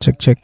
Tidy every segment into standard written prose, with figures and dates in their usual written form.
Check.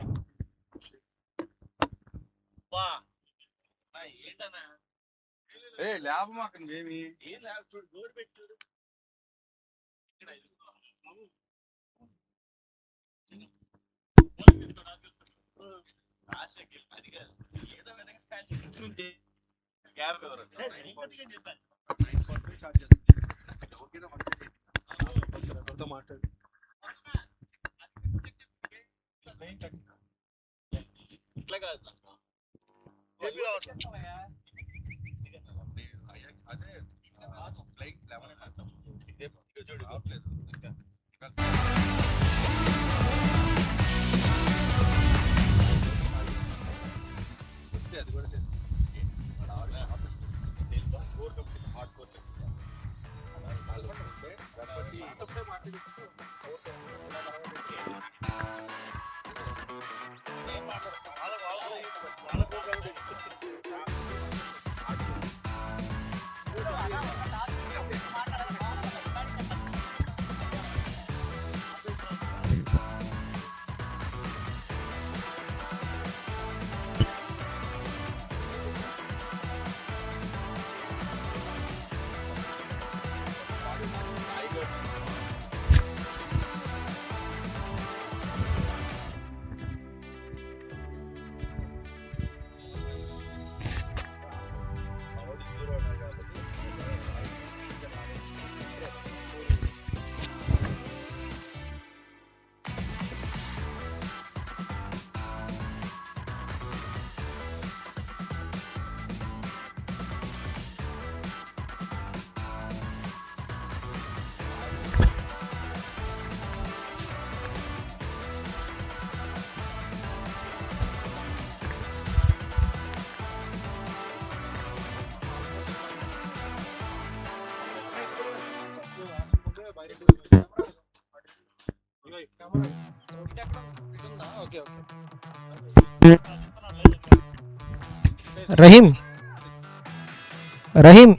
Rahim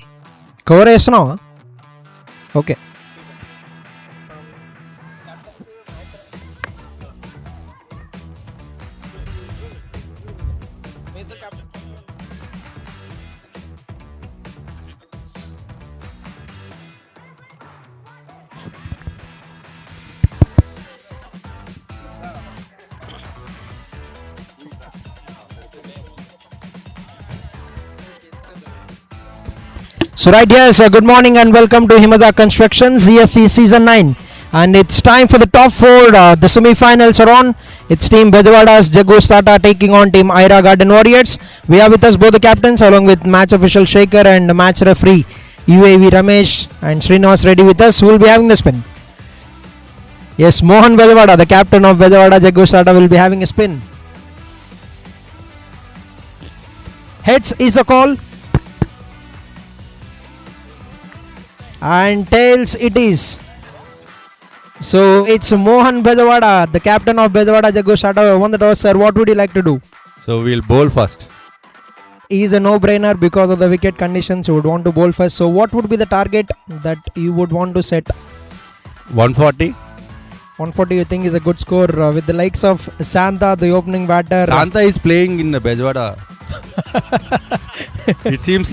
cover వేస్తున్నావా? Okay. So right here, so good morning and welcome to Himada Constructions ESC Season 9, and it's time for the top 4. The semi-finals are on. It's team BEZAWADA's Jagggu'S taking on team AYRA Garden Warriors. We have with us both the captains along with match official Shaker and match referee UAV Ramesh and Srinivas Reddy with us, who will be having the spin. Yes, Mohan BEZAWADA, the captain of BEZAWADA Jagggu'S will be having a spin. Heads is a call. And tails it is. So it's Mohan BEZAWADA, the captain of BEZAWADA Jagggu'S, won the toss. Sir, what would you like to do? So we'll bowl first. He is a no-brainer because of the wicket conditions. You would want to bowl first. So what would be the target that you would want to set? 140. 140 you think is a good score with the likes of Santa, the opening batter. Santa is playing in the BEZAWADA. It seems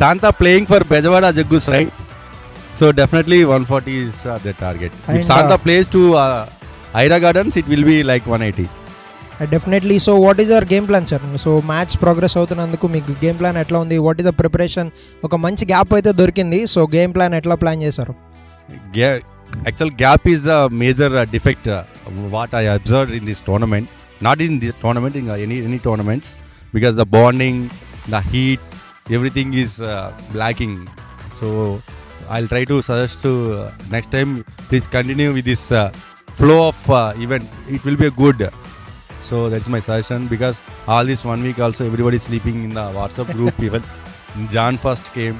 Santa playing for BEZAWADA Jagggu'S, right? So definitely 140 is the target. And if Santa plays to AYRA Gardens, it will be like 180. Definitely. So what is your game plan, sir? So match progress అవుతున్నందుకు మీకు game plan ఎట్లా ఉంది? What is the preparation? ఒక మంచి gap అయితే దొరికింది. So game plan ఎట్లా plan చేశారు? Actual gap is a major defect what I observed in this tournament. Not in this tournament, in any tournaments, because the bonding, the heat, everything is lacking. So I'll try to suggest to next time please continue with this flow of event. It will be a good. So that's my suggestion, because all this 1 week also everybody is sleeping in the WhatsApp group. Even Jan first came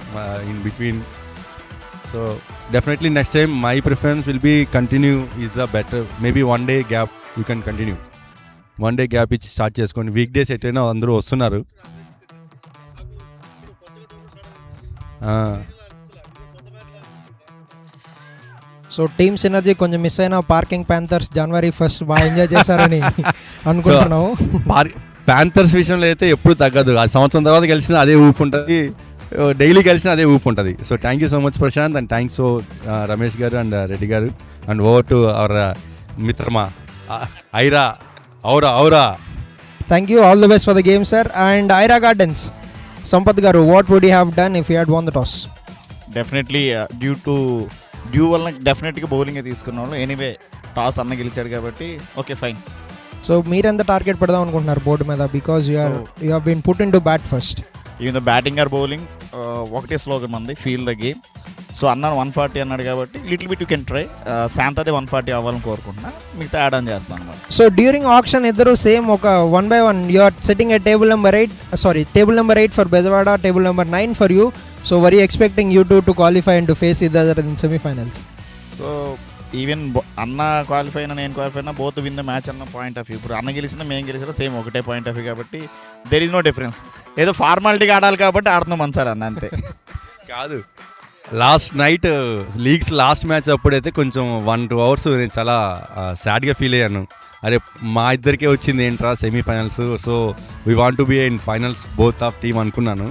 in between. So definitely next time my preference will be continue is a better. Maybe 1 day gap you can continue. 1 day gap ఇచ్చి start చేసుకోండి. Week days ఎట్టైనా అందరూ వస్తున్నారు. So team synergy కొంచెం miss అయిన parking Panthers జనవరి 1st బాగా enjoy చేశారని అనుకుంటున్నాము. Panthers విషయంలో అయితే ఎప్పుడు తగ్గదు. ఆ సంవత్సరం తర్వాత కలిసిన అదే ఊపు ఉంటుంది, డైలీ కలిసిన అదే ఊపు ఉంటుంది. So thank you so much Prashanth, and thanks so Ramesh గారు అండ్ రెడ్డి గారు, అండ్ ఓవర్ టు అవర్ మిత్రమా ఐరా ఔరా. Thank you, all the best for the game sir. And Aira Gardens Sampath garu, what would you have done if you had won the toss? Definitely dew వల్ల డెఫినెట్గా బౌలింగే తీసుకున్న వాళ్ళు. Anyway toss అన్న గెలిచాడు కాబట్టి ఓకే ఫైన్. సో మీరెంత టార్గెట్ పెడదాం అనుకుంటున్నారు బోర్డు మీద? Because you have been put in to bat first. Even the batting or bowling ఒకటే స్లోగన్ మంది, ఫీల్ ద గేమ్. సో అన్న 140 అన్నాడు కాబట్టి little bit you can try. Shanth అదే 140 అవ్వాలని కోరుకుంటున్నా, మిగతా యాడ్ ఆన్ చేస్తాను అనమాట. సో డ్యూరింగ్ ఆప్షన్ ఇద్దరు సేమ్ ఒక 1 by 1 you are setting at table number 8 for Bezawada, table number 9 for you. So were you expecting you to qualify and to face each other in semifinals? So even అన్న qualify అయినా నేను qualify అయినా both win the match అన్న point of view. ఇప్పుడు అన్న గెలిచినా మేము గెలిచినా సేమ్ ఒకటే పాయింట్ ఆఫ్ వ్యూ కాబట్టి దెర్ ఈజ్ నో డిఫరెన్స్. ఏదో ఫార్మాలిటీగా ఆడాలి కాబట్టి ఆడుతున్నాం మనసారి అన్న, అంతే. కాదు, last night leagues last match అప్పుడైతే కొంచెం 1-2 hours నేను చాలా సాడ్గా ఫీల్ అయ్యాను. అరే మా ఇద్దరికే వచ్చింది ఏంట్రా semifinals, so we want to be in finals both of team అనుకున్నాను.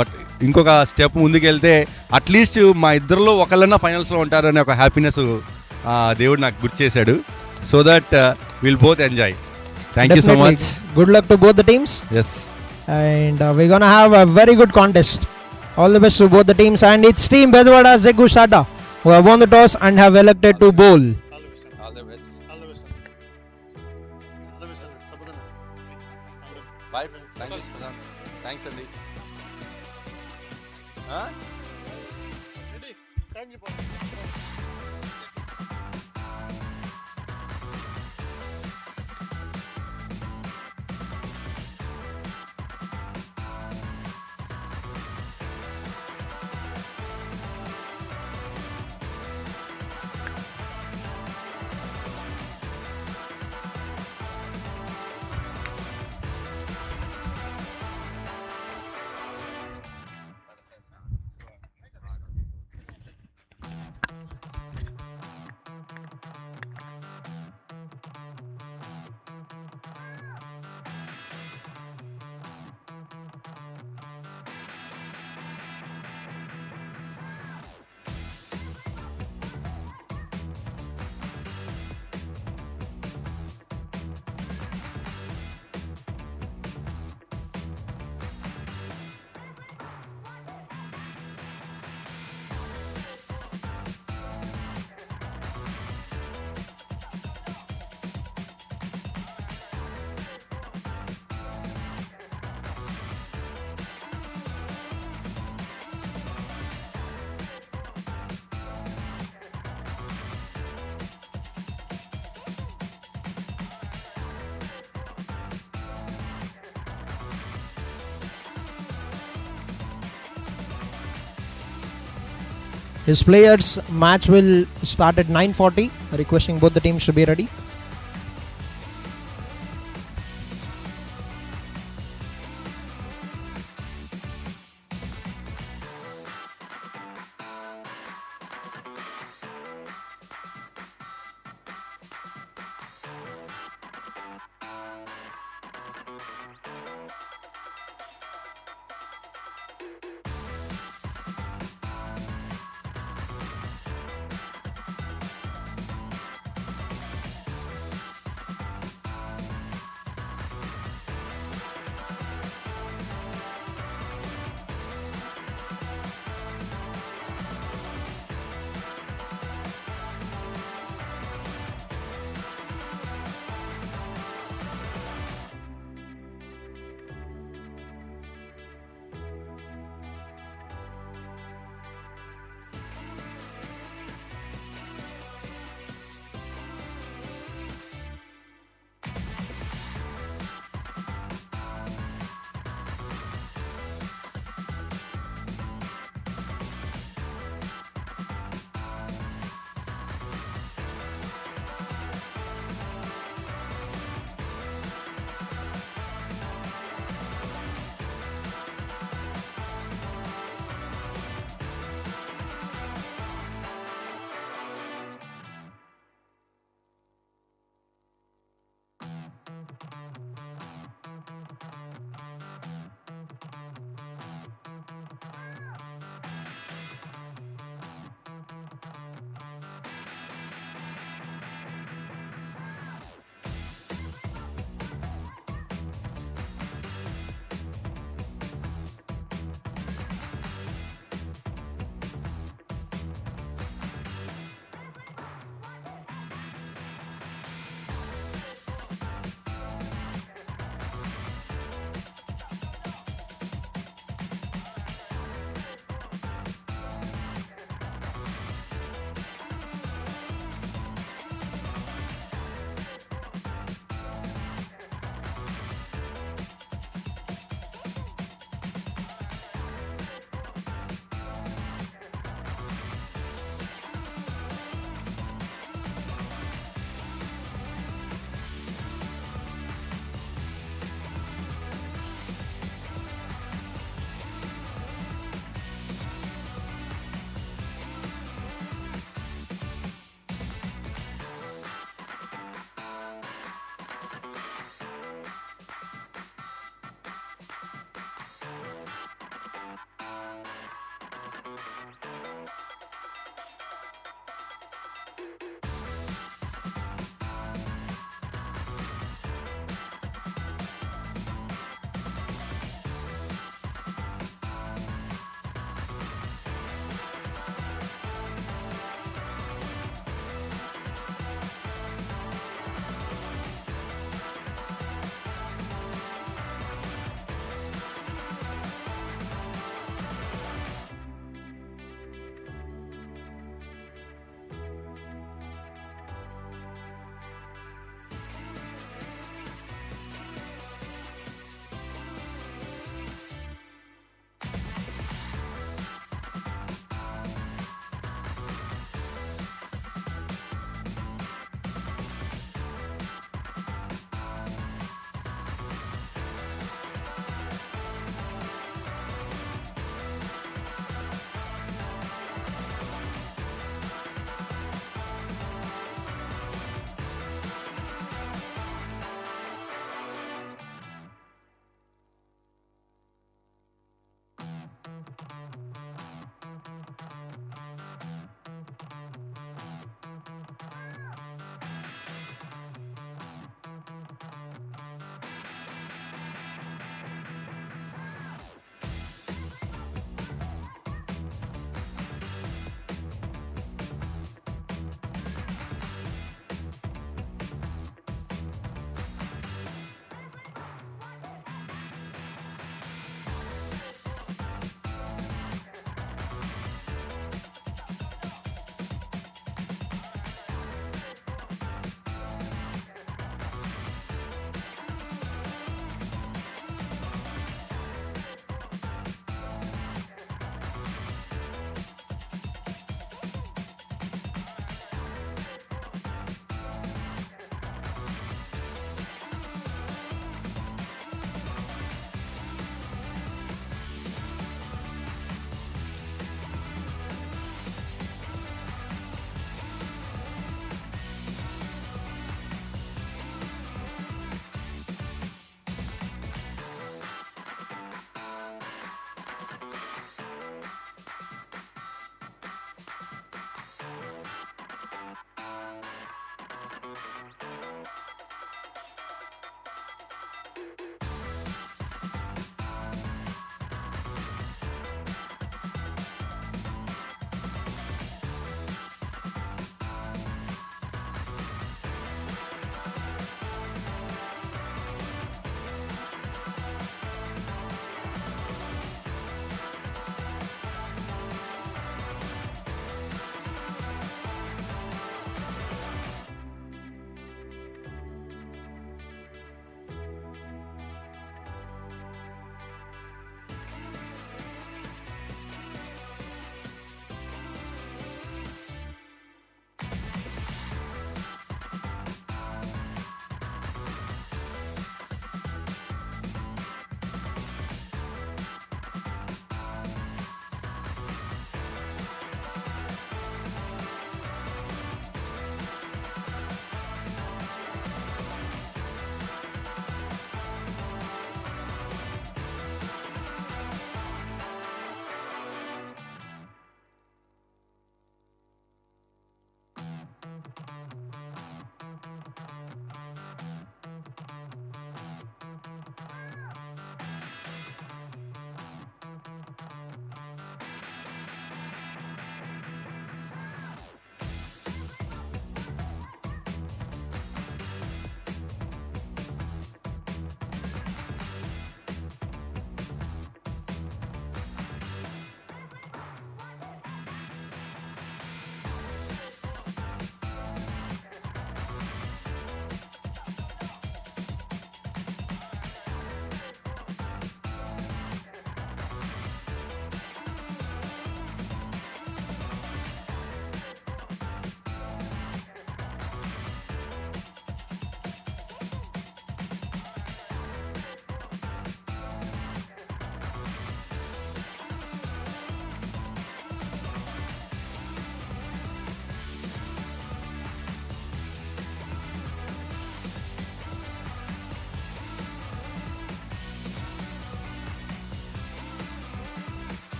బట్ ఇంకొక స్టెప్ ముందుకెళ్తే అట్లీస్ట్ మా ఇద్దరిలో ఒకళ్ళన్నా ఫైనల్స్లో ఉంటారనే ఒక హ్యాపీనెస్ దేవుడు నాకు గుర్తు చేశాడు. So that will both enjoy. Thank you so much. Good luck to both the teams. Yes, and we're gonna have a very good contest. All the best to both the teams, and it's team Bezawada Jaggu'S who have won the toss and have elected to bowl. all the best. Bye. Thanks Prashant. Thanks Andy. Ready? Thank you. His players match will start at 9:40. Requesting both the teams to be ready.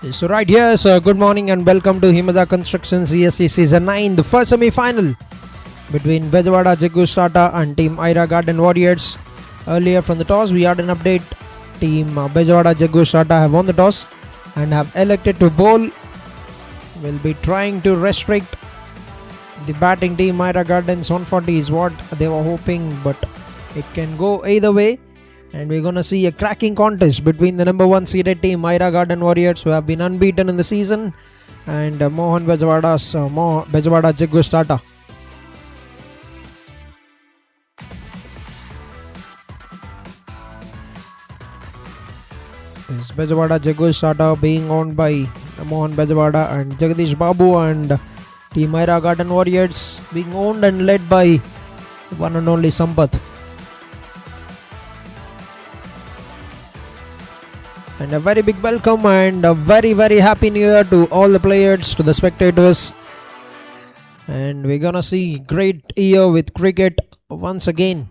So right here, good morning and welcome to Himada Construction CSC Season 9, the first semi-final between BEZAWADA JAGGU'S and Team AYRA Garden Warriors. Earlier from the toss, we had an update. Team BEZAWADA JAGGU'S have won the toss and have elected to bowl. Will be trying to restrict the batting team. AYRA Gardens 140 is what they were hoping, but it can go either way. And we're going to see a cracking contest between the number 1 seeded team AYRA Garden Warriors, who have been unbeaten in the season, and BEZAWADA JAGGU'S. This BEZAWADA JAGGU'S being owned by Mohan BEZAWADA and Jagadish Babu, and Team AYRA Garden Warriors being owned and led by one and only Sampath. And a very big welcome and a very happy new year to all the players, to the spectators. And we're gonna see great year with cricket once again.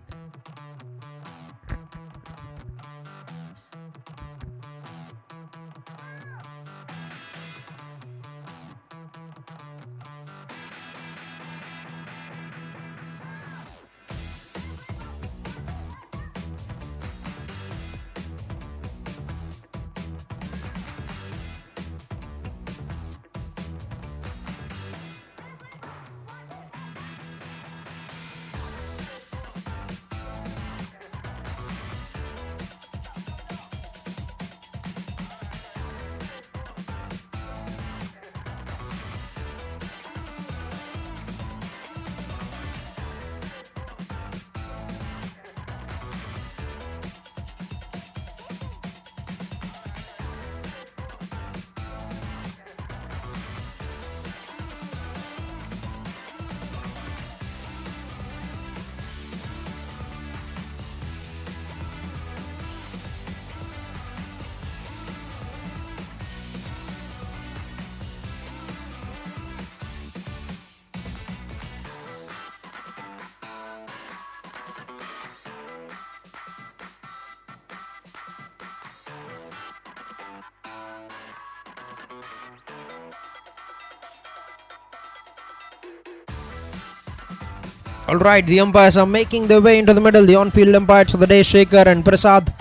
Alright, the umpires are making their way into the middle. The on-field umpires for the day, Shekhar and Prasad.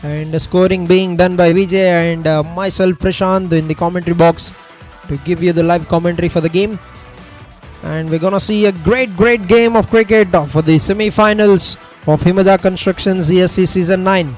And the scoring being done by Vijay and myself, Prashant, in the commentary box to give you the live commentary for the game. And we're gonna see a great game of cricket for the semi-finals of Himada Construction CSC Season 9.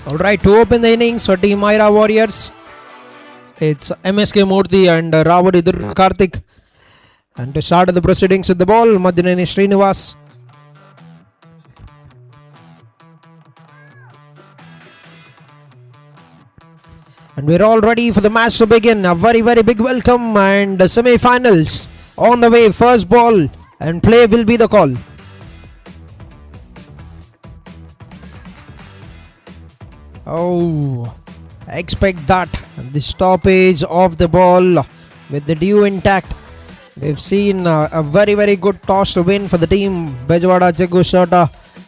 Alright, to open the innings for Team AYRA Warriors, it's MSK Murthy and Ravadi Durga Karthik. And to start the proceedings with the ball, Madineni Srinivas. And we're all ready for the match to begin. A very big welcome, and the semi-finals on the way. First ball and play will be the call. Oh, expect that. The stoppage of the ball with the due intact. We've seen a very good toss to win for the team BEZAWADA JAGGU'S.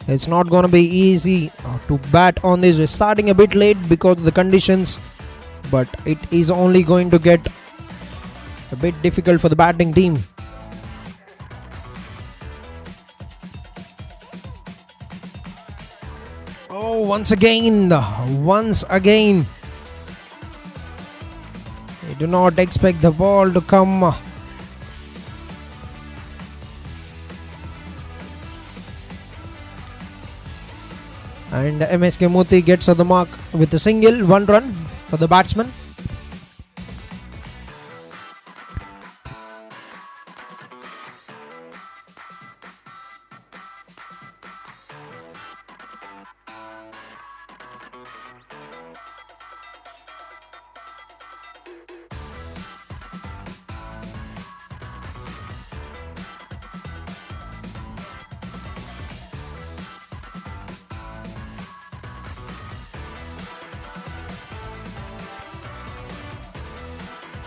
It's not going to be easy to bat on this. We're starting a bit late because of the conditions, but it is only going to get a bit difficult for the batting team. Oh, once again. I do not expect the ball to come. And MSK Murthy gets on the mark with a single, 1 run for the batsman.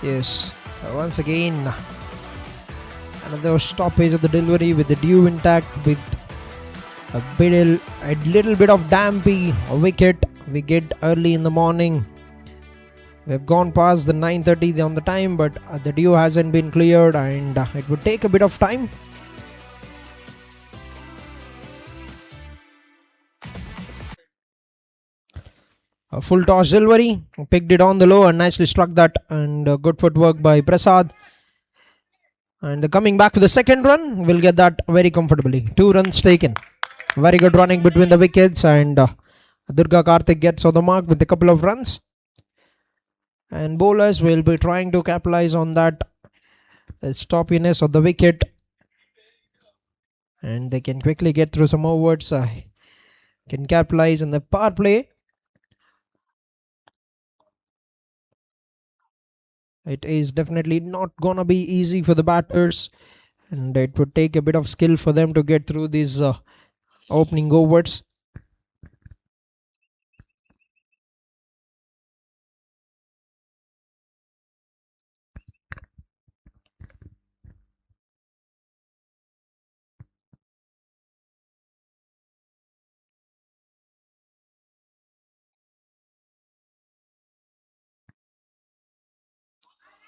Yes, once again, another stoppage of the delivery with the dew intact with a little bit of dampy wicket we get early in the morning. We've gone past the 9:30 on the time, but the dew hasn't been cleared and it would take a bit of time. A full toss delivery, picked it on the low and nicely struck that, and good footwork by Prasad. And coming back to the second run, we'll get that very comfortably. 2 runs taken. Very good running between the wickets, and Durga Karthik gets on the mark with a couple of runs. And bowlers will be trying to capitalize on that stoppiness of the wicket, and they can quickly get through some overs, can capitalize in the power play. It is definitely not gonna be easy for the batters, and it would take a bit of skill for them to get through these opening overs.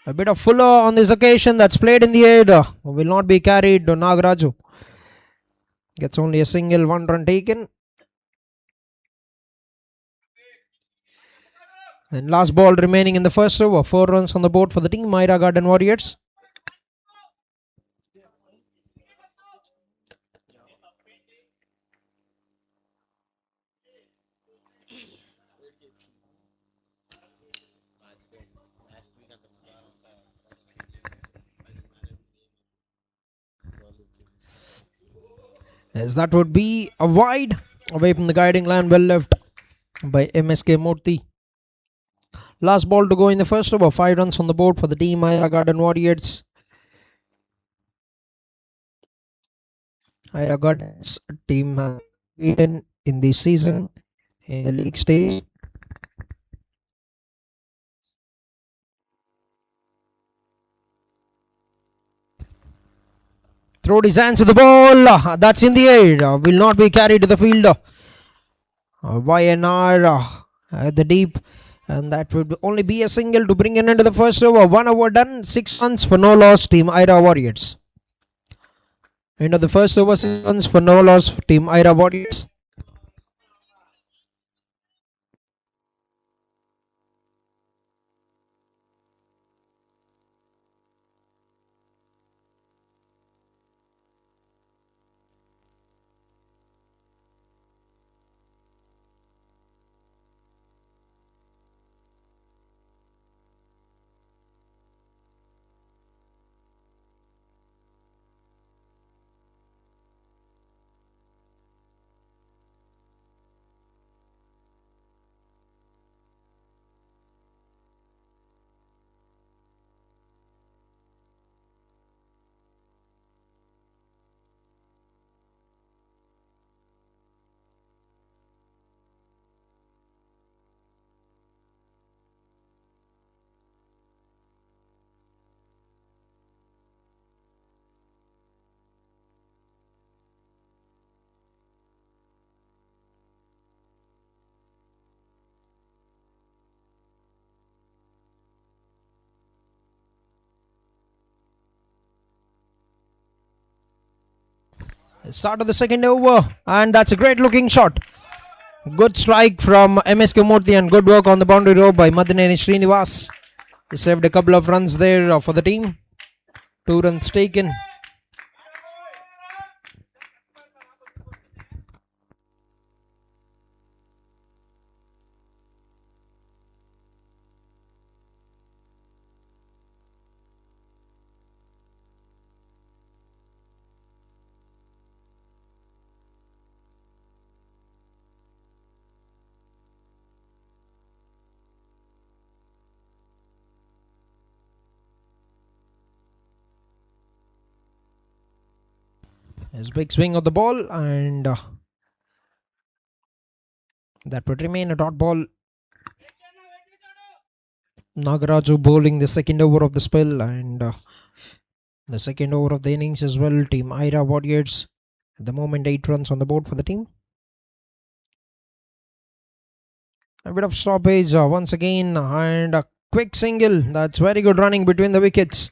A bit of fuller on this occasion, that's played in the air, will not be carried. Nagaraju gets only a single, 1 run taken. And last ball remaining in the first over, 4 runs on the board for the team AYRA Garden Warriors. As that would be a wide away from the guiding line, well left by MSK Murthy. Last ball to go in the first over, 5 runs on the board for the team AYRA Garden Warriors. AYRA Garden's team beaten in this season in the league stage. Throwed his hands to the ball. That's in the air. Will not be carried to the field. YNR at the deep. And that would only be a single to bring an end to the first over. 1 over done. 6 runs for no loss. Team AYRA Warriors. End of the first over. 6 runs for no loss. Team AYRA Warriors. Start of the second over, and that's a great looking shot. Good strike from MSK Murthy and good work on the boundary row by Madaneni Srinivas. He saved a couple of runs there for the team. 2 runs taken. His big swing of the ball, and that would remain a dot ball. Nagaraju bowling the second over of the spell and the second over of the innings as well. Team AYRA Warriors at the moment 8 runs on the board for the team. A bit of stoppage once again and a quick single. That's very good running between the wickets.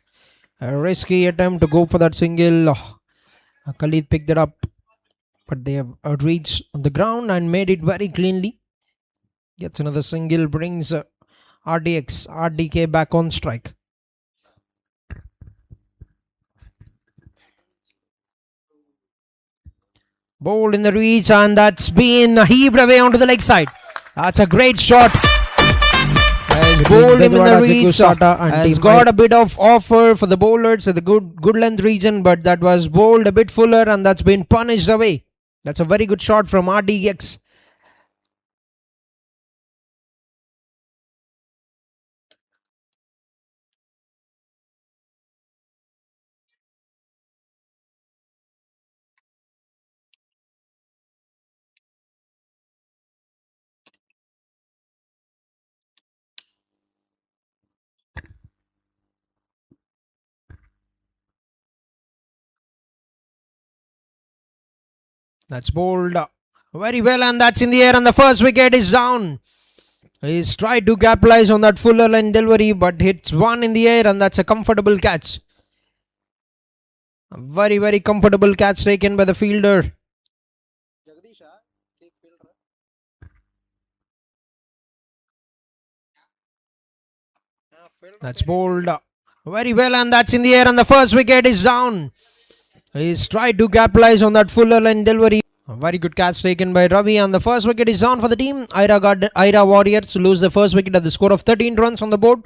A risky attempt to go for that single. Khalid picked it up, but they have reached the ground and made it very cleanly. Gets another single, brings RDK back on strike. Bowled in the reach, and that's been heaved away onto the leg side. That's a great shot. Has bowled him in the reach. Has got a bit of offer for the bowlers at the good length region, but that was bowled a bit fuller, and that's been punished away. That's a very good shot from RDX. That's bowled very well, and that's in the air, and the first wicket is down. He's tried to capitalize on that fuller line delivery, but hits one in the air, and that's a comfortable catch. A very, very comfortable catch taken by the fielder. That's bowled very well, and that's in the air, and the first wicket is down. He's tried to capitalize on that fuller line delivery. A very good catch taken by Ravi, and the first wicket is down for the team. AYRA Warriors lose the first wicket at the score of 13 runs on the board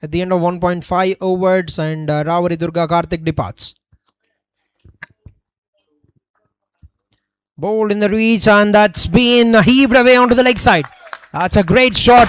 at the end of 1.5 overs, and Ravali Durga Karthik departs. Bowled in the reach, and that's been heaved away onto the leg side. That's a great shot.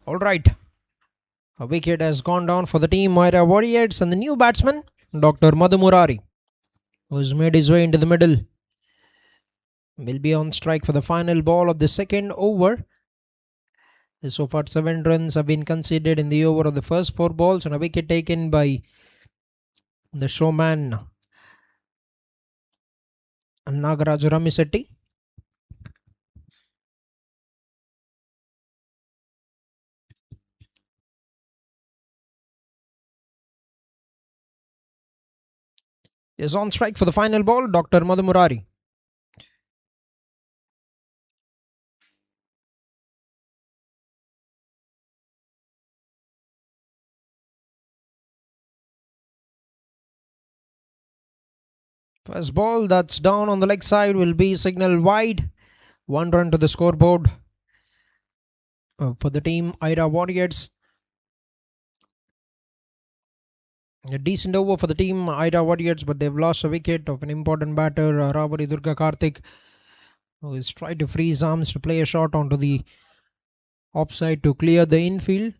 All right. A wicket has gone down for the team AYRA Warriors, and the new batsman, Dr. Madhu Murari, who's made his way into the middle, will be on strike for the final ball of the second over. So far, 7 runs have been conceded in the over of the first 4 balls, and a wicket taken by the showman Nagaraju Ramisetti. Is on strike for the final ball, Dr. Madhu Murari. First ball that's down on the leg side will be signaled wide. 1 run to the scoreboard for the team AYRA Warriors. A decent over for the team AYRA Warriors, but they've lost a wicket of an important batter, Ravali Durga Karthik, who is trying to free his arms to play a shot onto the offside to clear the infield.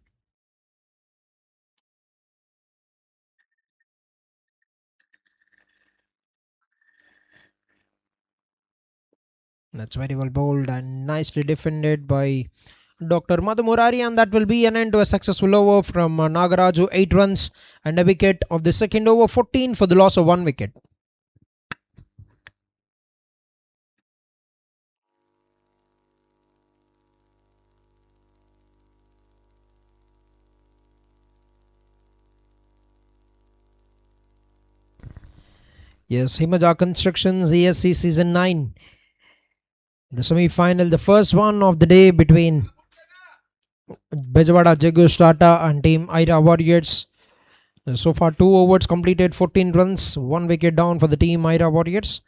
That's very well bowled and nicely defended by Dr. Madhu Murari, and that will be an end to a successful over from Nagaraju. 8 runs and a wicket of the second over, 14 for the loss of 1 wicket. Yes, Himaja Constructions ESC Season 9 The semi-final, the first one of the day between BEZAWADA JAGGU'S and Team AYRA Warriors. So far 2 overs completed, 14 runs, 1 wicket down for the Team AYRA Warriors.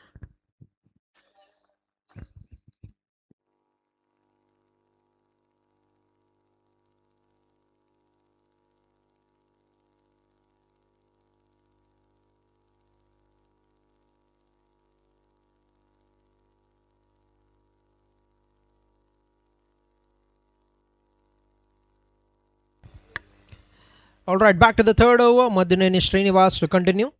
Alright, back to the third over. Madineni Srinivas to continue.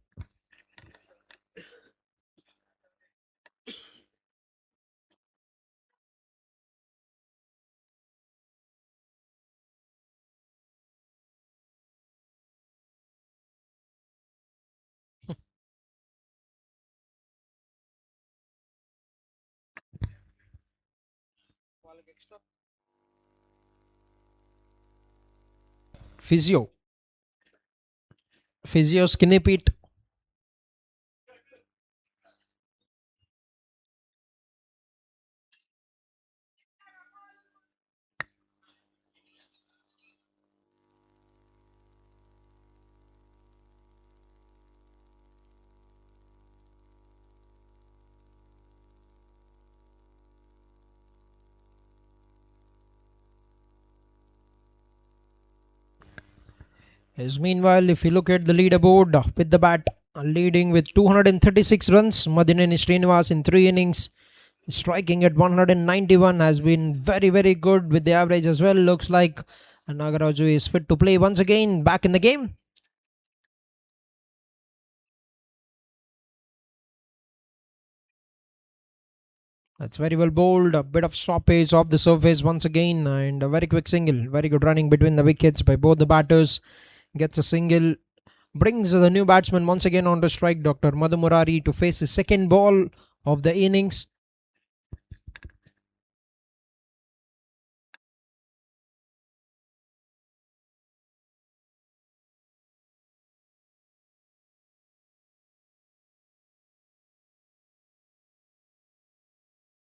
Physio Skinny Pete. Yes, meanwhile, if you look at the leaderboard with the bat, leading with 236 runs, Madineni Srinivas in 3 innings, striking at 191, has been very good with the average as well. Looks like Nagaraju is fit to play once again, back in the game. That's very well bowled. A bit of stoppage off the surface once again, and a very quick single. Very good running between the wickets by both the batters. Gets a single. Brings the new batsman once again on to strike, Dr. Madhu Murari, to face his second ball of the innings.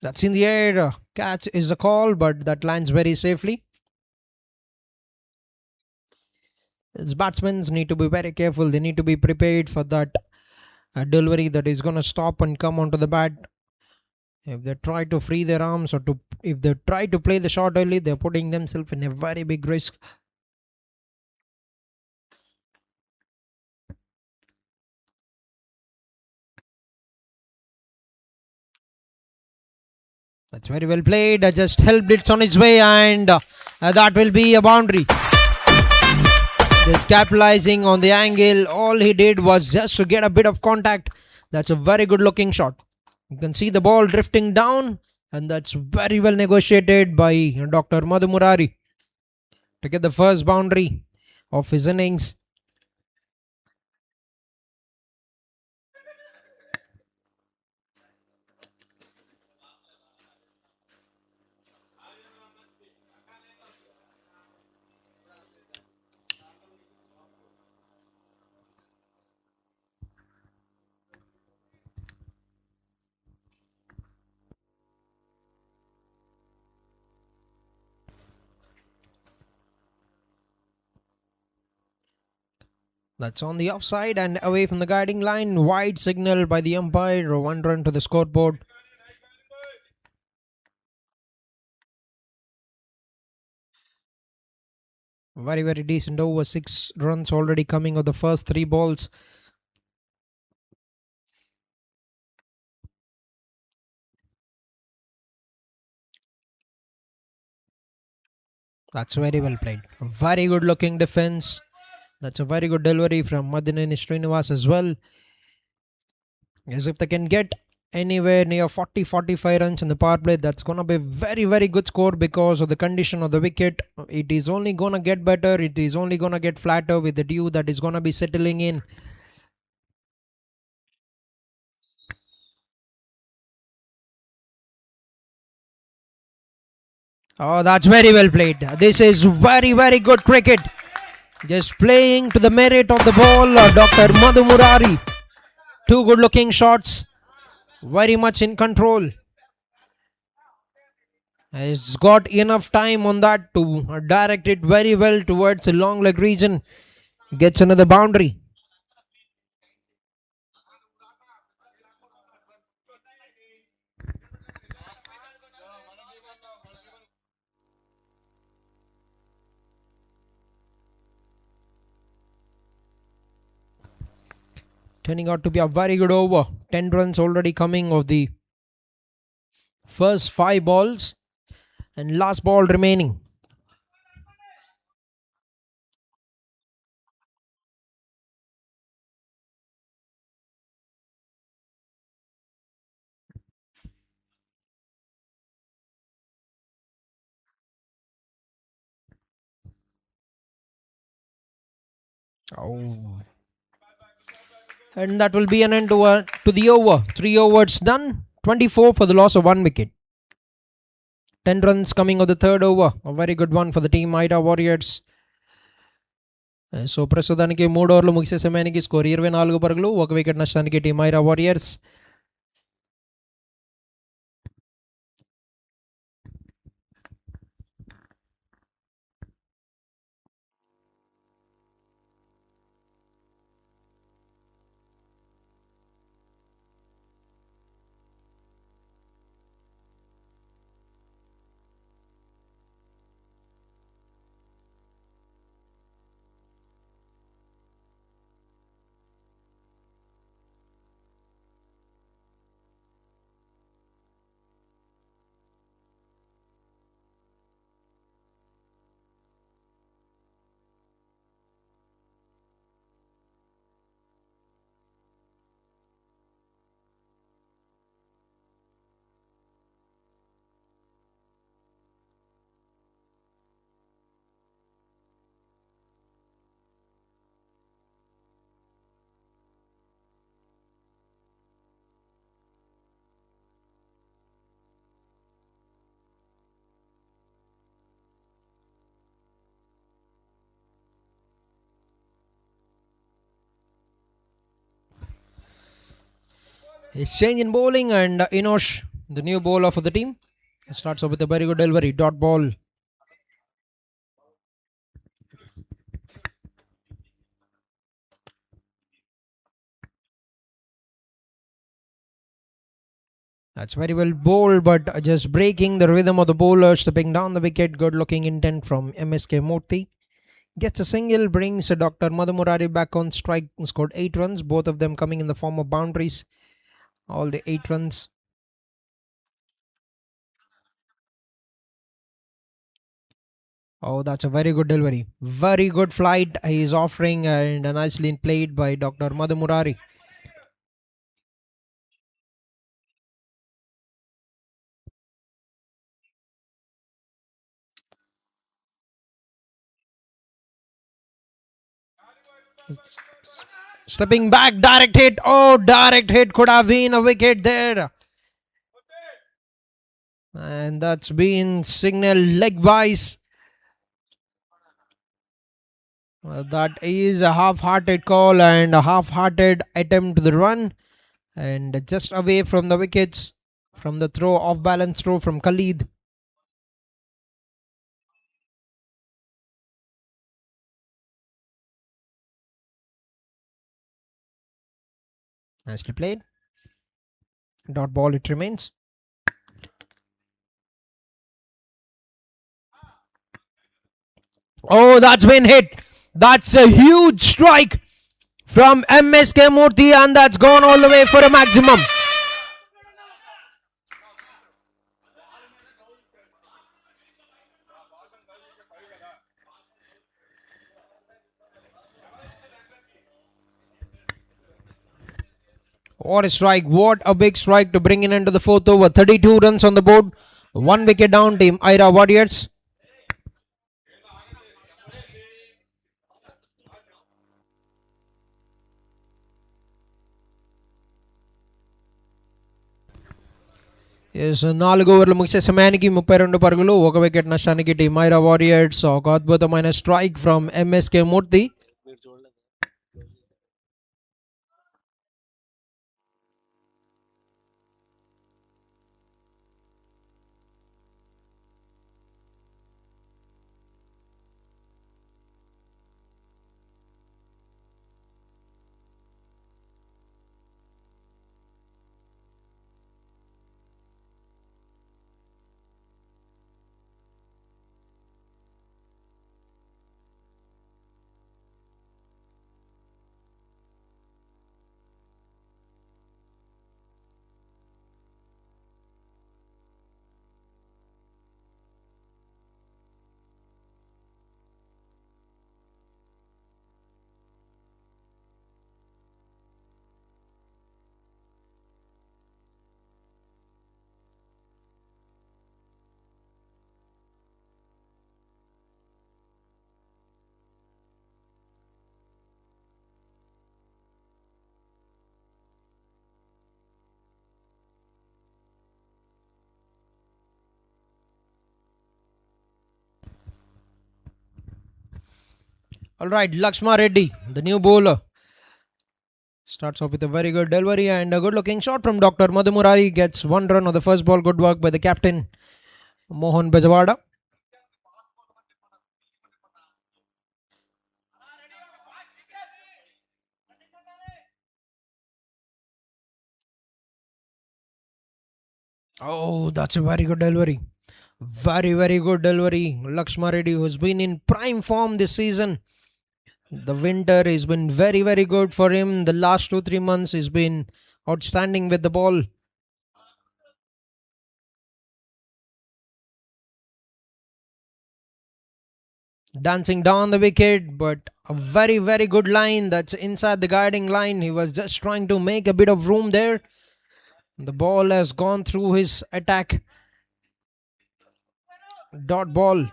That's in the air. Catch is the call, but that lands very safely. His batsmen need to be very careful. They need to be prepared for that delivery that is going to stop and come onto the bat. If they try to free their arms, or if they try to play the shot early, they're putting themselves in a very big risk. That's very well played. Just helped it on its way, and that will be a boundary. Just capitalizing on the angle. All he did was just to get a bit of contact. That's a very good looking shot. You can see the ball drifting down, and that's very well negotiated by Dr. Madhu Murari to get the first boundary of his innings. That's on the offside and away from the guiding line. Wide signal by the umpire. 1 run to the scoreboard. Very decent over. 6 runs already coming of the first 3 balls. That's very well played. A very good looking defense. That's a very good delivery from Madineni Srinivas as well. As if they can get anywhere near 40-45 runs in the power play, that's going to be very good score because of the condition of the wicket. It is only going to get better. It is only going to get flatter with the dew that is going to be settling in. Oh, that's very well played. This is very good cricket. Just playing to the merit of the ball, Dr. Madhu Murari. 2 good looking shots. Very much in control. He's got enough time on that to direct it very well towards the long leg region. Gets another boundary. Turning out to be a very good over. 10 runs already coming of the first 5 balls. And last ball remaining. Oh. And that will be an end to the over. 3 overs done. 24 for the loss of 1 wicket. 10 runs coming of the third over. A very good one for the team AYRA Warriors. So ప్రస్తుతానికి 3 ఓవర్లు ముగిసే సమయానికి score 24 పరుగులు, 1 wicket నష్టానికి team AYRA Warriors. His change in bowling, and Inosh, the new bowler for the team, starts off with a very good delivery. Dot ball. That's very well bowled, but just breaking the rhythm of the bowler, stepping down the wicket. Good looking intent from MSK Murthy. Gets a single, brings Dr. Madhumurari back on strike, scored 8 runs, both of them coming in the form of boundaries. All the 8 runs. Oh, that's a very good delivery. Very good flight he is offering, and nicely played by Dr. Madhumurari. Stepping back, direct hit. Oh, direct hit could have been a wicket there. And that's been signal leg wise. That is a half-hearted call and a half-hearted attempt to the run. And just away from the wickets from the throw, off-balance throw from Khalid. Nicely played. Dot ball it remains. Oh, that's been hit. That's a huge strike from MSK Murthy, and that's gone all the way for a maximum. What a strike. What a big strike to bring in into the 4th over. 32 runs on the board. 1 wicket down, team AYRA Warriors. నాలుగు ఓవర్లు ముగిసే సమయానికి 32 పరుగులు, 1 wicket నష్టానికి team AYRA Warriors. ఒక అద్భుతమైన strike from MSK Murthy. All right, Lakshma Reddy, the new bowler, starts off with a very good delivery and a good looking shot from Dr. Madhu Murari. Gets one run on the first ball. Good work by the captain, Mohan BEZAWADA. Oh, that's a very good delivery. Very, very good delivery. Lakshma Reddy, who's been in prime form this season. The winter has been very, very good for him. The last 2-3 months he's been outstanding with the ball. Dancing down the wicket, but a very, very good line that's inside the guiding line. He was just trying to make a bit of room there. The ball has gone through his attack. Dot ball.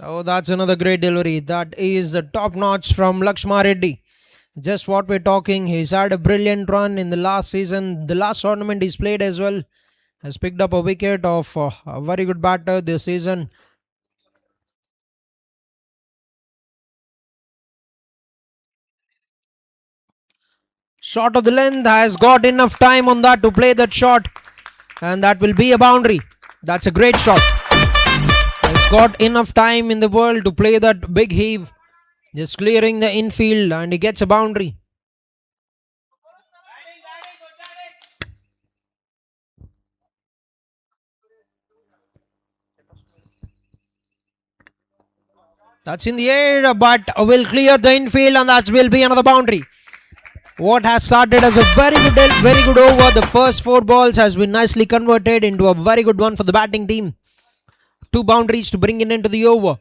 Oh, that's another great delivery. That is the top notch from Lakshma Reddy. Just what we're talking. He's had a brilliant run in the last season. The last tournament he's played as well. Has picked up a wicket of a very good batter this season. Shot of the length, has got enough time on that to play that shot. And that will be a boundary. That's a great shot. He's got enough time in the world to play that big heave. Just clearing the infield and he gets a boundary. That's in the air, but will clear the infield and that will be another boundary. What has started as a very good over, the first 4 balls has been nicely converted into a very good one for the batting team. 2 boundaries to bring it into the over.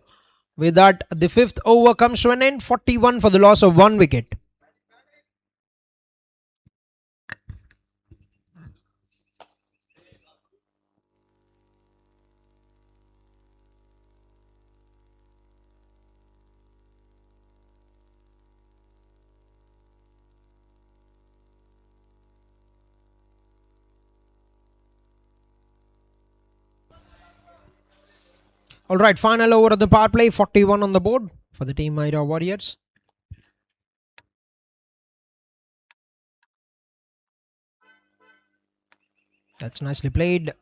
With that, the 5th over comes to an end, 41 for the loss of 1 wicket. Alright, final over of the power play, 41 on the board for the team AYRA Warriors. That's nicely played.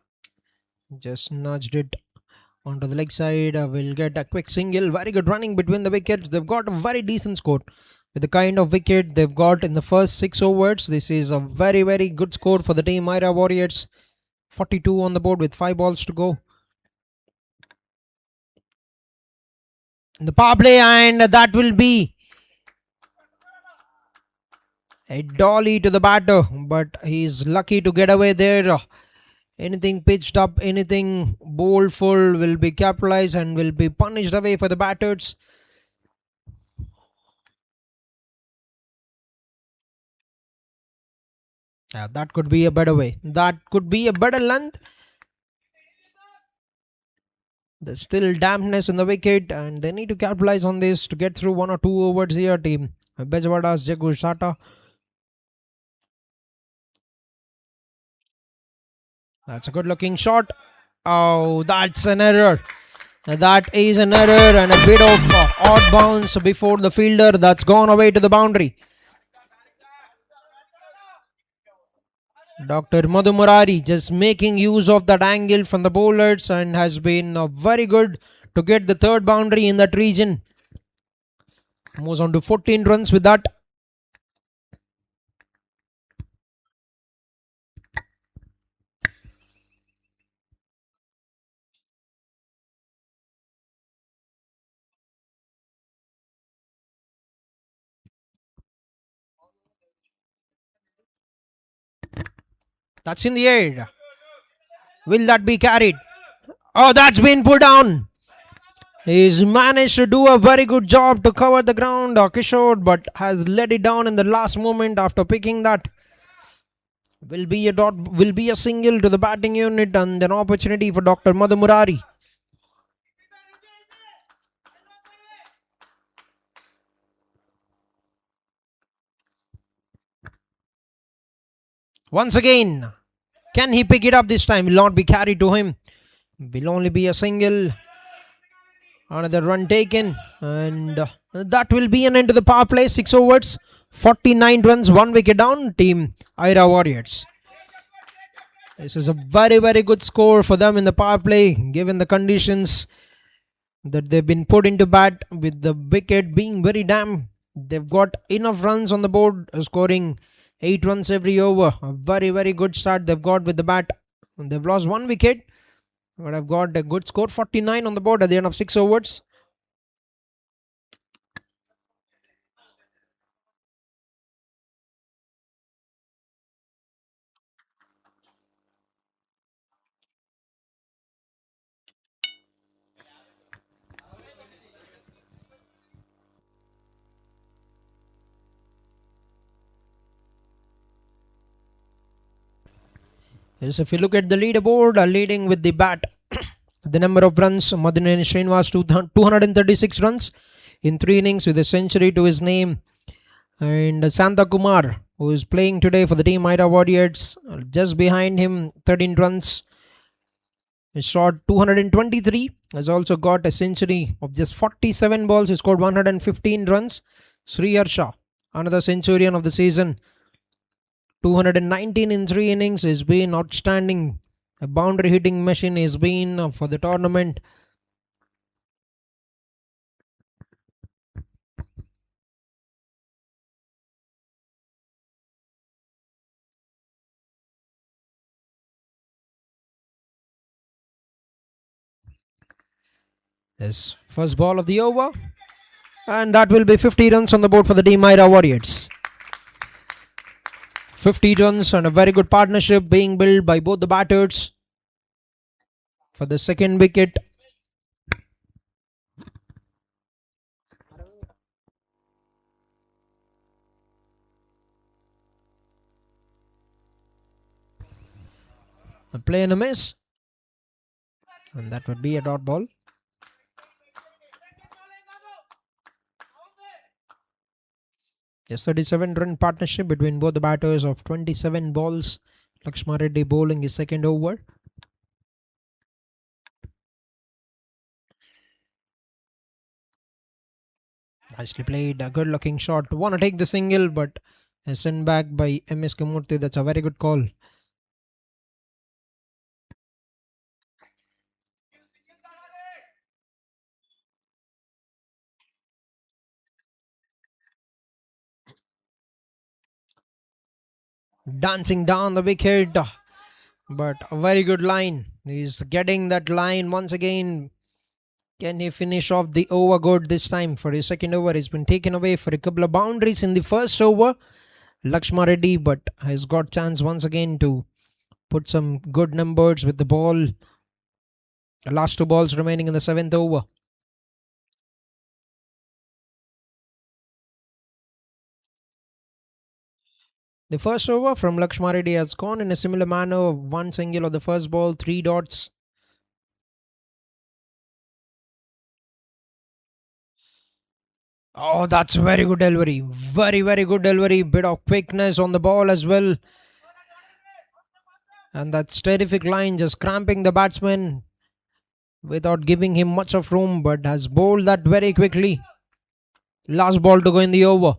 Just nudged it onto the leg side. Will get a quick single. Very good running between the wickets. They've got a very decent score. With the kind of wicket they've got in the first 6 overs, this is a very good score for the team AYRA Warriors. 42 on the board with 5 balls to go. The power play, and that will be a dolly to the batter, but he's lucky to get away there. Anything pitched up, anything bowled full will be capitalized and will be punished away for the batters. That could be a better way. That could be a better length. There's still dampness in the wicket and they need to capitalize on this to get through 1 or 2 overs here, team BEZAWADA JAGGU'S. That's a good looking shot. Oh, that's an error. That is an error and a bit of odd bounce before the fielder. That's gone away to the boundary. Dr. Madhu Murari just making use of that angle from the bowlers and has been very good to get the 3rd boundary in that region. Moves on to 14 runs with that. That's in the air. Will that be carried? Oh, that's been put down. He's managed to do a very good job to cover the ground, Kishore, but has let it down in the last moment after picking that. Will be a single to the batting unit and an opportunity for Dr. Madhu Murari. Once again, Can he pick it up this time? Will not be carried to him. Will only be a single. Another run taken. And that will be an end to the power play. 6 overs. 49 runs. 1 wicket down. Team AYRA Warriors. This is a very, very good score for them in the power play, given the conditions that they've been put into bat, with the wicket being very damp. They've got enough runs on the board, scoring 8 runs every over. A very, very good start they've got with the bat. They've lost 1 wicket, but I've got a good score. 49 on the board at the end of 6 overs. Yes, if you look at the leaderboard, leading with the bat, the number of runs, Madhuneni Srinivas 236 runs in 3 innings with a century to his name. And Santa Kumar, who is playing today for the team AYRA Warriors, just behind him, 13 runs. He shot 223, has also got a century of just 47 balls. He scored 115 runs. Sri Harsha, another centurion of the season, 219 in 3 innings, has been outstanding. A boundary hitting machine has been for the tournament. His first ball of the over, and that will be 50 runs on the board for the team AYRA Warriors. 50 runs and a very good partnership being built by both the batters. For the second wicket, a play and a miss, and that would be a dot ball. Yes, 37 run partnership between both the batters of 27 balls. Lakshma Reddy bowling his second over. Nicely played, a good looking shot. Want to take the single, but sent back by MS Kamurthy. That's a very good call. Dancing down the wicket, but a very good line. He's getting that line once again. Can he finish off the over good this time? For his second over, he's been taken away for a couple of boundaries in the first over, Lakshma Reddy, but has got chance once again to put some good numbers with the ball. The last 2 balls remaining in the 7th over. The first over from Lakshma Reddy has gone in a similar manner. 1 single of the first ball, 3 dots. Oh, that's very good delivery. Very, very good delivery. Bit of quickness on the ball as well. And that's terrific line, just cramping the batsman without giving him much of room, but has bowled that very quickly. Last ball to go in the over.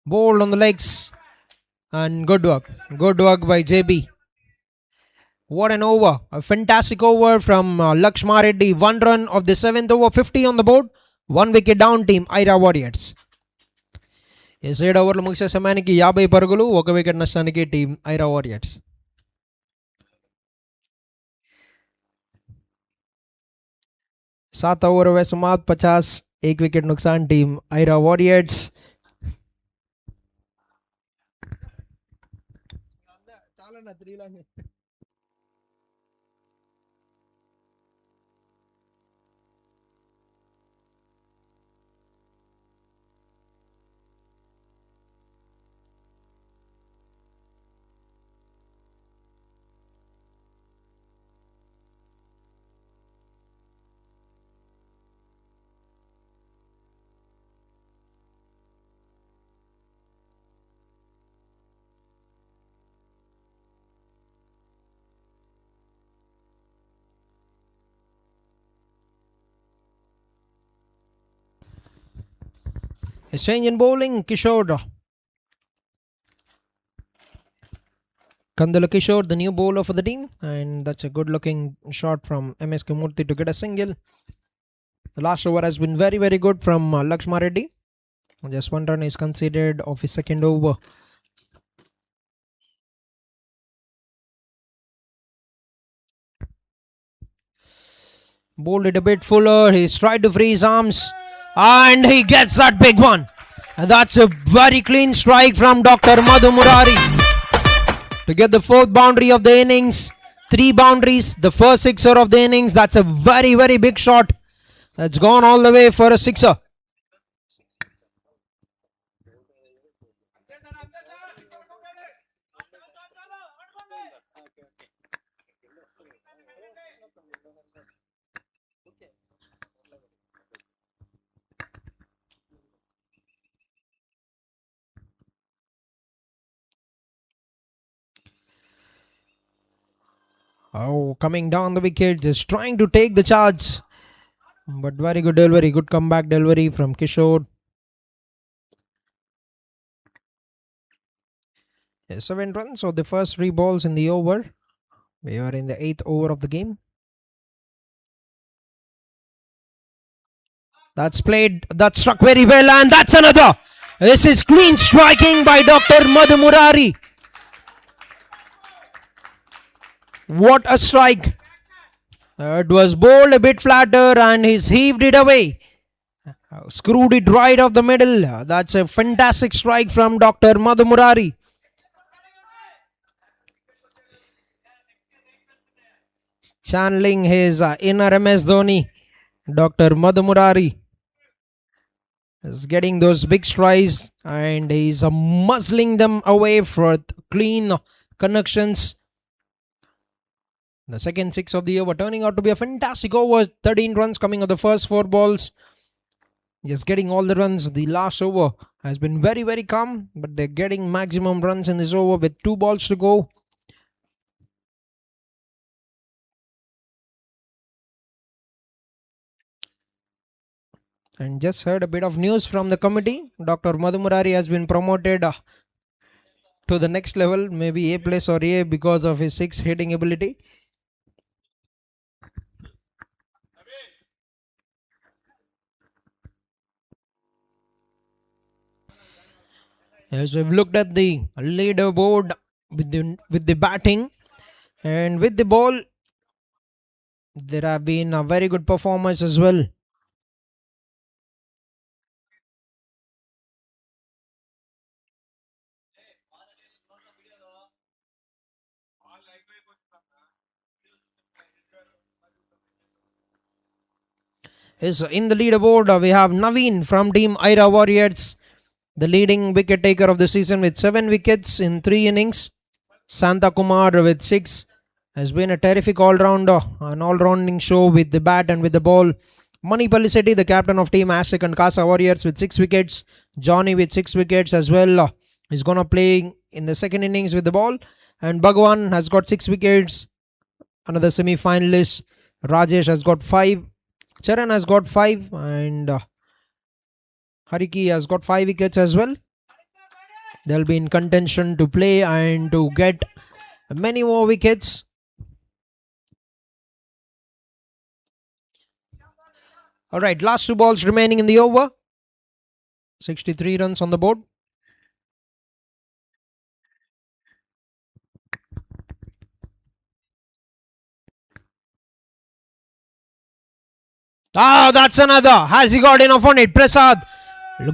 Bowled on the legs. And good work. Good work by JB. What an over. A fantastic over from Lakshma Reddy. 1 run of the 7th over. 50 on the board. 1 wicket down, team AYRA Warriors. ఈ 7 ఓవర్లు ముగిసే సమయానికి 50 పరుగులు, 1 wicket నష్టానికి team AYRA Warriors. सात over हुए समाप्त, 50, 1 wicket नुकसान, team AYRA Warriors. A change in bowling, Kishore. Kandala Kishore, the new bowler for the team, and that's a good looking shot from MSK Murthy to get a single. The last over has been very, very good from Lakshma Reddy. Just one run is conceded of his second over. Bowled it a bit fuller. He's tried to free his arms and he gets that big one. And that's a very clean strike from Dr. Madhu Murari to get the fourth boundary of the innings. 3 boundaries, the first sixer of the innings. That's a very, very big shot. That's gone all the way for a sixer. Oh, coming down the wicket, just trying to take the charge. But very good delivery, good comeback delivery from Kishore. 7 runs, so the first 3 balls in the over. We are in the 8th over of the game. That's played, that struck very well, and that's another. This is clean striking by Dr. Madhu Murari. What a strike. It was bowled a bit flatter and he's heaved it away. Screwed it right off the middle. That's a fantastic strike from Dr. Madhu Murari. Channeling his inner MS Dhoni, Dr. Madhu Murari is getting those big strides and he's muzzling them away for clean connections. The second 6 of the over turning out to be a fantastic over. 13 runs coming of the first 4 balls. Just getting all the runs. The last over has been very, very calm, but they're getting maximum runs in this over with 2 balls to go. And just heard a bit of news from the committee. Dr. Madhu Murari has been promoted to the next level, maybe A plus or A, because of his 6 hitting ability. As we've looked at the leaderboard with the batting and with the ball, there have been a very good performance as well. Is in the leaderboard, we have Naveen from Team AYRA Warriors, the leading wicket taker of the season with 7 wickets in 3 innings. Santa Kumar with 6 has been a terrific all-rounder, an all-rounding show with the bat and with the ball. Mani Palisetti, the captain of Team Ashik and Kasa Warriors with 6 wickets. Johnny with 6 wickets as well. He's going to play in the second innings with the ball. And Bhagwan has got 6 wickets. Another semi-finalist. Rajesh has got 5. Charan has got 5. And Hariki has got 5 wickets as well. They'll be in contention to play and to get many more wickets. Alright, last 2 balls remaining in the over. 63 runs on the board. That's another. Has he got enough on it? Prasad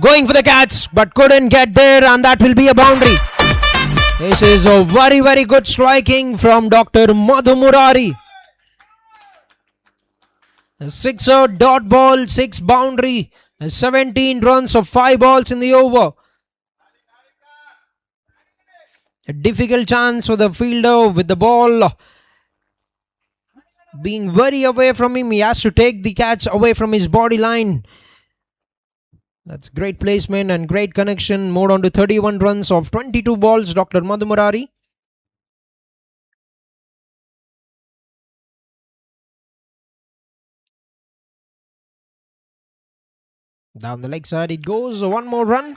going for the catch but couldn't get there, and that will be a boundary. This is a very, very good striking from Dr. Madhu Murari. A 6er, dot ball, 6 boundary, 17 runs of 5 balls in the over. A difficult chance for the fielder with the ball being very away from him. He has to take the catch away from his body line. That's great placement and great connection. Moved on to 31 runs of 22 balls, Dr. Madhu Murari. Down the leg side it goes. One more run.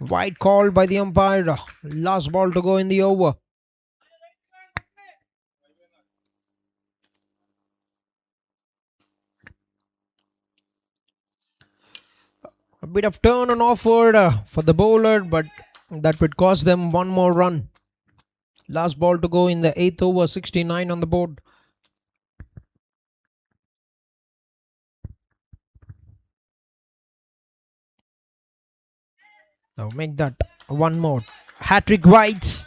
Wide called by the umpire. Last ball to go in the over. A bit of turn on offered for the bowler, but that would cost them one more run. Last ball to go in the 8th over, 69 on the board. Now make that one more. Hat-trick wides.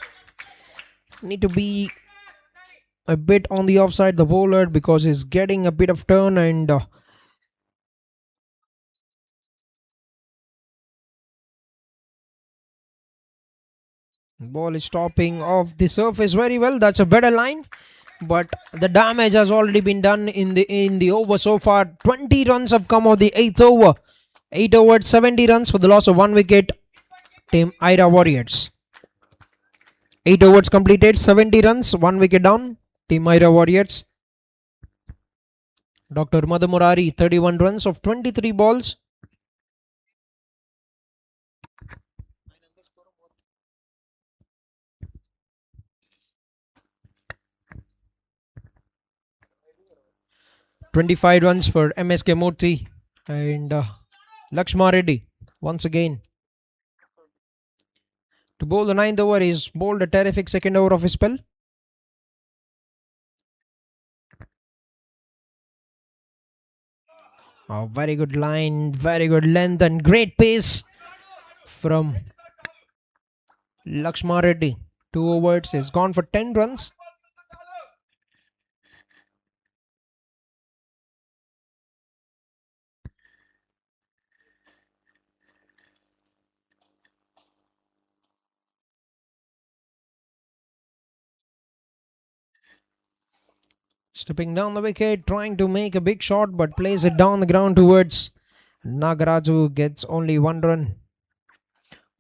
Need to be a bit on the offside, the bowler, because he's getting a bit of turn and ball is stopping off the surface very well. That's a better line, but the damage has already been done in the over so far. 20 runs have come of the 8th over. 8 overs, 70 runs for the loss of 1 wicket. Team AYRA Warriors. 8 overs completed, 70 runs, 1 wicket down. Team AYRA Warriors. Dr. Madhumurari, 31 runs of 23 balls. "25 runs for MSK Murthy and Lakshma Reddy once again. To bowl the 9th over, he's bowled a terrific second over of his spell. A very good line, very good length and great pace from Lakshma Reddy. 2 overs, he's gone for 10 runs. Stepping down the wicket, trying to make a big shot, but plays it down the ground towards Nagaraju. Gets only 1 run.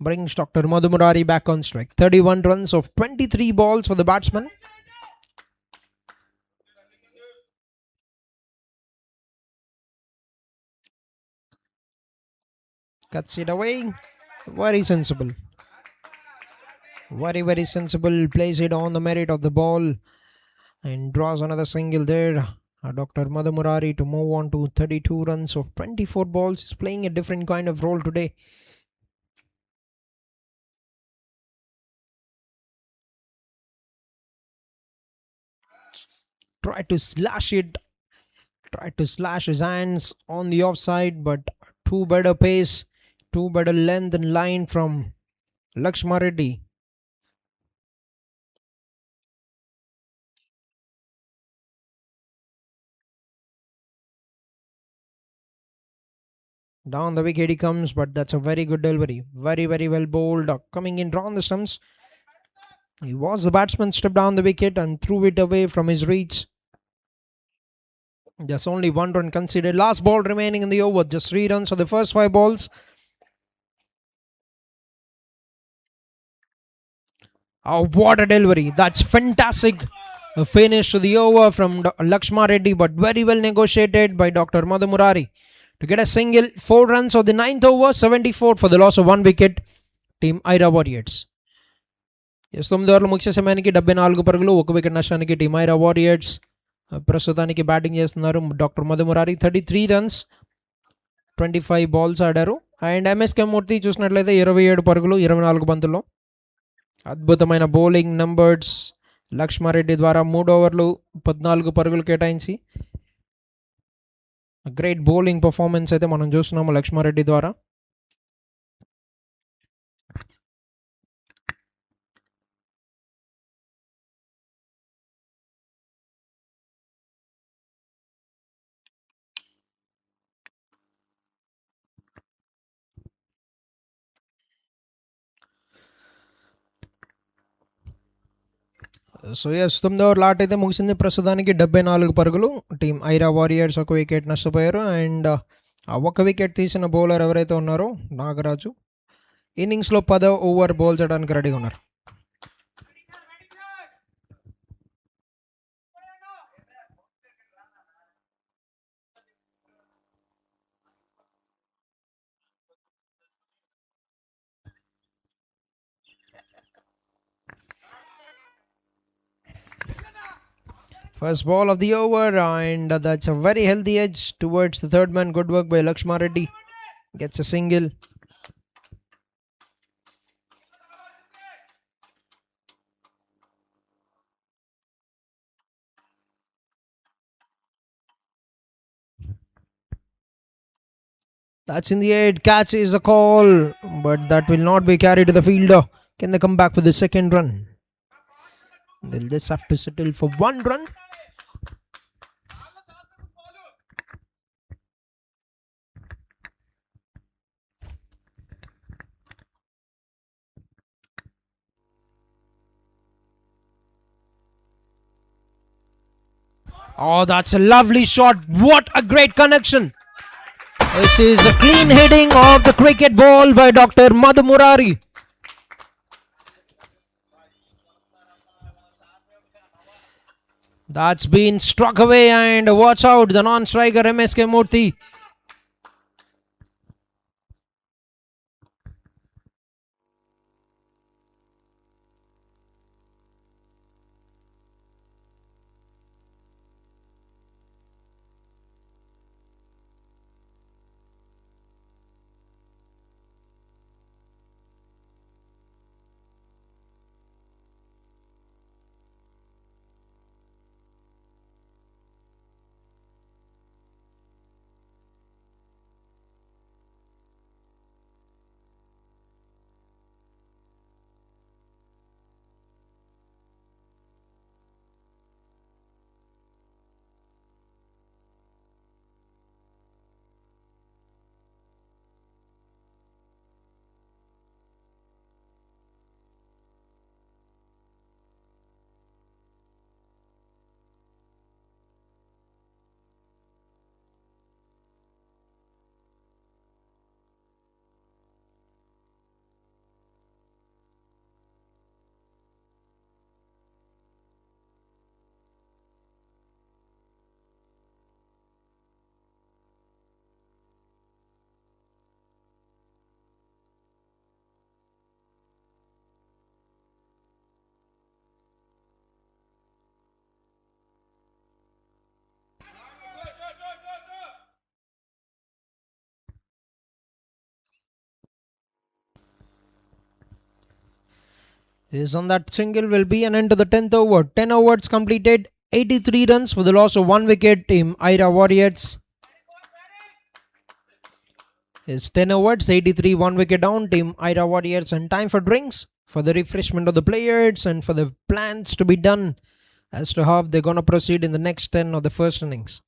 Brings Dr. Madhumurari back on strike. 31 runs of 23 balls for the batsman. Cuts it away. Very sensible. Very sensible. Plays it on the merit of the ball and draws another single there. Dr. Madhumurari to move on to 32 runs of 24 balls. He's playing a different kind of role today. Tried to slash his hands on the offside, but too better pace, too better length and line from Lakshma Reddy. Down the wicket he comes, but that's a very good delivery. Very well bowled. Coming in round the stumps. He was the batsman, stepped down the wicket and threw it away from his reach. Just only 1 run considered. Last ball remaining in the over. Just 3 runs for the first 5 balls. Oh, what a delivery. That's fantastic. A finish to the over from Lakshma Reddy, but very well negotiated by Dr. Madhumurari to get a single. 4 runs of the 9th over, 74 for the loss of 1 wicket. Team AYRA Warriors. 9 ఓవర్ల ముఖ్య సమయానికి 74 పరుగులు, 1 wicket నష్టానికి team AYRA Warriors ప్రస్తుతానికి batting చేస్తున్నారు. Doctor మధుమురారి 33 runs, 25 balls ఆడారు. And MSK మూర్తి చూసినట్లయితే 27 పరుగులు, 24 బంతుల్లో. అద్భుతమైన బౌలింగ్ నంబర్స్ లక్ష్మారెడ్డి ద్వారా 3 ఓవర్లు 14 పరుగులు కేటాయించి గ్రేట్ బౌలింగ్ పర్ఫార్మెన్స్ అయితే మనం చూస్తున్నాము లక్ష్మారెడ్డి ద్వారా. సో ఎస్ 9 ఓవర్ల ఆట అయితే ముగిసింది. ప్రస్తుతానికి 74 పరుగులు. టీమ్ AYRA వారియర్స్ 1 వికెట్ నష్టపోయారు. అండ్ ఆ 1 వికెట్ తీసిన బౌలర్ ఎవరైతే ఉన్నారో నాగరాజు ఇన్నింగ్స్లో 10వ ఓవర్ బౌల్ చేయడానికి రెడీగా ఉన్నారు. First ball of the over, and that's a very healthy edge towards the third man. Good work by Lakshma Reddy. Gets a single. That's in the air. Catch is a call, but that will not be carried to the fielder. Can they come back for the second run? They'll just have to settle for one run. Oh, that's a lovely shot. What a great connection. This is a clean hitting of the cricket ball by Dr. Madhu Murari. That's been struck away, and watch out, the non-striker MSK Murthy. This on that single will be an end to the 10th over. 10 overs completed, 83 runs for the loss of 1 wicket. Team AYRA Warriors. It's 10 overs, 83, 1 wicket down. Team AYRA Warriors. And time for drinks, for the refreshment of the players, and for the plans to be done as to how they're going to proceed in the next 10 of the first innings.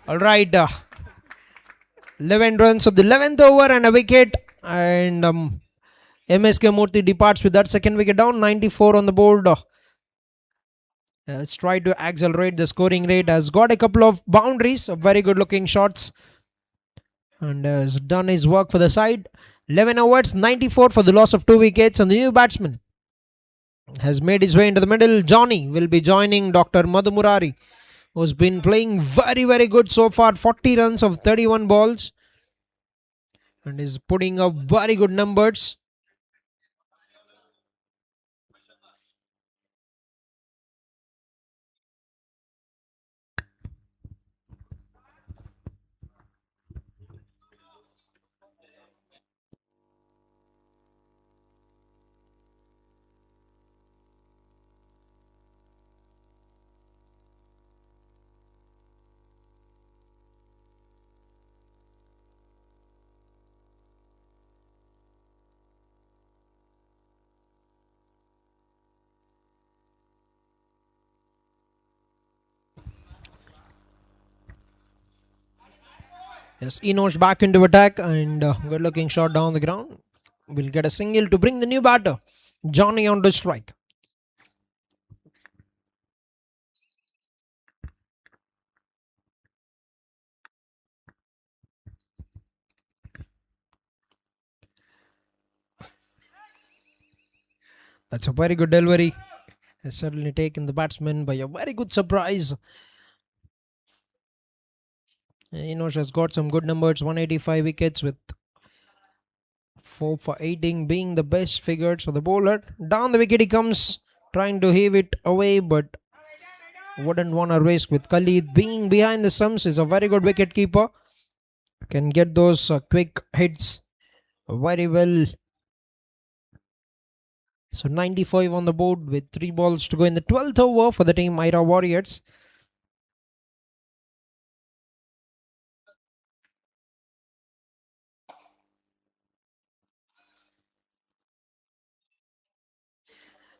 All right. 11 runs of the 11th over and a wicket. And MSK Murthy departs with that second wicket down. 94 on the board. Let's try to accelerate the scoring rate. Has got a couple of boundaries, very good looking shots, and has done his work for the side. 11 overs, 94 for the loss of 2 wickets. And the new batsman has made his way into the middle. Johnny will be joining Dr. Madhu Murari, who's been playing very good so far. 40 runs of 31 balls and is putting up very good numbers. Yes, Enosh back into attack and good looking shot down the ground. Will get a single to bring the new batter, Johnny, on to strike. That's a very good delivery. Has certainly taken the batsman by a very good surprise. Enosh has got some good numbers, 185 wickets with 4 for 18 being the best figures for the bowler. Down the wicket he comes, trying to heave it away, but wouldn't want to risk with Khalid being behind the stumps. Is a very good wicket keeper. Can get those quick hits very well. So 95 on the board with 3 balls to go in the 12th over for the team AYRA Warriors.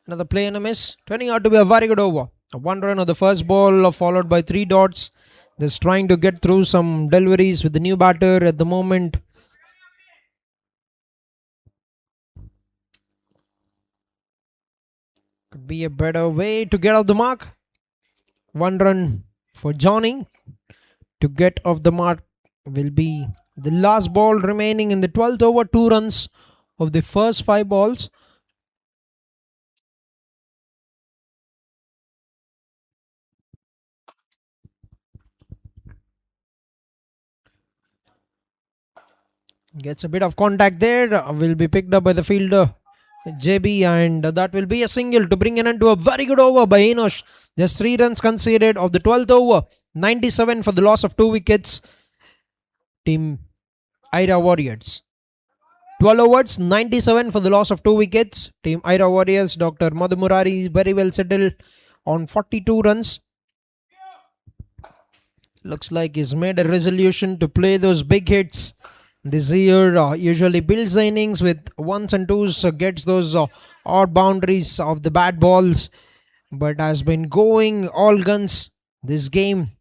Another play and a miss, turning out to be a very good over. A 1 run of the first ball followed by 3 dots. Just trying to get through some deliveries with the new batter at the moment. Could be a better way to get off the mark. 1 run for Johnny to get off the mark will be the last ball remaining in the 12th over. 2 runs of the first 5 balls. Gets a bit of contact there. Will be picked up by the fielder JB, and that will be a single to bring an end to a very good over by Enosh. Just 3 runs conceded of the 12th over. 97 for the loss of 2 wickets. Team AYRA Warriors. 12 overs, 97 for the loss of 2 wickets. Team AYRA Warriors, Dr. Madhu Murari is very well settled on 42 runs. Looks like he's made a resolution to play those big hits this year. Usually builds the innings with 1s and 2s, gets those odd boundaries of the bad balls, but has been going all guns this game.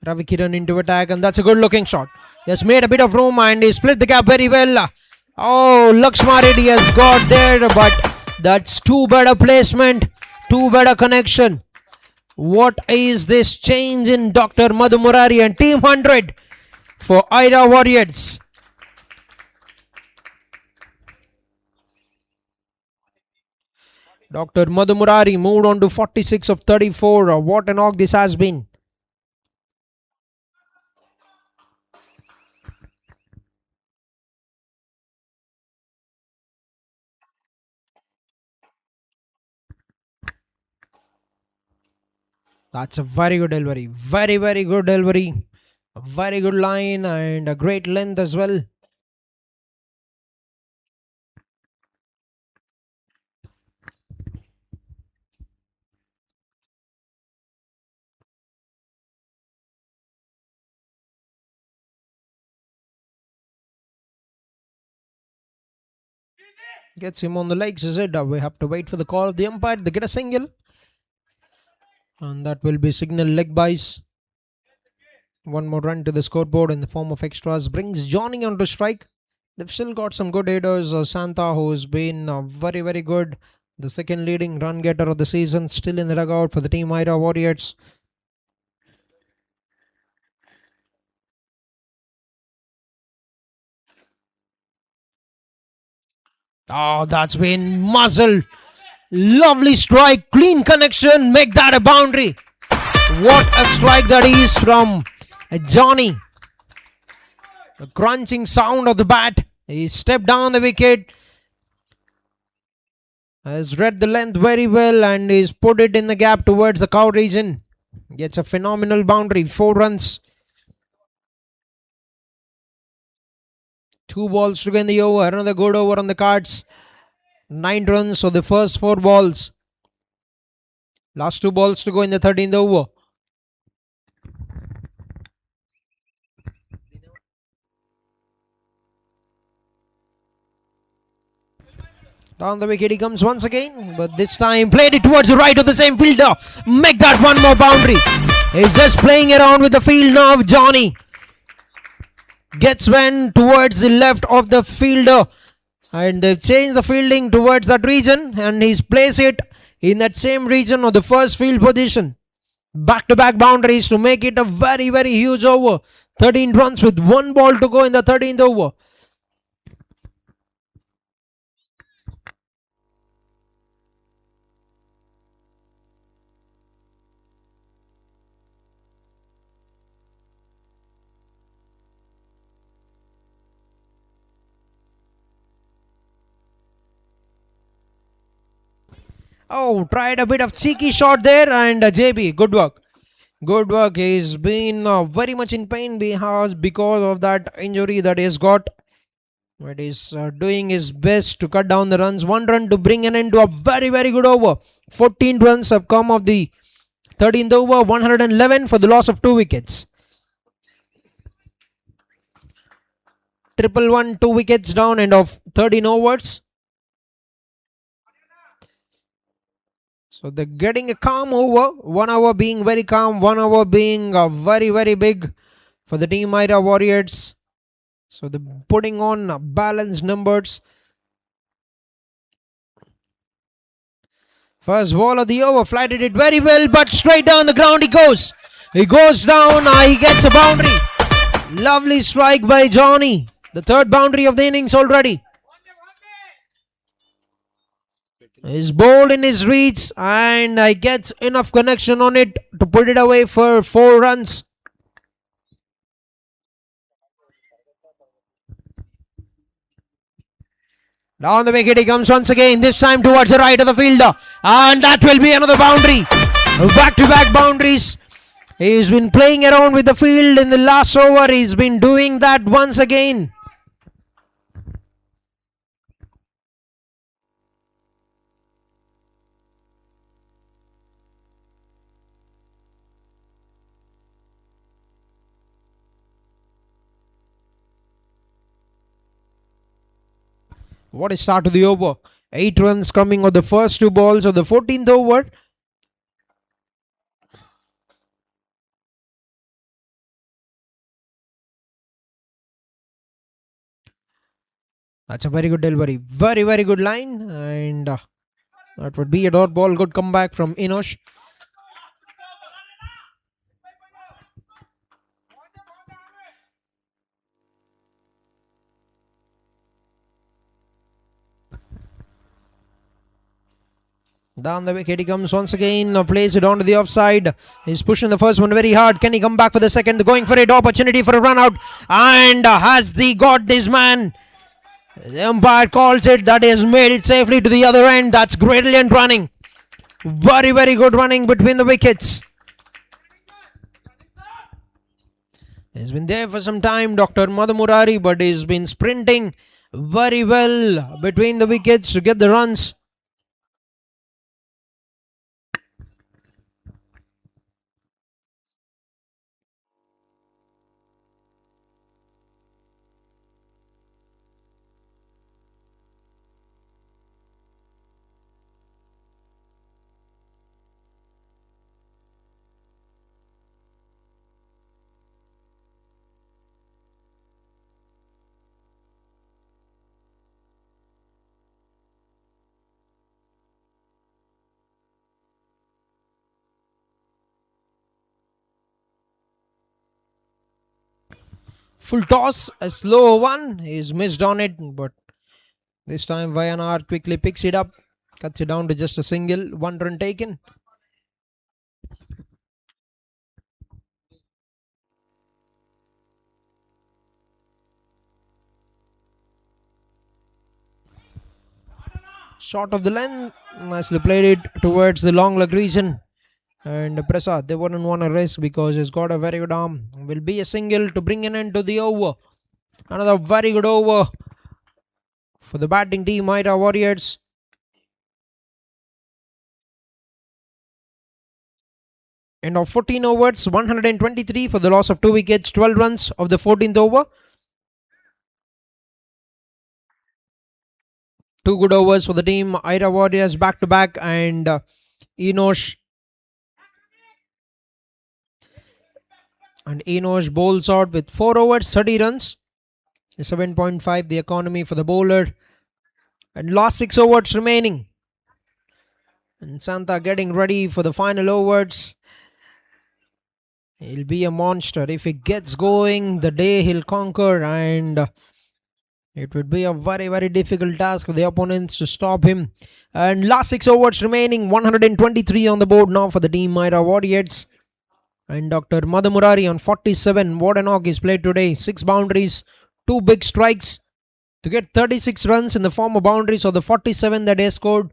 Ravi Kiran into attack, and that's a good looking shot. He has made a bit of room and he split the gap very well. Oh, Lakshma Reddy has got there, but that's too better placement, too better connection. What is this change in Dr. Madhu Murari and Team 100 for AYRA Warriors? Dr. Madhu Murari moved on to 46 of 34. What a knock this has been. That's a very good delivery. Very good delivery. A very good line and a great length as well. Gets him on the legs, is it? We have to wait for the call of the umpire. They get a single. And that will be signal leg byes. One more run to the scoreboard in the form of extras brings Johnny onto strike. They've still got some good hitters. Santa, who's been very, very good. The second leading run getter of the season, still in the dugout for the team AYRA Warriors. Oh, that's been muzzled. Lovely strike, clean connection, make that a boundary. What a strike that is from Johnny. The crunching sound of the bat. He stepped down the wicket, has read the length very well and he's put it in the gap towards the cow region. Gets a phenomenal boundary, 4 runs. 2 balls to go in the over, another good over on the cards. 9 runs for the first 4 balls. Last 2 balls to go in the 13th over. Down the wicket he comes once again, but this time played it towards the right of the same fielder. Make that one more boundary. He's just playing around with the field now. Johnny gets one towards the left of the fielder, and they've changed the fielding towards that region, and he's placed it in that same region of the first field position. Back-to-back boundaries to make it a very, very huge over. 13 runs with 1 ball to go in the 13th over. Oh, tried a bit of cheeky shot there, and JB, good work. Good work. He's been very much in pain because of that injury that he's got. But he's doing his best to cut down the runs. 1 run to bring an end to a very, very good over. 14 runs have come of the 13th over, 111 for the loss of 2 wickets. 111, 2 wickets down, end of 13 overs. So they're getting a calm over. 1 hour being very calm, 1 hour being very, very big for the team AYRA Warriors. So they're putting on balanced numbers. First ball of the over, flighted it very well, but straight down the ground he goes. He goes down, he gets a boundary. Lovely strike by Johnny. The 3rd boundary of the innings already. He's bowled in his reach and gets enough connection on it to put it away for 4 runs. Down the wicket he comes once again, this time towards the right of the fielder. And that will be another boundary. Back-to-back boundaries. He's been playing around with the field in the last over. He's been doing that once again. What a start to the over. 8 runs coming on the first 2 balls of the 14th over. That's a very good delivery. Very, very good line. And that would be a dot ball. Good comeback from Inosh. Down the wicket he comes once again. Plays it onto the offside. He's pushing the first one very hard. Can he come back for the second? Going for it. Opportunity for a run out. And has he got this man? The umpire calls it. That has made it safely to the other end. That's brilliant running. Very, very good running between the wickets. He's been there for some time, Dr. Madhumurari, but he's been sprinting very well between the wickets to get the runs. Full toss, a slow one. He's missed on it, but this time Vayanar quickly picks it up, cuts it down to just a single. 1 run taken. Short of the length, nicely played it towards the long leg region. And Prasad, they wouldn't want to risk because he's got a very good arm. Will be a single to bring an end to the over. Another very good over for the batting team, AYRA Warriors. End of 14 overs, 123 for the loss of 2 wickets, 12 runs of the 14th over. 2 good overs for the team, AYRA Warriors back to back, and Enosh bowls out with 4 overs, 30 runs. 7.5 the economy for the bowler. And last 6 overs remaining. And Santa getting ready for the final overs. He'll be a monster. If he gets going, the day he'll conquer, and it would be a very, very difficult task for the opponents to stop him. And last 6 overs remaining, 123 on the board now for the team AYRA Warriors. And Dr. Madhu Murari on 47. What a knock he's played today. 6 boundaries, 2 big strikes to get 36 runs in the form of boundaries of the 47 that they scored.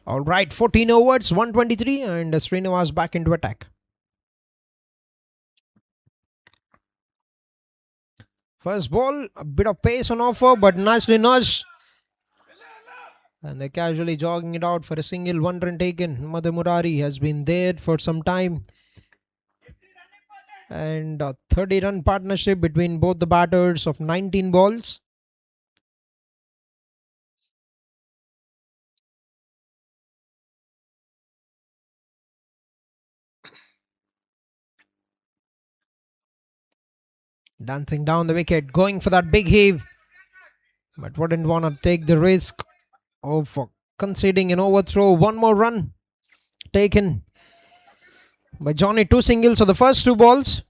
Alright, 14 overs, 123, and Srinivas back into attack. First ball, a bit of pace on offer, but nicely nudged. And they're casually jogging it out for a single, 1 run taken. Madhu Murari has been there for some time. And a 30 run partnership between both the batters of 19 balls. Dancing down the wicket, going for that big heave. But wouldn't want to take the risk of conceding an overthrow. 1 more run taken by Johnny. 2 singles of the first 2 balls.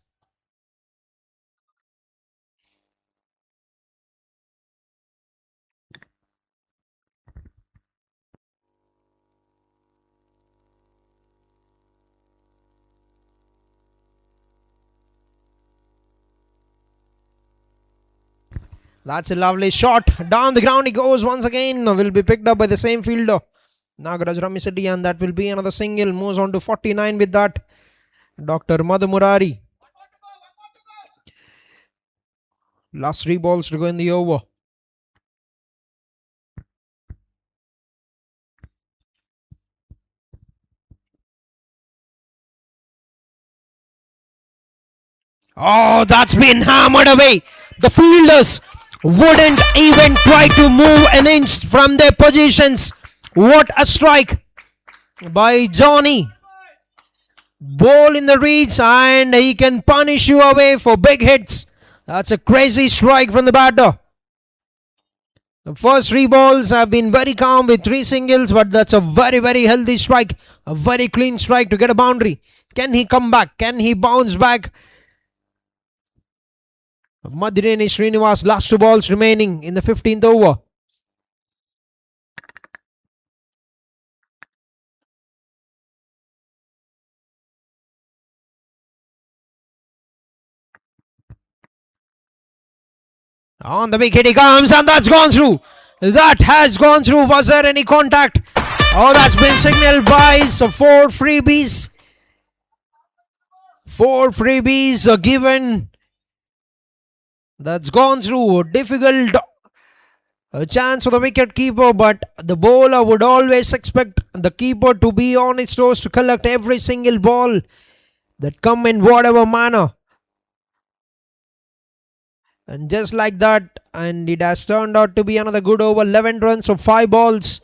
That's a lovely shot. Down the ground he goes once again. Will be picked up by the same fielder, Nagaraj Ramisetti, and that will be another single. Moves on to 49 with that. Dr. Madhu Murari. Last 3 balls to go in the over. Oh, that's been hammered away. The fielders wouldn't even try to move an inch from their positions. What a strike by Johnny. Ball in the reach, and he can punish you away for big hits. That's a crazy strike from the batter. The first 3 balls have been very calm with 3 singles, but that's a very, very healthy strike. A very clean strike to get a boundary. Can he come back? Can he bounce back? Madireni Srinivas, last 2 balls remaining in the 15th over. On the wicket he comes, and that's gone through. That has gone through. Was there any contact? Oh, that's been signaled by 4 freebies. 4 freebies are given. That's gone through. Difficult chance for the wicket keeper, but the bowler would always expect the keeper to be on his toes to collect every single ball that come in whatever manner. And just like that, and it has turned out to be another good over. 11 runs of 5 balls.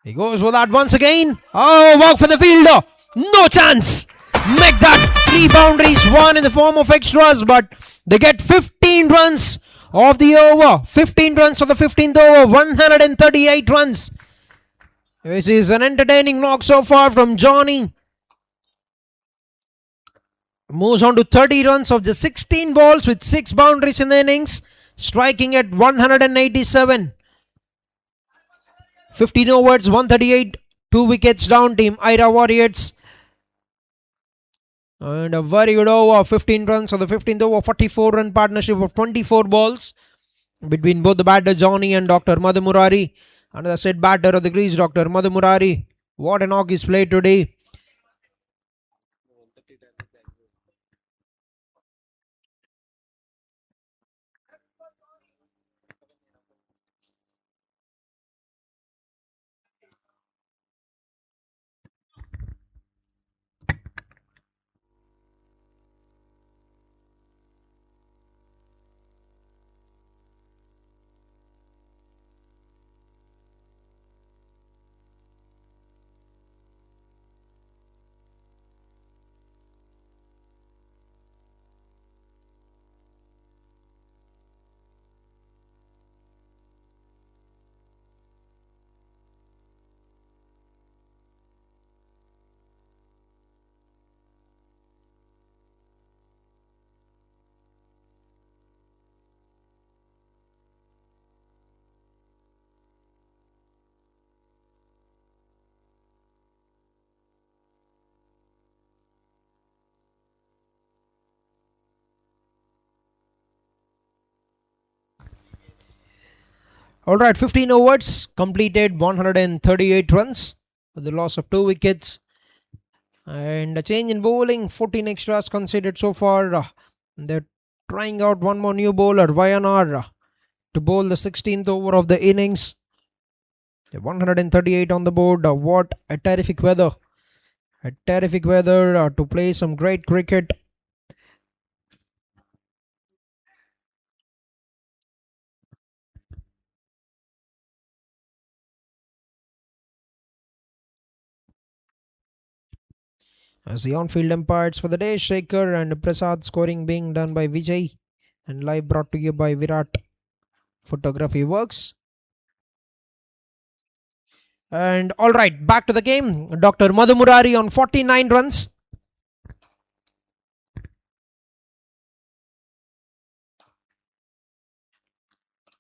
He goes for that once again. Oh, walk for the fielder. No chance. Make that 3 boundaries, 1 in the form of extras, but they get 15 runs of the over. 15 runs of the 15th over. 138 runs. This is an entertaining knock so far from Johnny. Moves on to 30 runs of the 16 balls with 6 boundaries in the innings. Striking at 187. 15 overs, 138, 2 wickets down, team AYRA Warriors. And a very good over, 15 runs on the 15th over, 44 run partnership of 24 balls between both the batter Johnny and Dr. Madhu Murari. Another set batter of the crease, Dr. Madhu Murari. What a knock he's played today. Alright, 15 overs, completed 138 runs with the loss of 2 wickets. And a change in bowling, 14 extras considered so far. They're trying out one more new bowler, Vayanar, to bowl the 16th over of the innings. 138 on the board. What a terrific weather. A terrific weather to play some great cricket. As the on-field umpires for the day, Shekhar and Prasad, scoring being done by Vijay, and live brought to you by Virat Photography Works. And alright, back to the game. Dr. Madhu Murari on 49 runs.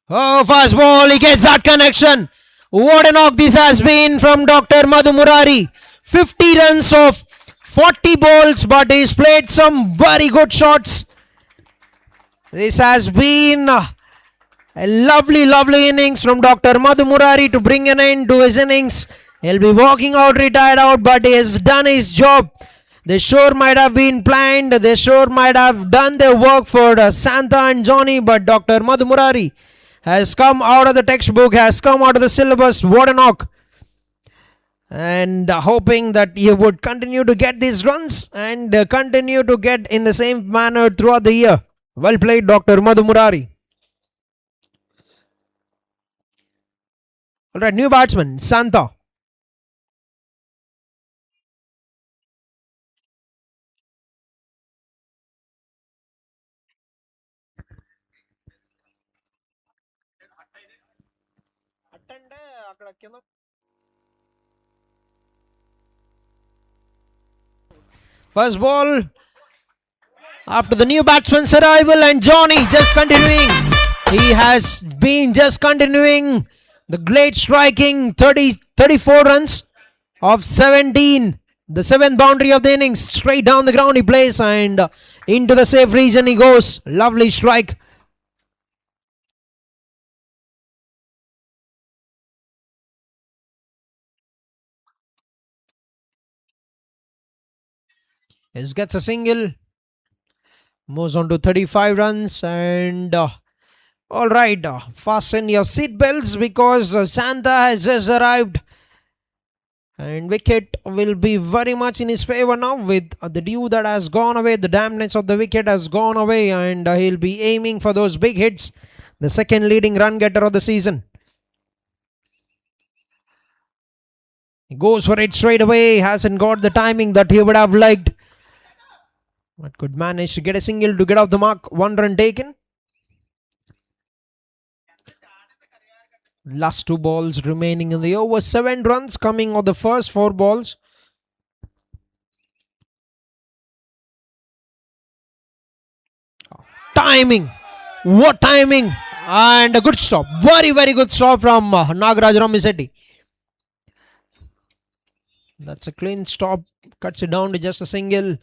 Oh, fast ball, he gets that connection. What a knock this has been from Dr. Madhu Murari. 50 runs of 40 balls, but he's played some very good shots. This has been a lovely innings from Dr. Madhu Murari to bring an end to his innings. He'll be walking out, retired out, but he has done his job. They sure might have been planned. They sure might have done their work for Santa and Johnny, but Dr. Madhu Murari has come out of the textbook, has come out of the syllabus. What a knock. And hoping that he would continue to get these runs and continue to get in the same manner throughout the year. Well played, Dr. Madhu Murari. Alright, new batsman, Santa. First ball after the new batsman's arrival, and Johnny just continuing. He has been just continuing the great striking. 34 runs of 17. The 7th boundary of the innings. Straight down the ground he plays and into the safe region he goes. Lovely strike. He gets a single. Moves on to 35 runs and all right, fasten your seat belts because Santa has just arrived. And wicket will be very much in his favor now with the dew that has gone away. The dampness of the wicket has gone away and he'll be aiming for those big hits. The second leading run getter of the season. He goes for it straight away. Hasn't got the timing that he would have liked. But could manage to get a single to get off the mark. 1 run taken. Last 2 balls remaining in the over. 7 runs coming on the first 4 balls. Timing. What timing. And a good stop. Very, very good stop from Nagaraj Ramisetti. That's a clean stop. Cuts it down to just a single.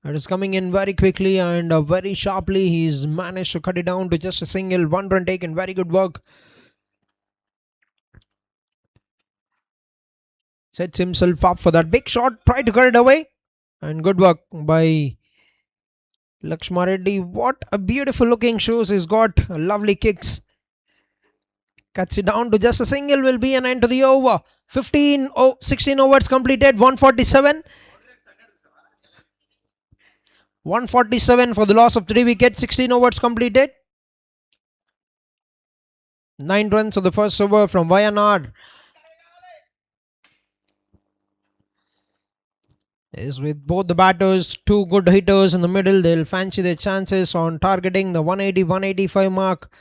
It is coming in very quickly and very sharply. He's managed to cut it down to just a single. 1 run taken. Very good work. Sets himself up for that big shot. Tried to cut it away. And good work by Lakshma Reddy. What a beautiful looking shoes he's got. Lovely kicks. Cuts it down to just a single. Will be an end to the over. 16 overs completed. 147. 147 for the loss of 3 wickets. 16 overs completed. 9 runs on the first over from Wayanad. Is with both the batters, 2 good hitters in the middle. They'll fancy their chances on targeting the 180-185 mark.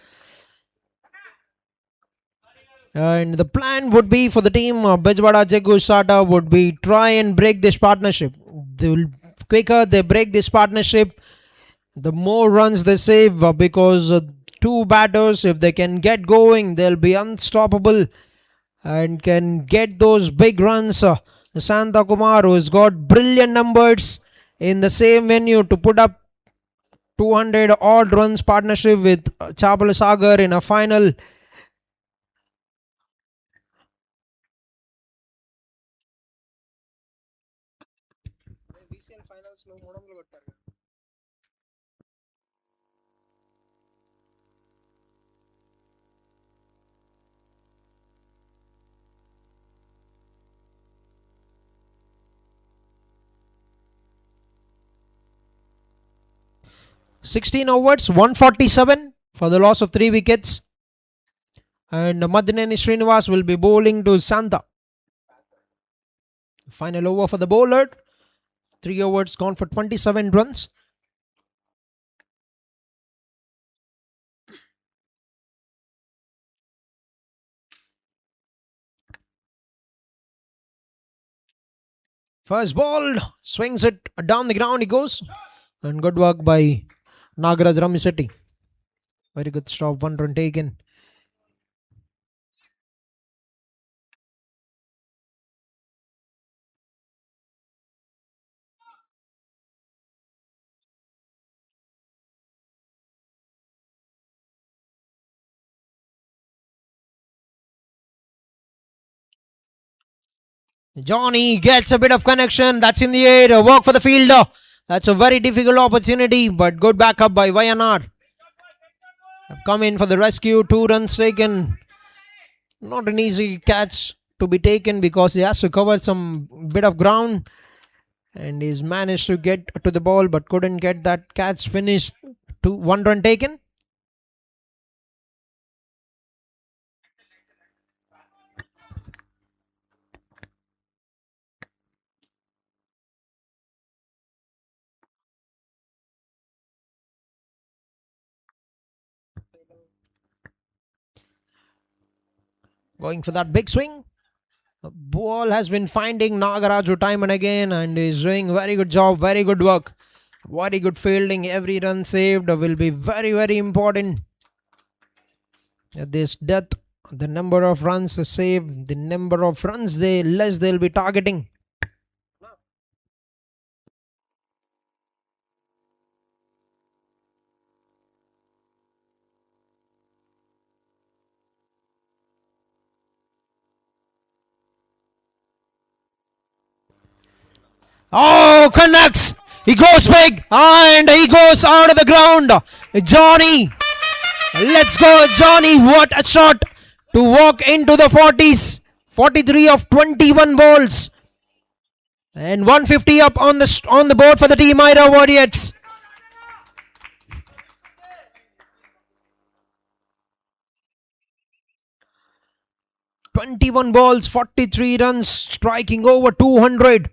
And the plan would be for the team, BEZAWADA JAGGU'S starter would be try and break this partnership. The quicker they break this partnership, the more runs they save because 2 batters, if they can get going, they'll be unstoppable and can get those big runs. Santa Kumar, who has got brilliant numbers in the same venue to put up 200 odd runs partnership with Chapala Sagar in a final. (16 overs, 147 for the loss of 3 wickets. And Madineni Srinivas will be bowling to Santa. Final over for the bowler. 3 overs gone for 27 runs. First ball, swings it down the ground he goes. And good work by Nagaraj Ramisetti. Very good stop, 1 run taken. Johnny gets a bit of connection. That's in the air. Work for the fielder. That's a very difficult opportunity, but good backup by Wayanad. Come in for the rescue. 2 runs taken. Not an easy catch to be taken because he has to cover some bit of ground. And he's managed to get to the ball but couldn't get that catch finished. 1 run taken. Going for that big swing. The ball has been finding Nagaraju time and again and is doing very good job, very good work. Very good fielding. Every run saved will be very, very important. At this depth, the number of runs they save, the number of runs they'll be targeting. Oh, connects. He goes big and he goes out of the ground. Johnny. Let's go, Johnny. What a shot to walk into the 40s. 43 of 21 balls. And 150 up on the board for the team AYRA Warriors. "21 balls, 43 runs, striking over 200.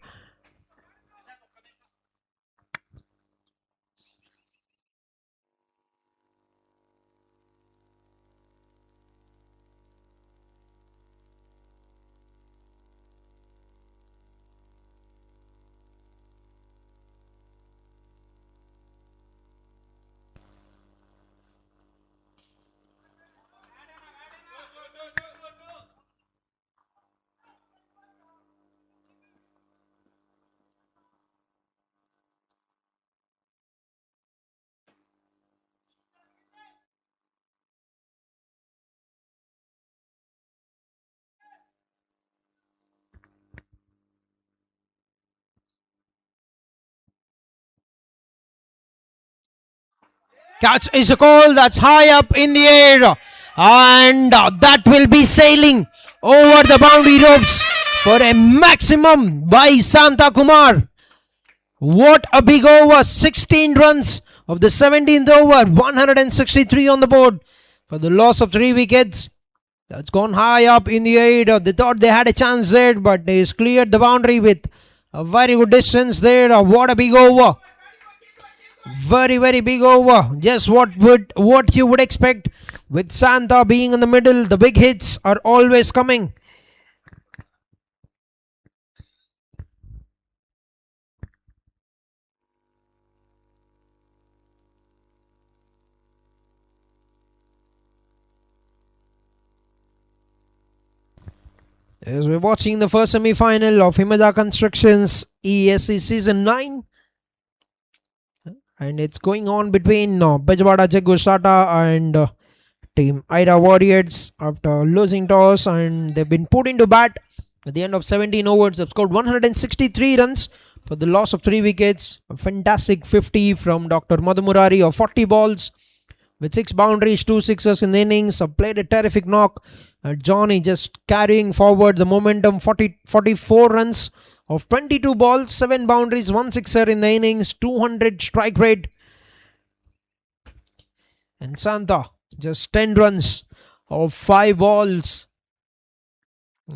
Catch is a call that's high up in the air. And that will be sailing over the boundary ropes for a maximum by Santa Kumar. What a big over. 16 runs of the 17th over. 163 on the board for the loss of 3 wickets. That's gone high up in the air. They thought they had a chance there, but they cleared the boundary with a very good distance there. What a big over. Very, very big over. Just what you would expect with Santa being in the middle. The big hits are always coming. As we're watching the first semi-final of Himada Constructions ESC Season 9. And it's going on between BEZAWADA JAGGU'S and team AYRA Warriors after losing toss, and they've been put into bat at the end of 17 overs. They've scored 163 runs for the loss of 3 wickets. A fantastic 50 from Dr. Madhumurari of 40 balls with 6 boundaries, 2 sixes in the innings. Played a terrific knock. Johnny just carrying forward the momentum. 44 runs of 22 balls, 7 boundaries, 1 sixer in the innings, 200 strike rate. And Santa just 10 runs of 5 balls.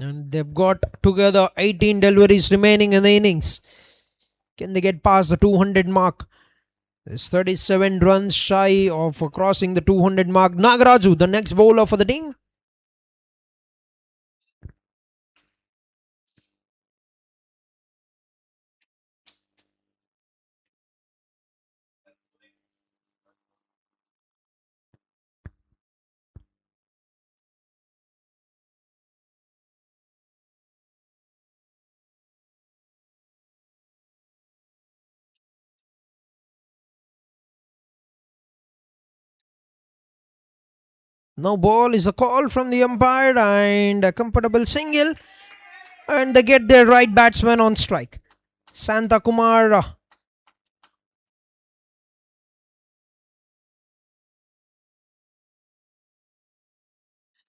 And they've got together 18 deliveries remaining in the innings. Can they get past the 200 mark? There's 37 runs shy of crossing the 200 mark. Nagaraju, the next bowler for the team. No ball is a call from the umpire and a comfortable single. And they get their right batsman on strike. Santa Kumar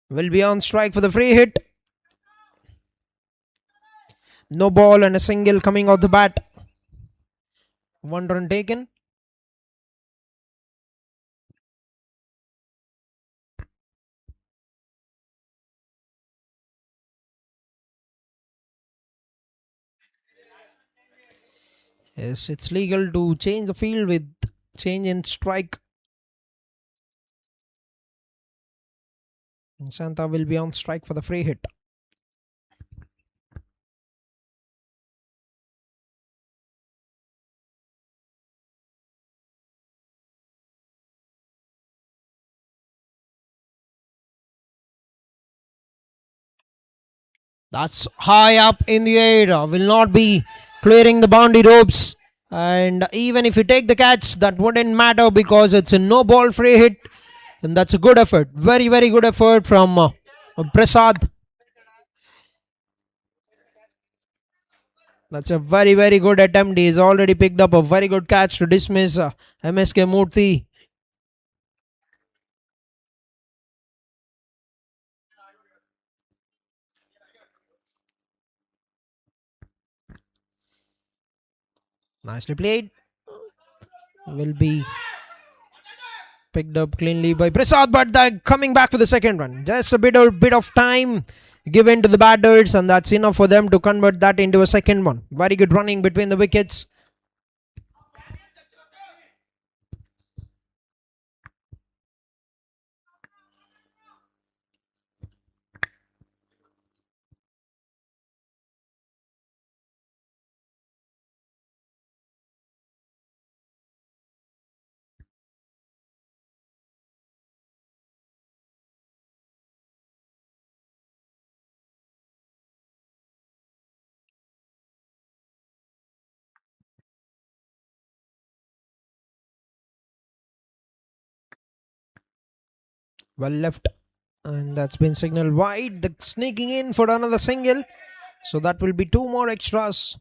will be on strike for the free hit. No ball and a single coming off the bat. 1 run taken. Yes, it's legal to change the field with change in strike. And Santa will be on strike for the free hit. That's high up in the air. Will not be clearing the boundary ropes. And even if you take the catch, that wouldn't matter because it's a no ball free hit. And that's a good effort. Very, very good effort from Prasad. That's a very, very good attempt. He's already picked up a very good catch to dismiss MSK Murthy. Nicely played. Will be picked up cleanly by Prasad, but coming back for the second run. Just a bit of time given to the batters, and that's enough for them to convert that into a second one. Very good running between the wickets. Well left, and that's been signaled wide. The sneaking in for another single, so that will be two more extras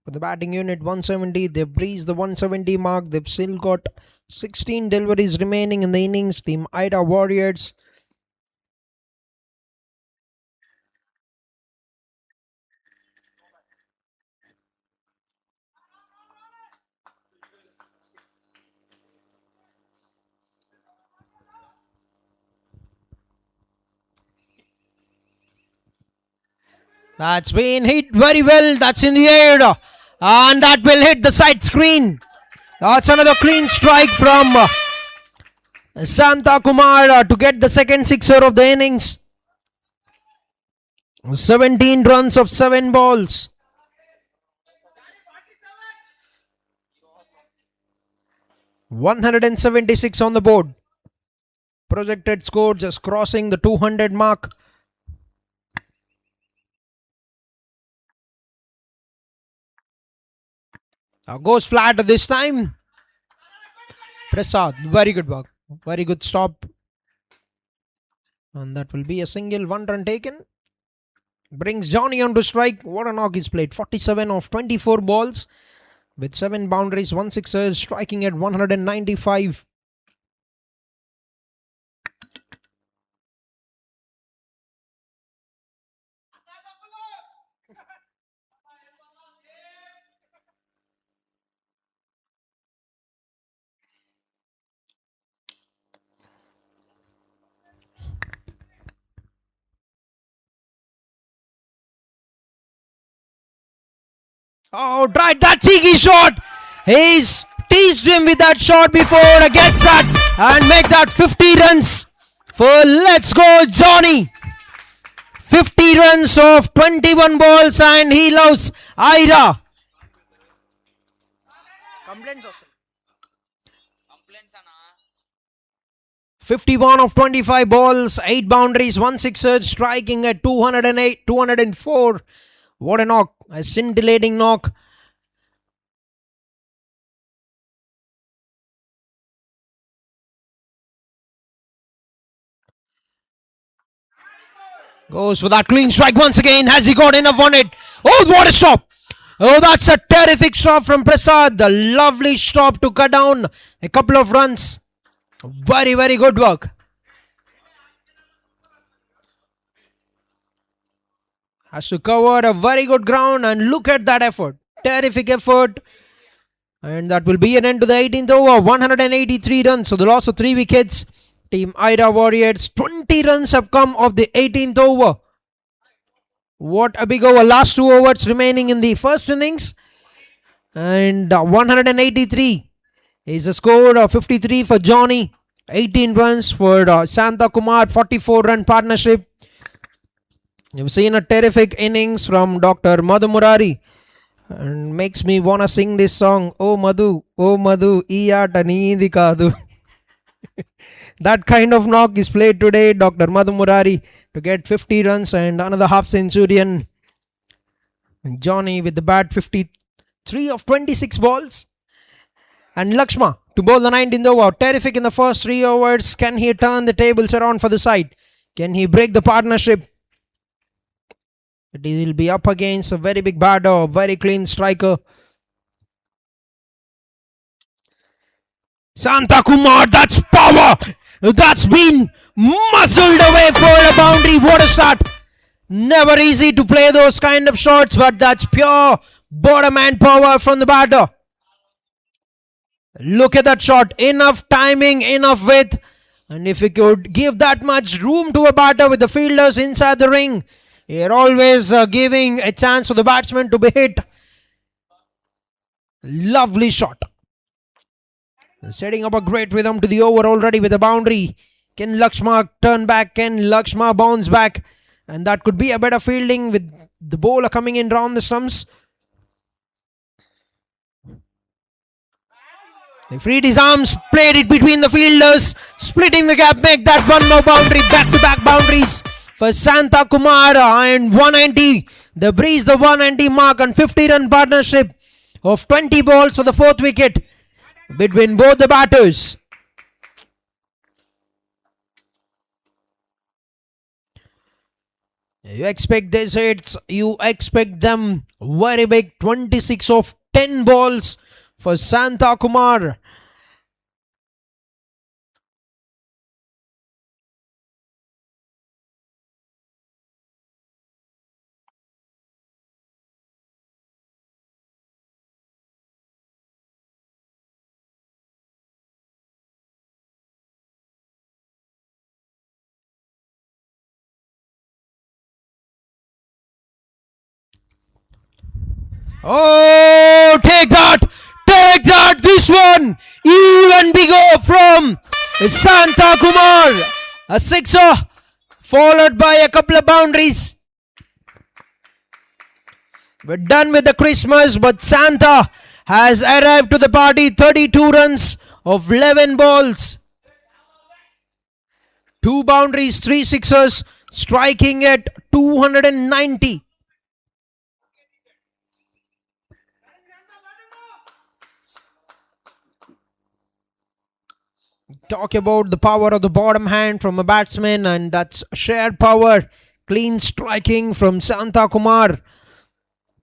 for the batting unit. 170. They've breached the 170 mark. They've still got 16 deliveries remaining in the innings. Team AYRA Warriors. That's been hit very well. That's in the air. And that will hit the side screen. That's another clean strike from Santa Kumar to get the second sixer of the innings. 17 runs of 7 balls. $176 on the board. Projected score just crossing the 200 mark. Goes flat this time. Prasad, very good work. Very good stop. And that will be a single, 1 run taken. Brings Johnny on to strike. What a knock he's played. 47 of 24 balls. With 7 boundaries, 1 sixer, striking at 195. Oh, tried that cheeky shot. He's teased him with that shot before. Gets that and make that 50 runs for Let's Go Johnny. 50 runs of 21 balls and he loves AYRA. 51 of 25 balls, 8 boundaries, 1 sixer, striking at 208, 204. What a knock, a scintillating knock. Goes for that clean strike once again. Has he got enough on it? Oh, what a stop. Oh, that's a terrific stop from Prasad. The lovely stop to cut down a couple of runs. Very, very good work. Has to cover a very good ground and look at that effort. Terrific effort. And that will be an end to the 18th over. 183 runs. So the loss of 3 wickets. Team AYRA Warriors. 20 runs have come of the 18th over. What a big over. Last 2 overs remaining in the first innings. And 183 is a score of 53 for Johnny. 18 runs for Santa Kumar. 44 run partnership. You've seen a terrific innings from Dr. Madhu Murari. And makes me wanna sing this song. Oh Madhu, ee aata needi kaadu. That kind of knock is played today. Dr. Madhu Murari to get 50 runs and another half centurion. And Johnny with the bat, 53 of 26 balls. And Lakshma to bowl the 19th over. Terrific in the first 3 overs. Can he turn the tables around for the side? Can he break the partnership? But he will be up against a very big batter, very clean striker. Santa Kumar, that's power! That's been muscled away for a boundary. What a shot! Never easy to play those kind of shots, but that's pure bottom hand power from the batter. Look at that shot. Enough timing, enough width. And if you could give that much room to a batter with the fielders inside the ring, you're always giving a chance for the batsman to be hit. Lovely shot. Setting up a great rhythm to the over already with a boundary. Can Lakshma turn back? Can Lakshma bounce back? And that could be a better fielding with the bowler coming in round the stumps. He freed his arms, played it between the fielders, splitting the gap, make that one more boundary, back-to-back boundaries for Santa Kumar and 190. They breeze the 190 mark on 50-run partnership of 20 balls for the fourth wicket between both the batters. You expect these hits, you expect them very big. 26 of 10 balls for Santa Kumar. Oh, take that, this one, even bigger from Santa Kumar. A sixer, followed by a couple of boundaries. We're done with the Christmas, but Santa has arrived to the party. 32 runs of 11 balls. 2 boundaries, 3 sixers, striking at 290. Talk about the power of the bottom hand from a batsman, and that's shared power. Clean striking from Santa Kumar.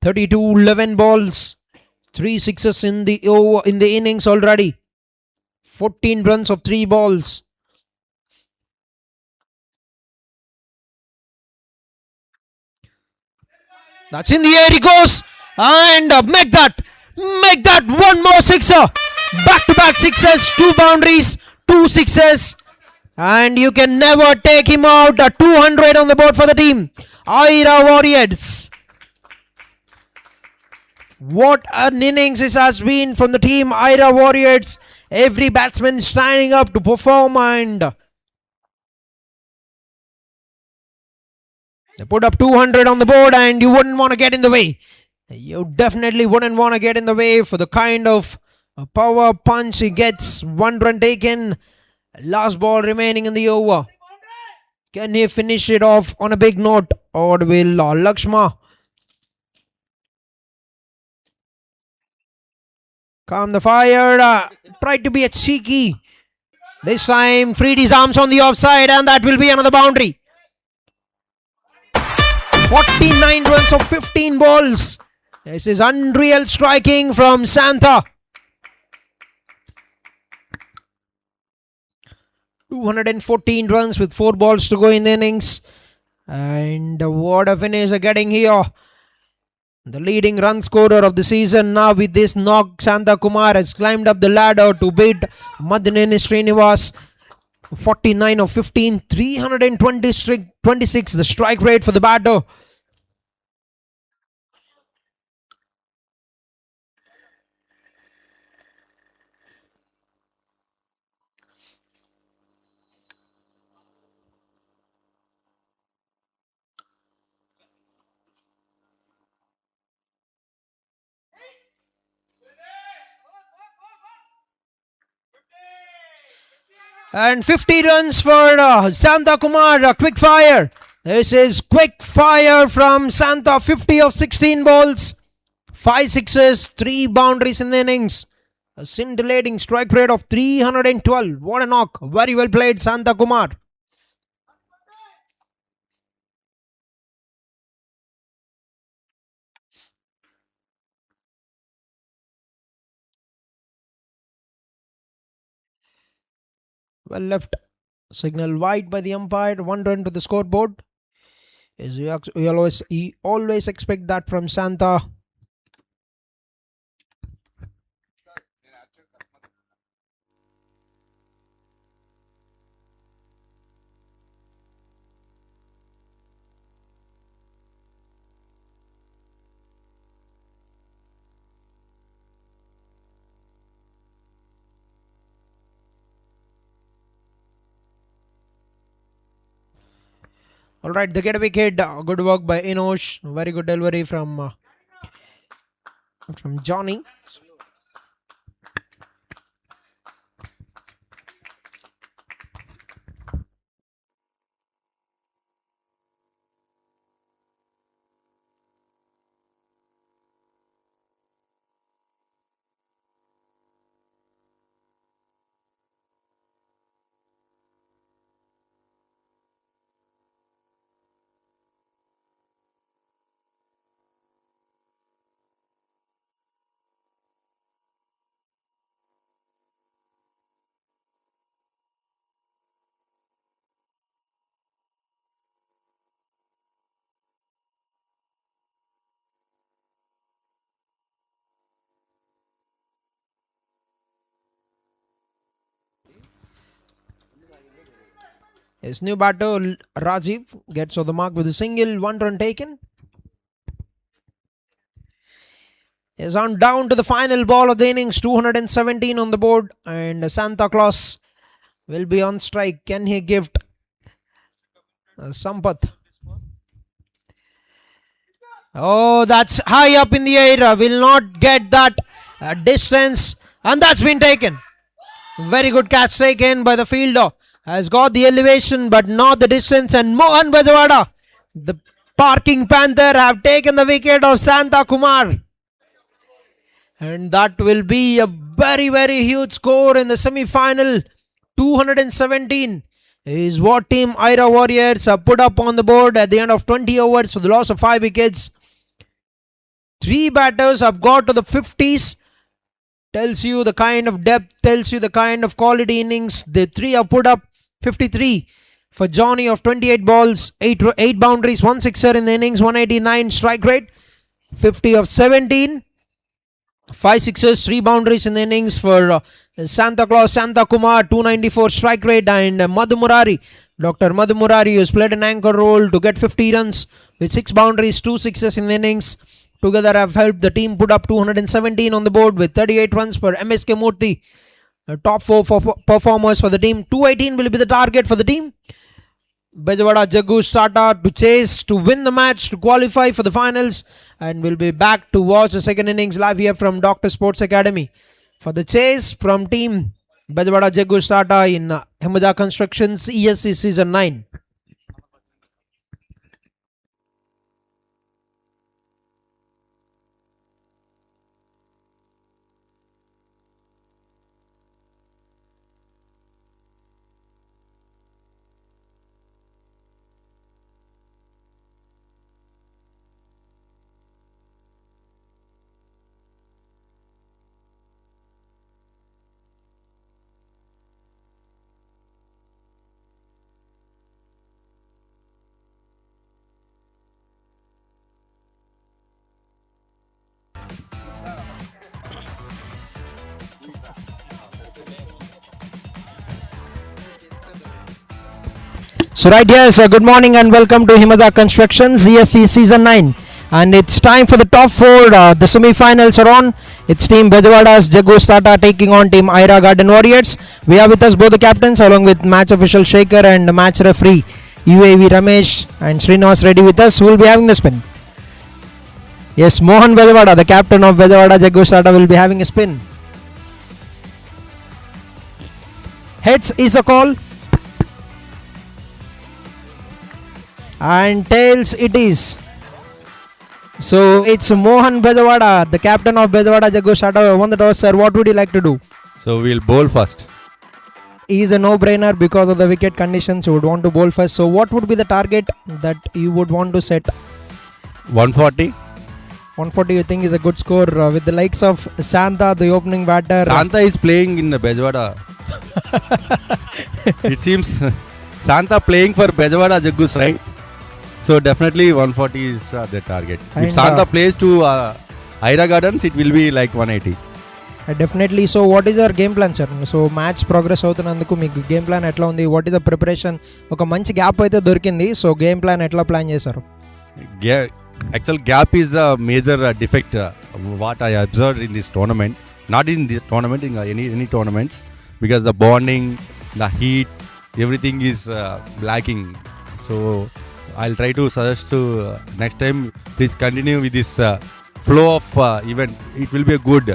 32, 11 balls, 3 sixes in the innings already. 14 runs of 3 balls. That's in the air, he goes, and make that one more sixer. Back-to-back sixes, 2 boundaries, 2 sixes, and you can never take him out. 200 on the board for the team, AYRA Warriors. What an innings this has been from the team AYRA Warriors. Every batsman standing up to perform, and they put up 200 on the board, and you wouldn't want to get in the way. You definitely wouldn't want to get in the way for the kind of power punch he gets. 1 run taken, last ball remaining in the over. Can he finish it off on a big note, or will Lakshma calm the fire? Tried to be a cheeky. This time freed his arms on the offside, and that will be another boundary. 49 runs of 15 balls. This is unreal striking from Santa. 214 runs with 4 balls to go in the innings. And what a finish they're getting here. The leading run scorer of the season now with this knock, Santa Kumar has climbed up the ladder to beat Madineni Srinivas. 49 of 15, 326 the strike rate for the batter. And 50 runs for Santa Kumar. Quick fire. This is quick fire from Santa. 50 of 16 balls. 5 sixes, 3 boundaries in the innings. A scintillating strike rate of 312. What a knock. Very well played, Santa Kumar. Well left. Signal wide by the umpire. 1 run to the scoreboard. As we always expect that from Santa. Alright, the getaway kid. Good work by Inosh. Very good delivery from Johnny. His new batter Rajiv gets on the mark with a single. 1 run taken. Is on down to the final ball of the innings. 217 on the board, and Santa Claus will be on strike. Can he gift Sampath? Oh, that's high up in the air. Will not get that distance, and that's been taken. Very good catch taken by the fielder. Has got the elevation but not the distance, and Mohan Bezawada, the parking panther, have taken the wicket of Santa Kumar. And that will be a very, very huge score in the semi-final. 217 is what team AYRA Warriors have put up on the board at the end of 20 overs for the loss of 5 wickets. 3 batters have got to the 50s. Tells you the kind of depth, tells you the kind of quality innings. The 3 have put up 53 for Johnny of 28 balls, 8 boundaries, 1 sixer in the innings, 189 strike rate. 50 of 17. 5 sixes, 3 boundaries in the innings for Santa Claus, Santa Kumar, 294 strike rate, and Madhu Murari, Dr. Madhu Murari, who's played an anchor role to get 50 runs with 6 boundaries, 2 sixes in the innings. Together have helped the team put up 217 on the board with 38 runs for MSK Murthy. Top 4 performers for the team. 218 will be the target for the team. BEZAWADA JAGGU'S starter to chase to win the match to qualify for the finals, and we'll be back to watch the second innings live here from Dr. Sports Academy. For the chase from team BEZAWADA JAGGU'S starter in Himada Constructions ESC Season 9. So right here, good morning and welcome to Himada Constructions ESC Season 9. And it's time for the top 4. The semi-finals are on. It's team BEZAWADA JAGGU'S starter taking on team AYRA Garden Warriors. We have with us both the captains along with match official Shaker and match referee UAV Ramesh and Srinivas Reddy with us, who will be having the spin. Yes, Mohan Bezawada, the captain of BEZAWADA JAGGU'S starter, will be having a spin. Heads is a call. And tails it is. So it's Mohan Bezawada, the captain of BEZAWADA JAGGU'S starter, won the toss. Sir, what would you like to do? So we'll bowl first. He is a no-brainer because of the wicket conditions. You would want to bowl first. So what would be the target that you would want to set? 140. 140 you think is a good score with the likes of Santa, the opening batter. Santa is playing in the BEZAWADA It seems Santa playing for BEZAWADA JAGGU'S, right? So definitely 140 is the target. If And, Santa plays to AYRA Gardens, it will be like 180. Definitely. So what is your game plan sir? So match progress అవుతున్నందుకు మీకు game plan ఎట్లా ఉంది? What is the preparation? ఒక మంచి gap అయితే దొరికింది. So game plan ఎట్లా plan చేశారు? Actual gap is the major defect what I observed in this tournament. Not in this tournament, in any tournaments, because the bonding, the heat, everything is lacking. So I'll try to suggest to next time please continue with this flow of event. It will be a good.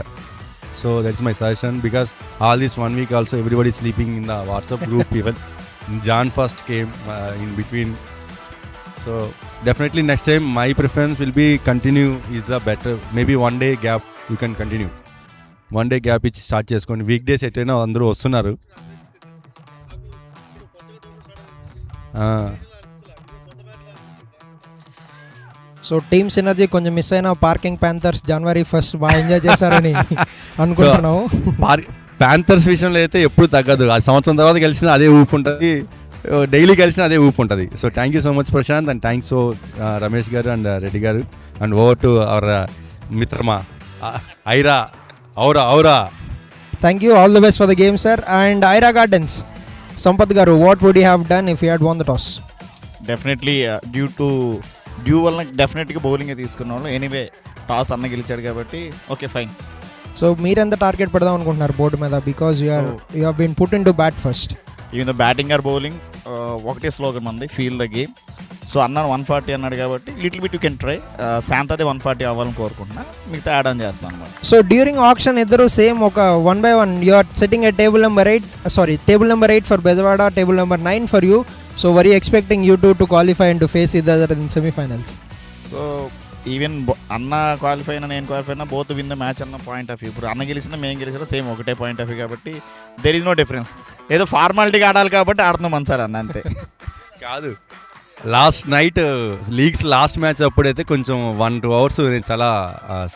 So that's my suggestion, because all this 1 week also everybody is sleeping in the WhatsApp group. Even Jan first came in between. So definitely next time my preference will be continue is a better. Maybe 1 day gap you can continue. 1 day gap ఇచ్చి start చేసుకోండి. Week days ఎట్టైనా అందరూ వస్తున్నారు. So team synergy కొంచెం miss అయిన parking Panthers జనవరి 1 బాగా enjoy చేశారని అనుకుంటున్నాము. Panthers విషయంలో అయితే ఎప్పుడు తగ్గదు. ఆ సంవత్సరం తర్వాత కలిసిన అదే ఊపు ఉంటుంది, డైలీ కలిసిన అదే ఊపు ఉంటుంది. So thank you so much Prashanth, and thanks so Ramesh గారు అండ్ రెడ్డి గారు, అండ్ ఓవర్ టు అవర్ మిత్రమా ఐరా ఔరా. Thank you. All the best for the game sir. And Aira Gardens Sampath garu, what would you have done if you had won the toss? Definitely dew వల్ల డెఫినెట్గా బౌలింగే తీసుకున్న వాళ్ళు. Anyway toss అన్న గెలిచాడు కాబట్టి ఓకే ఫైన్. సో మీరు ఎంత టార్గెట్ పెడదాం అనుకుంటున్నారు బోర్డు మీద? Because you have been put in to bat first. Even the batting or bowling ఒకటే స్లోగన్ మంది, ఫీల్ ద గేమ్. సో అన్న 140 అన్నాడు కాబట్టి little bit you can try. శాంతది 140 అవ్వాలని కోరుకుంటున్నా, మిగతా యాడ్ ఆన్ చేస్తాను అన్నమాట. సో డ్యూరింగ్ ఆప్షన్ ఇద్దరు సేమ్ ఒక 1 by 1 you are sitting at table number 8 for Bezawada, table number 9 for you. So were you expecting you to qualify and to face each other in semifinals? So even అన్న qualify అయినా నేను qualify అయినా both win the match అన్న point of view. ఇప్పుడు అన్న గెలిచినా మేము గెలిచినా సేమ్ ఒకటే పాయింట్ ఆఫ్ వ్యూ కాబట్టి దెర్ ఈజ్ నో డిఫరెన్స్. ఏదో ఫార్మాలిటీగా ఆడాలి కాబట్టి ఆడుతున్నాం సార్ అన్న, అంతే. కాదు, last night leagues last match అప్పుడైతే కొంచెం 1-2 hours నేను చాలా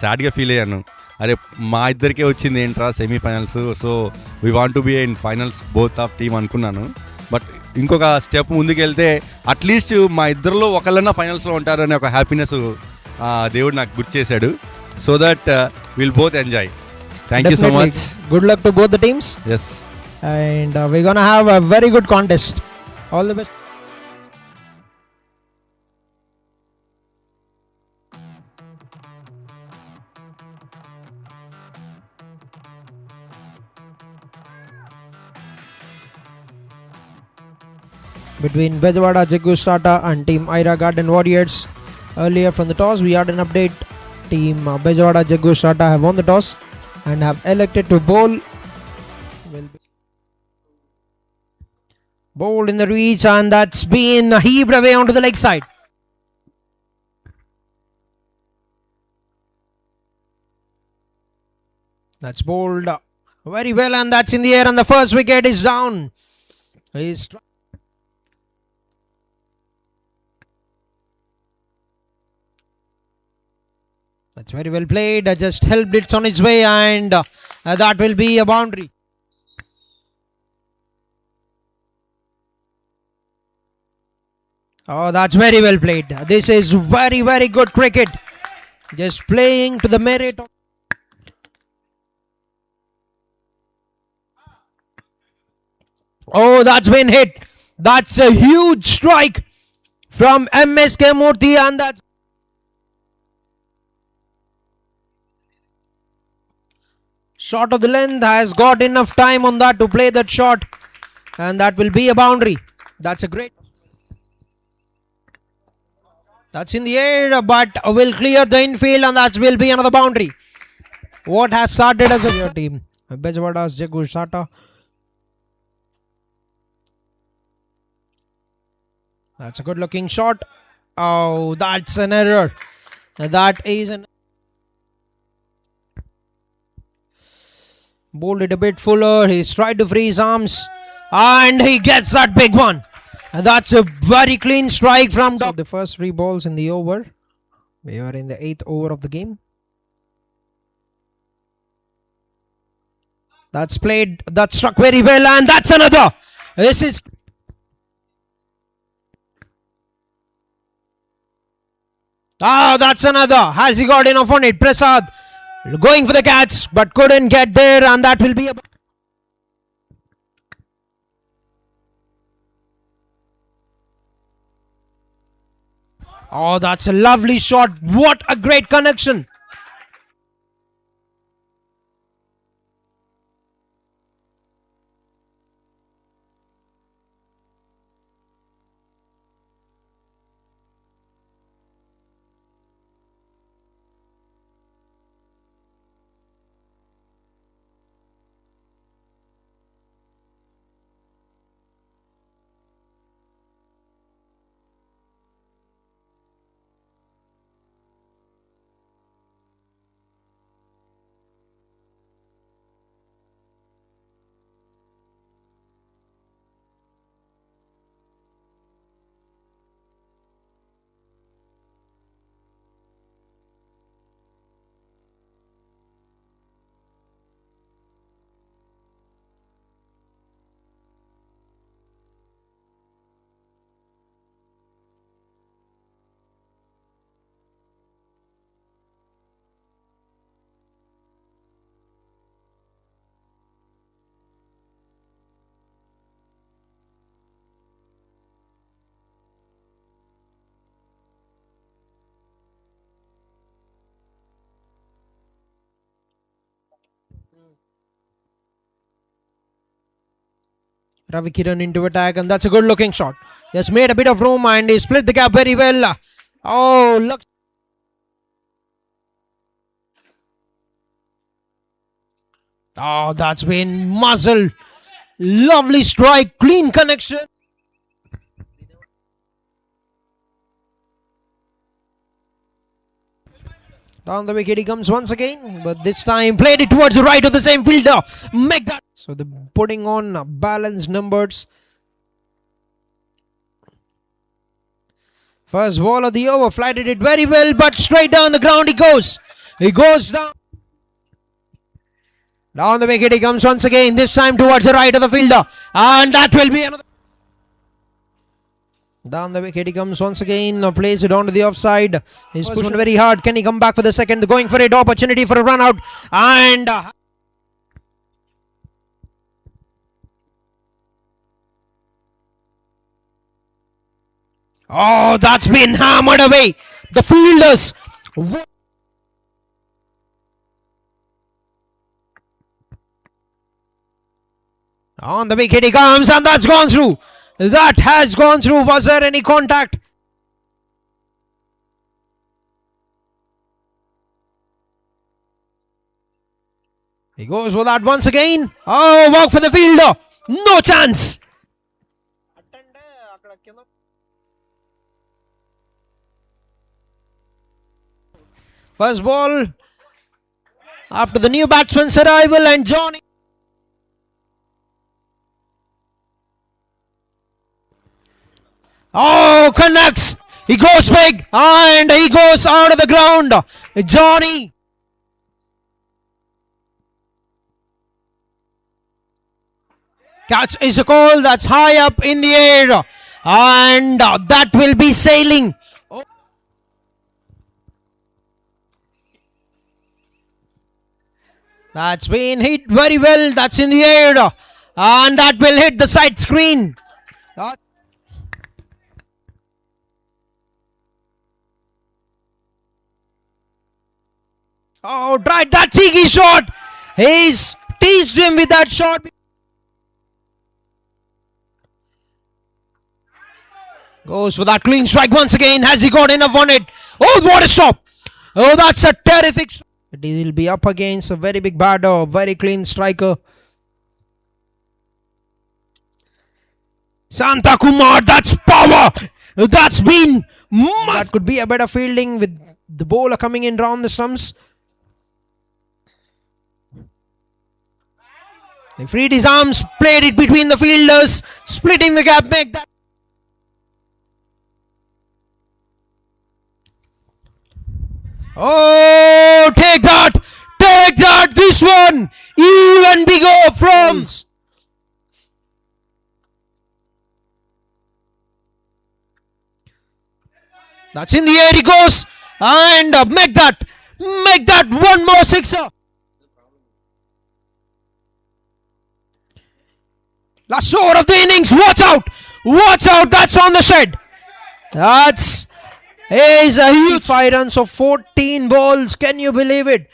సాడ్గా ఫీల్ అయ్యాను. అరే మా ఇద్దరికే వచ్చింది ఏంట్రా semifinals, so we want to be in finals both of team అనుకున్నాను. బట్ ఇంకొక స్టెప్ ముందుకు వెళ్తే అట్లీస్ట్ మా ఇద్దరిలో ఒకళ్ళన్నా ఫైనల్స్లో ఉంటారనే ఒక హ్యాపీనెస్ దేవుడు నాకు గుర్తు చేశాడు. So that will both enjoy. Thank you so much. Good luck to both the teams. Yes, and we gonna have a very good contest. All the best. Between BEZAWADA JAGGU'S and Team AYRA Garden Warriors. Earlier from the toss, we had an update. Team BEZAWADA JAGGU'S have won the toss and have elected to bowl. Bowled in the reach, and that's been heaved away onto the leg side. That's bowled very well, and that's in the air, and the first wicket is down. That's very well played. Just helped it on its way, and that will be a boundary. Oh, that's very well played. This is very, very good cricket. Just playing to the merit of... Oh, that's been hit. That's a huge strike from MSK Murthy, and that's... Short of the length, has got enough time on that to play that shot, and that will be a boundary. That's a great... That's in the air, but will clear the infield, and that will be another boundary. What has started as a team? BEZAWADA JAGGU'S. That's a good looking shot. Oh, that's an error. That is an... Bowled it a bit fuller. He's tried to free his arms, and he gets that big one. And that's a very clean strike from the first 3 balls in the over. We are in the 8th over of the game. That's played, that struck very well, and that's another. This is. That's another. Has he got enough on it? Prasad going for the catch, but couldn't get there, and that will be a. Oh, that's a lovely shot. What a great connection. Ravi Kiran into attack, and that's a good looking shot. He has made a bit of room and he split the gap very well. Oh, look. Oh, that's been muzzled. Lovely strike, clean connection. Down the wicket he comes once again, but this time played it towards the right of the same fielder. Make that. So the putting on balanced numbers. First ball of the over, flighted it very well, but straight down the ground he goes. He goes down. Down the wicket he comes once again, this time towards the right of the fielder. And that will be another. Down the wicket he comes once again, plays it onto the offside. He's pushed very hard. Can he come back for the second? Going for it, opportunity for a run out. And oh, that's been hammered away. The fielders. On the wicket he comes, and that's gone through. That has gone through. Was there any contact? He goes for that once again. Oh, walk for the fielder. No chance. First ball after the new batsman's arrival, and Johnny. Oh, connects. He goes big and he goes out of the ground. Johnny. Catch is a call. That's high up in the air. And that will be sailing. That's been hit very well. That's in the air. And that will hit the side screen. Oh, tried that cheeky shot. He's teased him with that shot. Goes for that clean strike once again. Has he got enough on it? Oh, what a stop. Oh, that's a terrific stop. He will be up against a very big batter, very clean striker. Santa Kumar, that's power. That's been. That could be a better fielding with the bowler coming in round the stumps. He freed his arms, played it between the fielders, splitting the gap, make that. Oh, take that, take that, this this one. Even bigger from... That's in the air he goes. And make that one more sixer. Last over of the innings. Watch out. That's on the shed. That's is a huge 5 runs of 14 balls. Can you believe it?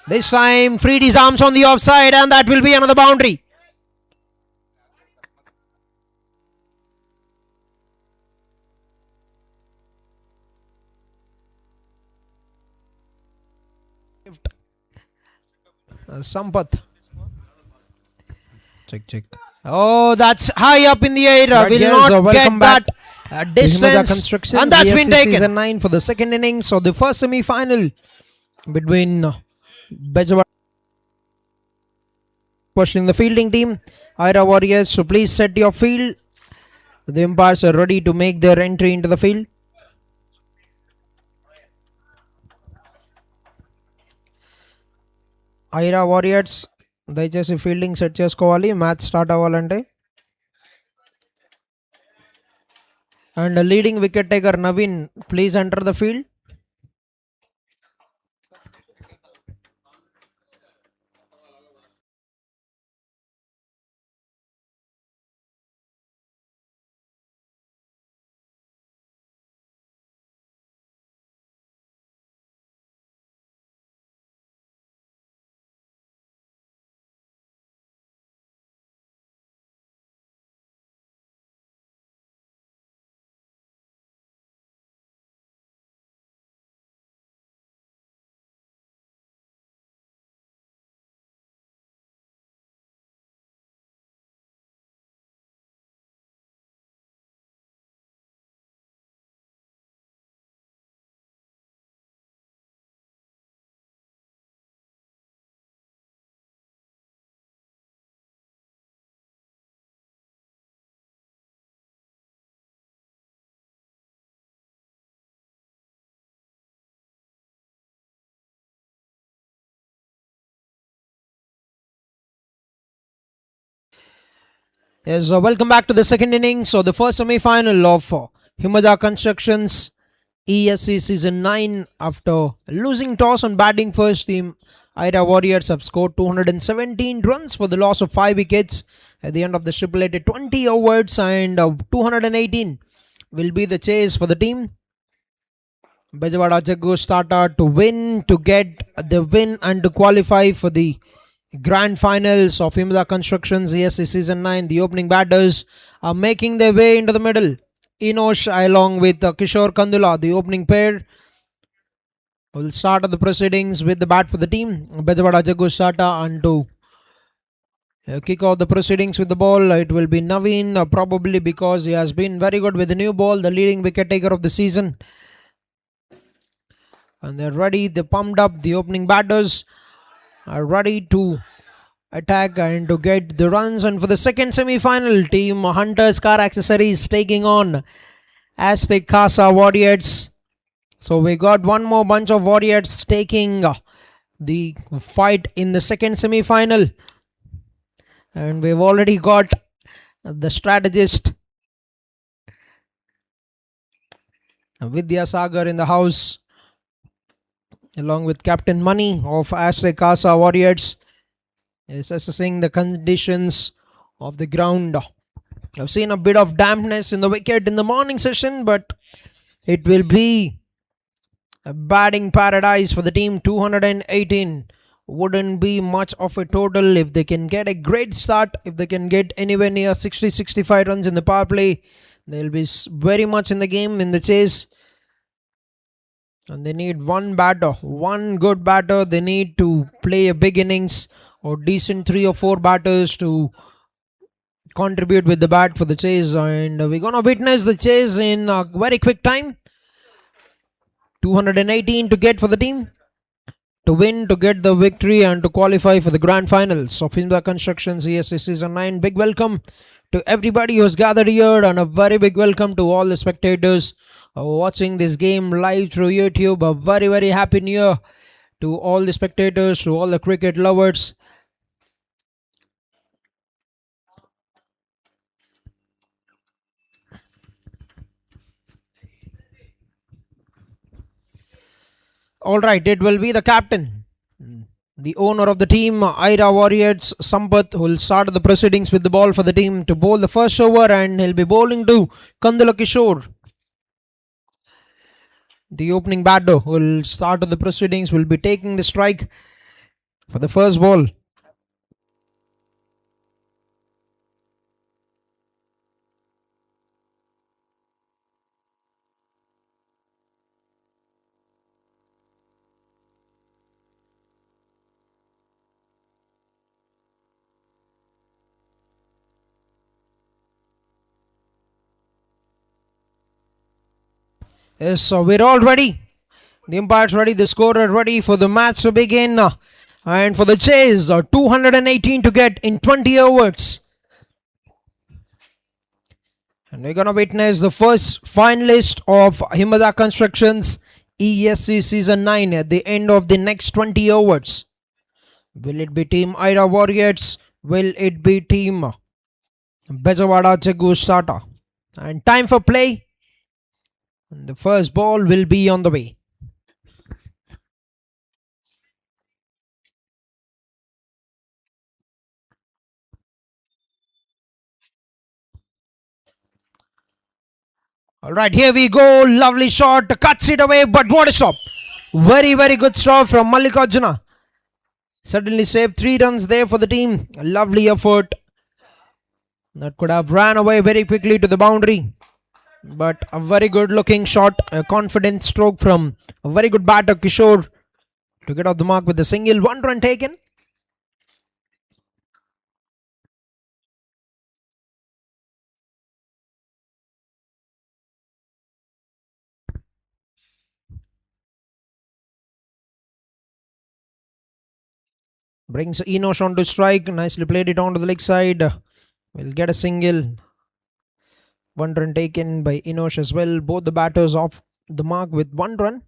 This time freed his arms on the offside, and that will be another boundary. Sampath. Check. Oh, that's high up in the air. Will not get that distance. And that's been taken. Season 9 for the second innings. So the first semi-final between BEZAWADA questioning the fielding team. AYRA Warriors, so please set your field. The umpires are ready to make their entry into the field. AYRA Warriors, దయచేసి fielding set చేసుకోవాలి match start అవ్వాలంటే. And leading wicket taker Naveen, please enter the field. Yes, welcome back to the second innings. So the first semi-final of Himada Constructions ESC Season 9. After losing toss on batting first, team AYRA Warriors have scored 217 runs for the loss of 5 wickets at the end of the stipulated 20 overs, and 218 will be the chase for the team. BEZAWADA JAGGU'S starter to win, to get the win and to qualify for the Grand Finals of Himada Constructions ESC Season 9. The opening batters are making their way into the middle. Inosh along with Kishore Kandula, the opening pair, will start the proceedings with the bat for the team. BEZAWADA JAGGU'S starter, and to kick off the proceedings with the ball, it will be Naveen, probably because he has been very good with the new ball, the leading wicket taker of the season. And they're ready, they're pumped up. The opening batters are ready to attack and to get the runs. And for the second semi-final, team Hunters Car Accessories taking on Aztec Casa Warriors. So we got one more bunch of Warriors taking the fight in the second semi-final, and we've already got the strategist Vidya Sagar in the house, along with Captain Money of Aztec Casa Warriors, is assessing the conditions of the ground. I've seen a bit of dampness in the wicket in the morning session, but it will be a batting paradise for the team. 218 wouldn't be much of a total if they can get a great start. If they can get anywhere near 60-65 runs in the power play, they'll be very much in the game, in the chase. And they need one good batter. They need to play a big innings, or decent 3 or 4 batters to contribute with the bat for the chase. And we're going to witness the chase in a very quick time. 218 to get for the team to win, to get the victory, and to qualify for the grand finals of Himada Constructions ESC Season 9. Big welcome to everybody who's gathered here, and a very big welcome to all the spectators watching this game live through YouTube. A very, very happy new year to all the spectators, to all the cricket lovers. All right, it will be the captain, the owner of the team, AYRA Warriors, Sampath, who will start the proceedings with the ball for the team to bowl the first over, and he'll be bowling to Kandula Kishore. The opening batter who will start the proceedings will be taking the strike for the first ball. Yes, so we're all ready. The umpire's ready, the scorer ready for the match to begin. And for the chase, 218 to get in 20 overs. And we're going to witness the first finalist of Himada Constructions ESC Season 9 at the end of the next 20 overs. Will it be Team AYRA Warriors? Will it be Team BEZAWADA JAGGU'S? And time for play. And the first ball will be on the way. Alright, here we go. Lovely shot. Cuts it away, but what a stop. Very, very good stop from Mallikarjuna. Suddenly saved 3 runs there for the team. A lovely effort. That could have ran away very quickly to the boundary. But a very good looking shot. A confident stroke from a very good batter Kishore to get off the mark with a single. 1 run taken. Brings Enosh on to strike. Nicely played it onto the leg side. Will get a single. 1 run taken by Enosh as well. Both the batters off the mark with 1 run.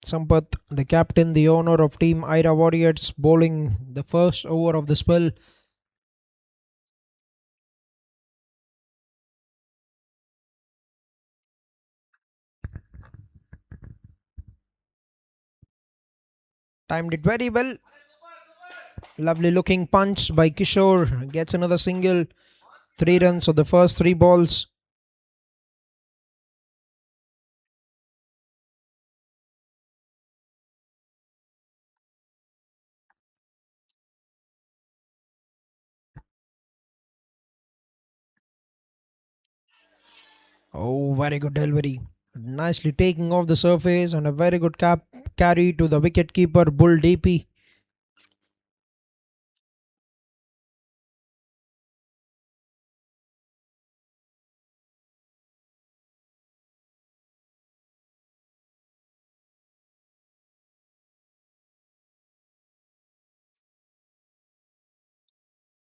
Sampath, the captain, the owner of Team AYRA Warriors, bowling the first over of the spell. Timed it very well. Lovely looking punch by Kishore. Gets another single. 3 runs of the first 3 balls. Oh, very good delivery. Nicely taking off the surface, and a very good carry to the wicket keeper Bull DP.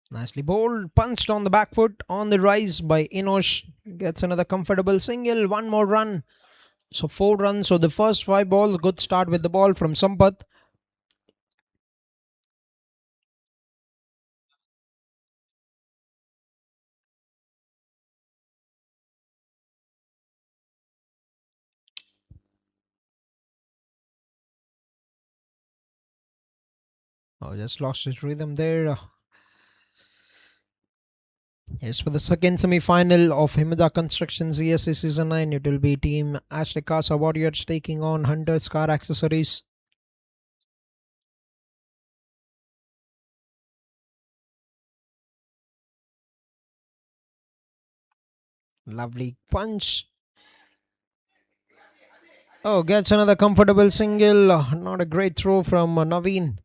Nicely bowled, punched on the back foot on the rise by Enosh. Gets another comfortable single, 1 more run. So 4 runs. So the first 5 balls, good start with the ball from Sampath. Oh, just lost his rhythm there. Yes, for the second semi-final of Himada Constructions ESC Season 9, it will be Team Azteca Warriors taking on Hunter's Car Accessories. Lovely punch. Oh, gets another comfortable single. Not a great throw from Naveen.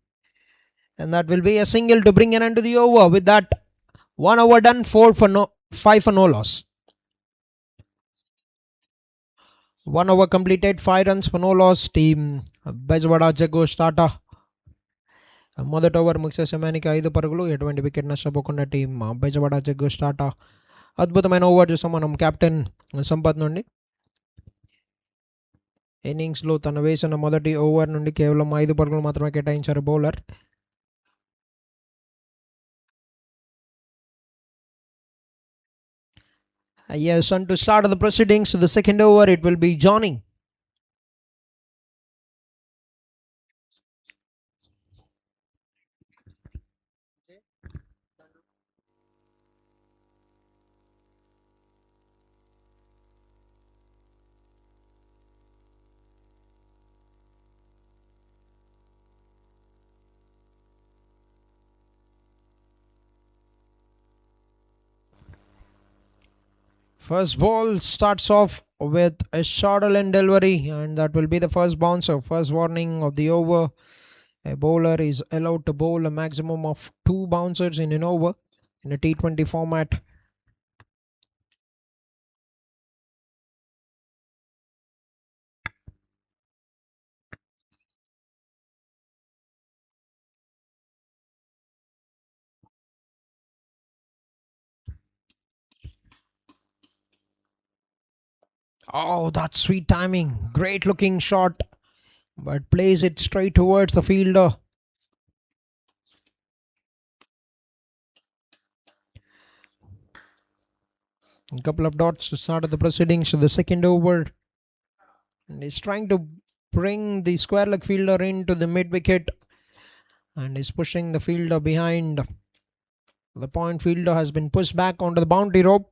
And that will be a single to bring an end to the over. With that, 1 over done, 5 for no loss. 1 over completed, 5 runs for no loss. Team BEZAWADA JAGGU'S. మొదటి over ముగిసే సమయానికి 5 పరుగులు, ఎటువంటి wicket నష్టపోకుండా team Bezawada Jaggu start. అద్భుతమైన over చూసాం మనం captain Sampath నుండి. ఇన్నింగ్స్లో తను వేసిన మొదటి ఓవర్ నుండి కేవలం 5 పరుగులు మాత్రమే కేటాయించారు bowler. Yes, and to start the proceedings, the second over, it will be Johnny. First ball starts off with a short line delivery, and that will be the first bouncer. First warning of the over. A bowler is allowed to bowl a maximum of 2 bouncers in an over in a T20 format. Oh, that's sweet timing. Great looking shot, but plays it straight towards the fielder. A couple of dots to start the proceedings. So the second over, and he's trying to bring the square leg fielder into the mid wicket, and is pushing the fielder behind. The point fielder has been pushed back onto the boundary rope.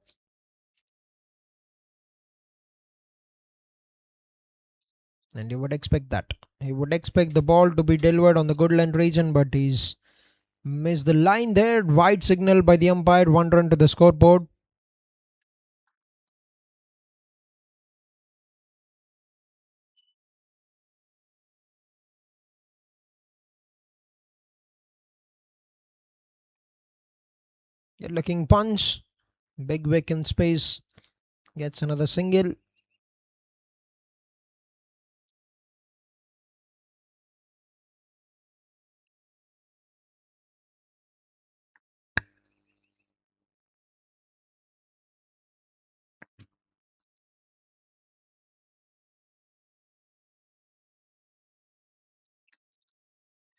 And you would expect that. He would expect the ball to be delivered on the good land region, but he's missed the line there. Wide signal by the umpire, 1 run to the scoreboard. Good looking punch. Big vacant space. Gets another single.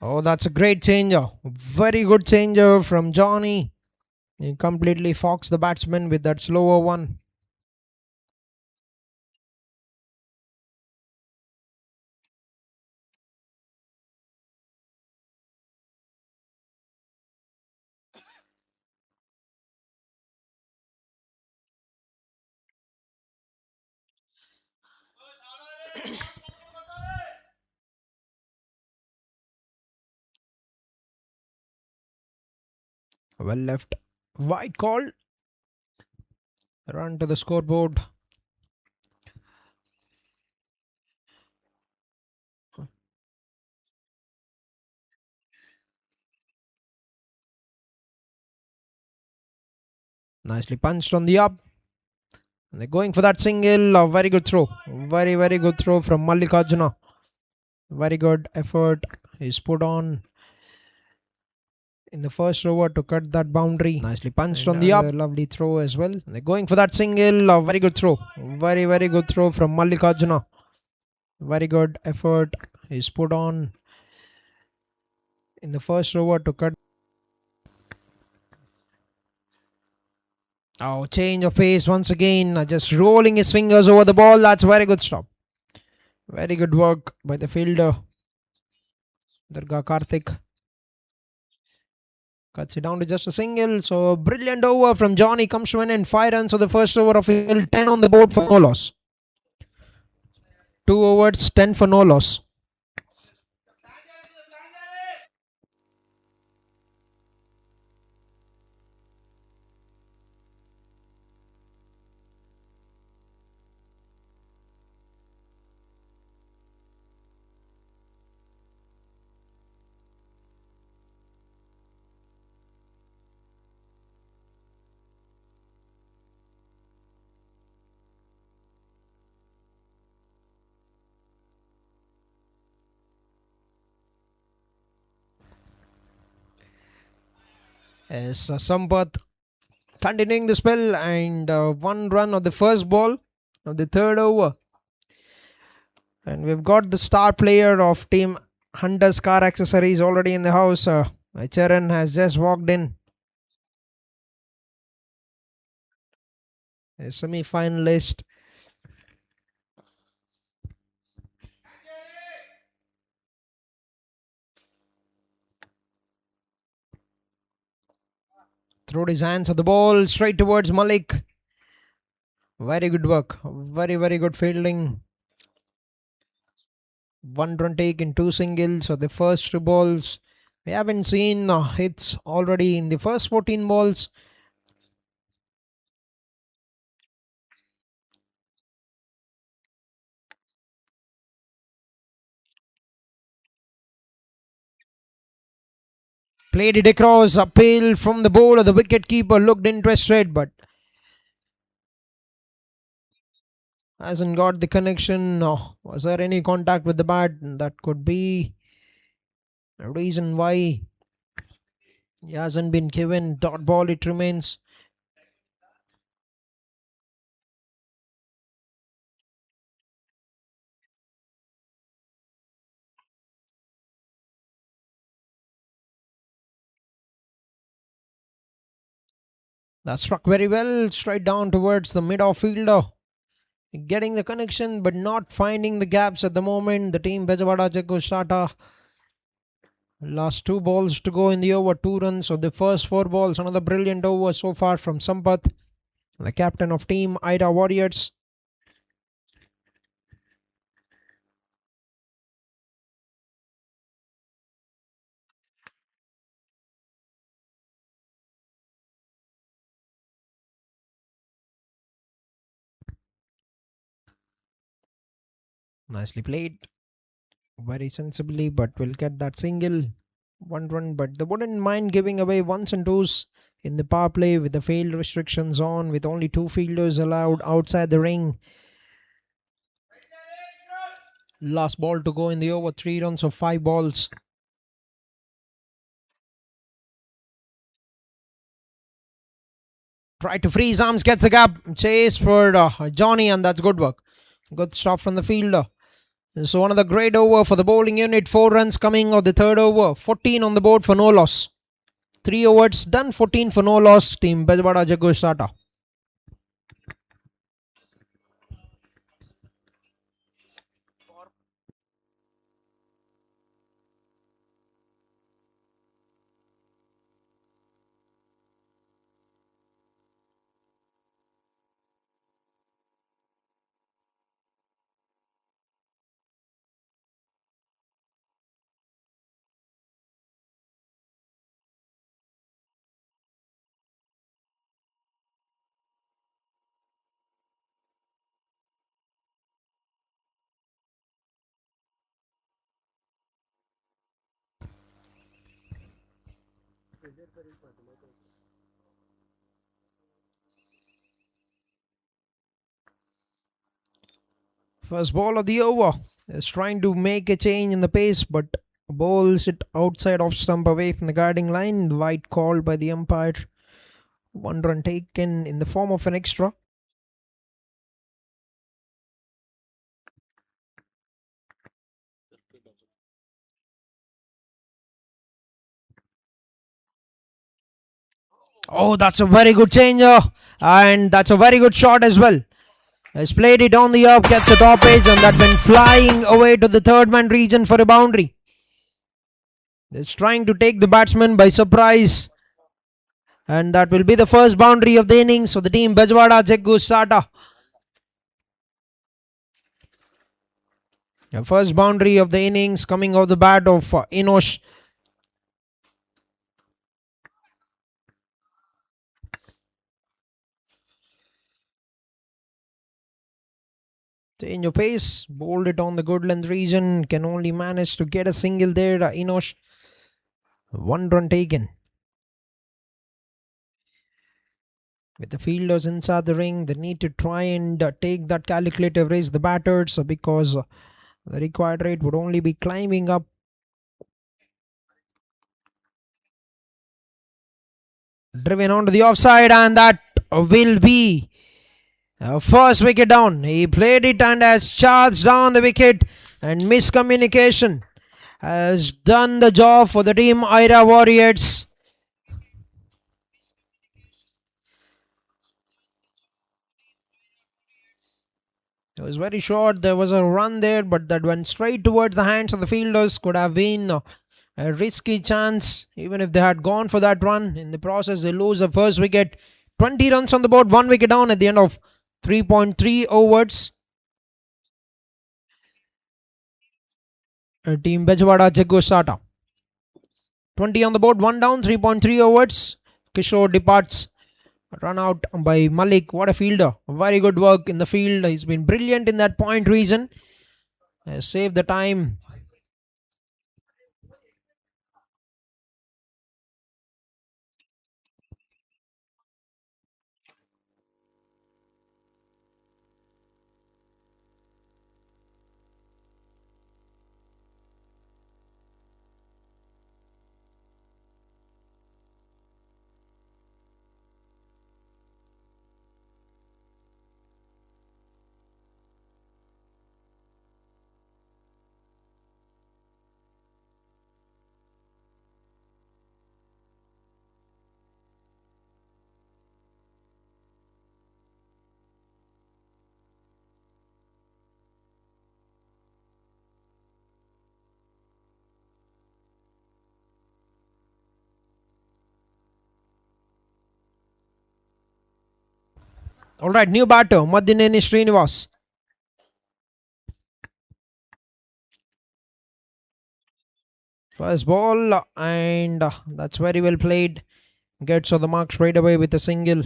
Oh, that's a great changer. Very good changer from Johnny. He completely foxed the batsman with that slower one. Well left. Wide call. Run to the scoreboard. Nicely punched on the up. And they're going for that single. A very good throw. Very, very good throw from Mallikarjuna. Very good effort is put on in the first over to cut that boundary. Nicely punched on the up. Lovely throw as well. They're going for that single. A very good throw. Very, very good throw from Mallikarjuna. Very good effort is put on in the first over to cut. Oh, change of pace once again. Just rolling his fingers over the ball. That's very good stop. Very good work by the fielder. Durga Karthik cuts it down to just a single. So brilliant over from Johnny comes to an end. 5 runs of the first over of 10 on the board for no loss. 2 overs, 10 for no loss. as Sampath continuing the spell, and 1 run of the first ball of the third over. And we've got the star player of Team Hunter's Car Accessories already in the house. Charan has just walked in. A semi-finalist. Throwed his hands at the ball straight towards Malik. Very good work. Very, very good fielding. 1 run take in 2 singles. So the first 2 balls. We haven't seen hits already in the first 14 balls. Played it across, appeal from the bowler. The wicket keeper looked interested, but hasn't got the connection. No. Was there any contact with the bat? That could be a reason why he hasn't been given. Dot ball it remains. That struck very well, straight down towards the mid-off fielder. Getting the connection, but not finding the gaps at the moment. The team BEZAWADA JAGGU'S starter. Last 2 balls to go in the over, 2 runs. So the first 4 balls, another brilliant over so far from Sampath, the captain of team AYRA Warriors. Nicely played. Very sensibly, but will get that single. 1 run, but they wouldn't mind giving away 1s and 2s in the power play with the field restrictions on, with only 2 fielders allowed outside the ring. Last ball to go in the over, 3 runs of 5 balls. Try to freeze arms, gets a gap. Chase for Johnny, and that's good work. Good stop from the fielder. So one of the great over for the bowling unit. 4 runs coming of the third over. 14 on the board for no loss. 3 overs done, 14 for no loss. Team BEZAWADA JAGGU'S starter. First ball of the over is trying to make a change in the pace, but bowls it outside off stump away from the guarding line. Wide called by the umpire. 1 run taken in the form of an extra. Oh, that's a very good changer, and that's a very good shot as well. Has played it on the up, gets the top edge, and that went flying away to the third man region for a boundary. It's trying to take the batsman by surprise, and that will be the first boundary of the innings for the team BEZAWADA JAGGU'S starter. The first boundary of the innings coming off the bat of Inosh. Change of pace, bowled it on the good length region, can only manage to get a single there. Inosh, 1 run taken. With the fielders inside the ring, they need to try and take that calculative risk, the batters, because the required rate would only be climbing up. driven onto the offside, and that will be first wicket down. He played it and has charged down the wicket, and miscommunication has done the job for the team AYRA Warriors. It was very short. There was a run there, but that went straight towards the hands of the fielders. Could have been a risky chance, even if they had gone for that run. In the process, they lose the first wicket. 20 runs on the board, 1 wicket down at the end of 3.3 overs. Team BEZAWADA JAGGU'S starter. 20 on the board, 1 down, 3.3 overs. Kishore departs. Run out by Malik. What a fielder. Very good work in the field. He's been brilliant in that point region. Saved the time. Alright, new batter, Madineni Srinivas. First ball, and that's very well played. Gets on the mark straight away with a single.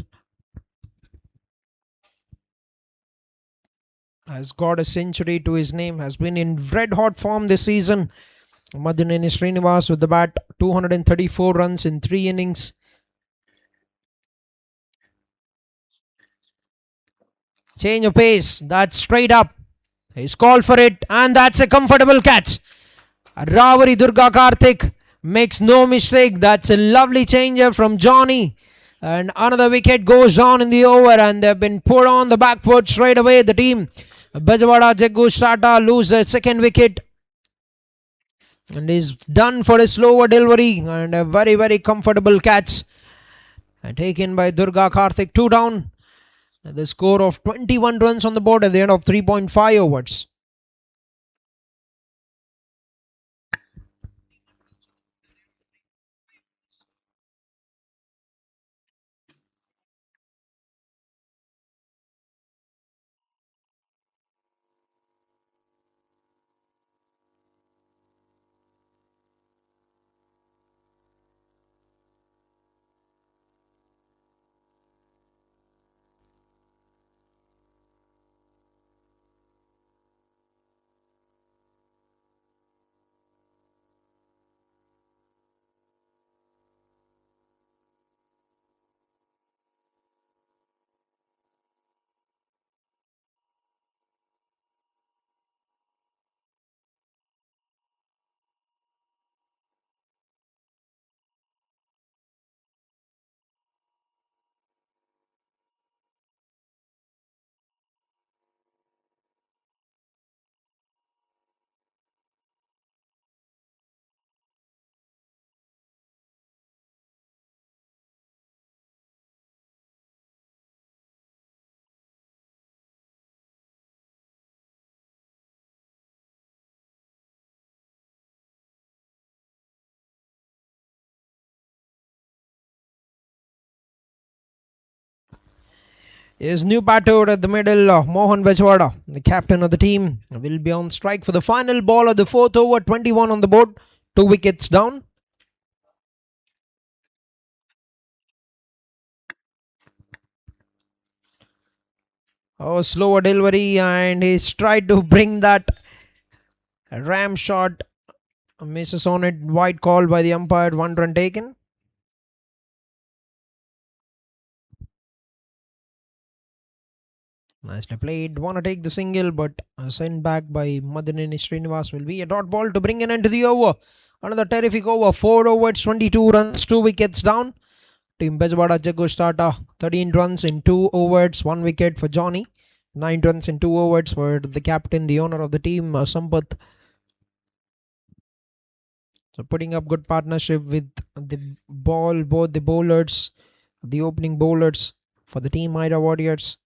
Has got a century to his name. Has been in red hot form this season. Madineni Srinivas with the bat, 234 runs in 3 innings. Change of pace. That's straight up. He's called for it, and that's a comfortable catch. Ravari Durga Karthik makes no mistake. That's a lovely changer from Johnny. And another wicket goes on in the over, and they've been put on the back foot straight away. The team BEZAWADA JAGGU'S starter lose their second wicket. And is done for a slower delivery and a very, very comfortable catch. And taken by Durga Karthik, 2 down. The score of 21 runs on the board at the end of 3.5 overs. Is new batter at the middle, Mohan BEZAWADA, the captain of the team, will be on strike for the final ball of the 4th over. 21 on the board, 2 wickets down. Oh, slower delivery, and he's tried to bring that ram shot. Misses on it, wide call by the umpire, 1 run taken. Nicely played. Want to take the single, but sent back by Madineni Srinivas. Will be a dot ball to bring an end to the over. Another terrific over. 4 overs, 22 runs, 2 wickets down. Team Bezawada Jaggu'S starter, 13 runs in 2 overs, 1 wicket for Johnny. 9 runs in 2 overs for the captain, the owner of the team, Sampath. So putting up good partnership with the ball, both the bowlers, the opening bowlers for the team AYRA Warriors.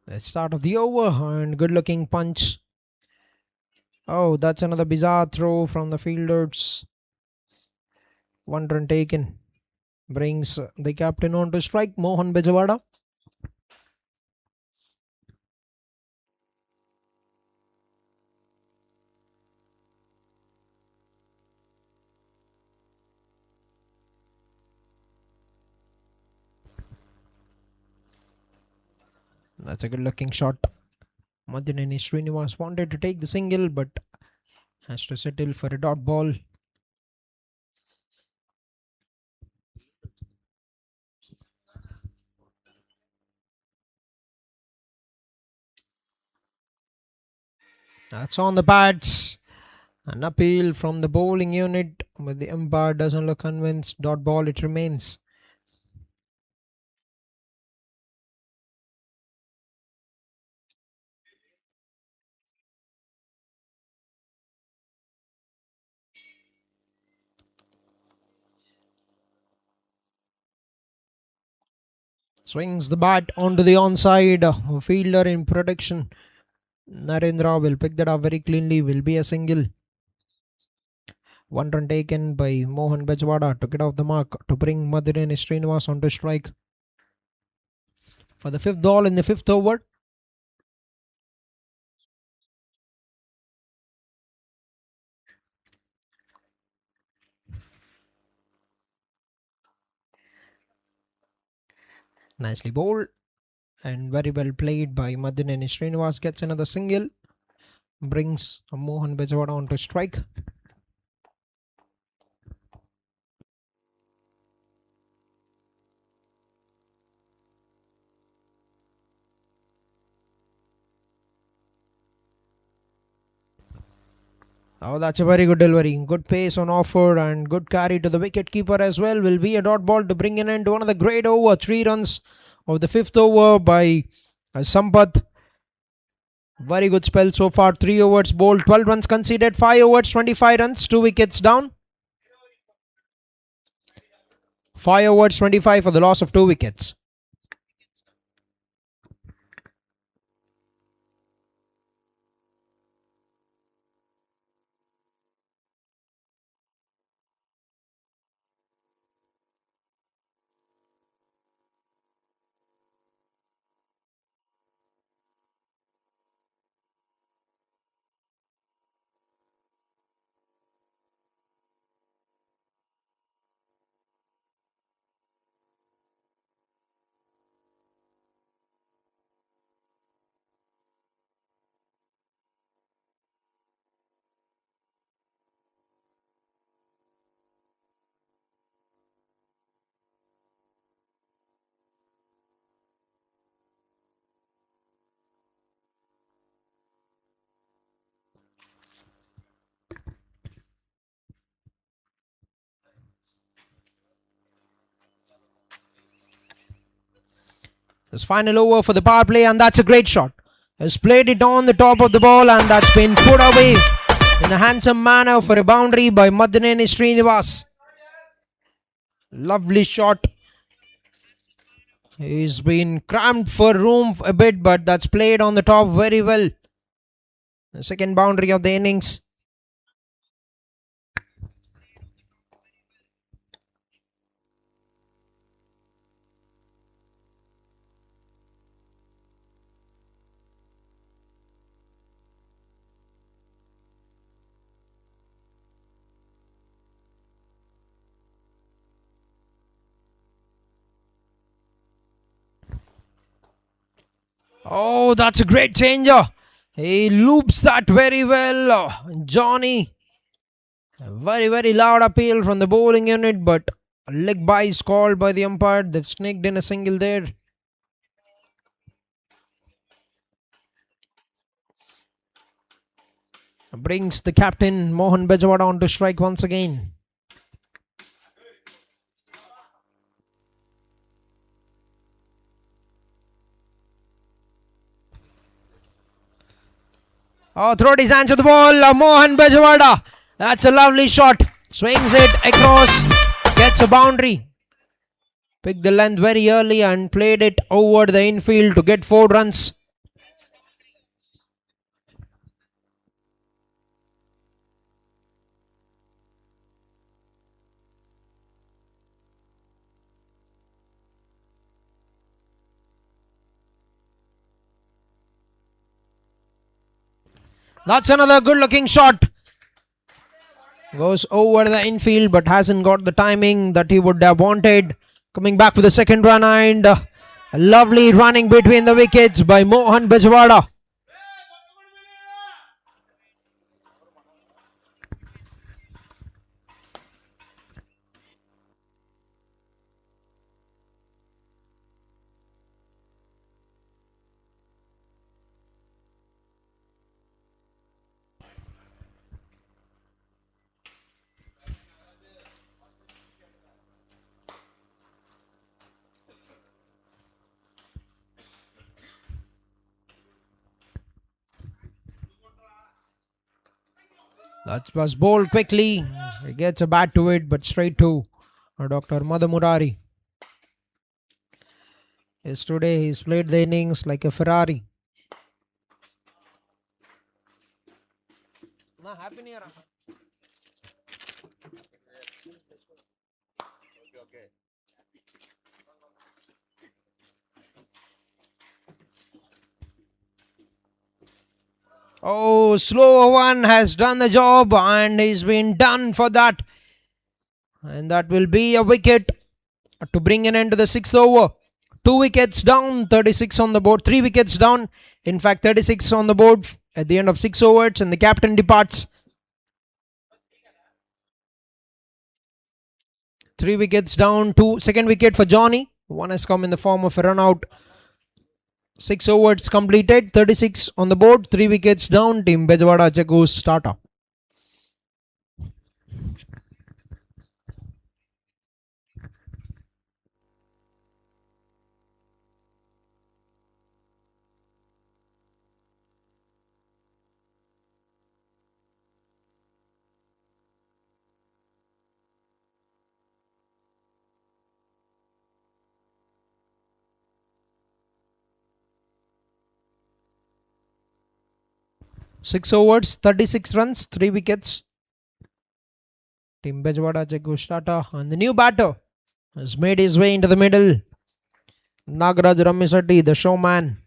The start of the over and good looking punch. Oh, that's another bizarre throw from the fielders. 1 run taken. Brings the captain on to strike, Mohan Bezawada. That's a good looking shot. Madhyaneni Srinivas wanted to take the single but has to settle for a dot ball. That's on the pads. An appeal from the bowling unit, but the umpire doesn't look convinced. Dot ball it remains. Swings the bat onto the onside. Fielder in protection. Narendra will pick that up very cleanly. Will be a single. 1 run taken by Mohan Bezawada to get off the mark to bring Madhyaneni Srinivas onto strike. For the 5th ball in the 5th over. Nicely bowled and very well played by Madhyaneni Srinivas. Gets another single. Brings Mohan Bezawada onto strike. Oh, that's a very good delivery. Good pace on offer and good carry to the wicket keeper as well. Will be a dot ball to bring in end one of the great over. 3 runs of the 5th over by Sampath. Very good spell so far. 3 overs bowled, 12 runs conceded, 5 overs, 25 runs, 2 wickets down. 5 overs, 25 for the loss of 2 wickets. This final over for the power play, and that's a great shot. Has played it on the top of the ball, and that's been put away in a handsome manner for a boundary by Madhyaneni Srinivas. Lovely shot. He's been cramped for room a bit, but that's played on the top very well. The second boundary of the innings. Oh, that's a great changer. He loops that very well. Johnny. A very, very loud appeal from the bowling unit, but a leg by is called by the umpire. They've sneaked in a single there. Brings the captain Mohan Bezawada on to strike once again. Oh, throw his hands to the ball. Mohan Bezawada. That's a lovely shot. Swings it across. Gets a boundary. Picked the length very early and played it over the infield to get 4 runs. That's another good looking shot. Goes over the infield but hasn't got the timing that he would have wanted. Coming back for the second run and a lovely running between the wickets by Mohan Bezawada. That was bowled quickly. He gets a bat to it, but straight to Dr. Madhamurari. Yesterday he's played the innings like a Ferrari. Oh, slow one has done the job and he's been done for that. And that will be a wicket to bring an end to the 6th over. 2 wickets down, 36 on the board. 3 wickets down, in fact 36 on the board at the end of 6 overs, and the captain departs. 3 wickets down, 2 wicket for Johnny. One has come in the form of a run out. 6 overs completed, 36 on the board, 3 wickets down. Team BEZAWADA JAGGU'S starter. Six overs, 36 runs, 3 wickets. Team BEZAWADA JAGGU'S starter, and the new batter has made his way into the middle. Nagaraj Ramisatti, the showman.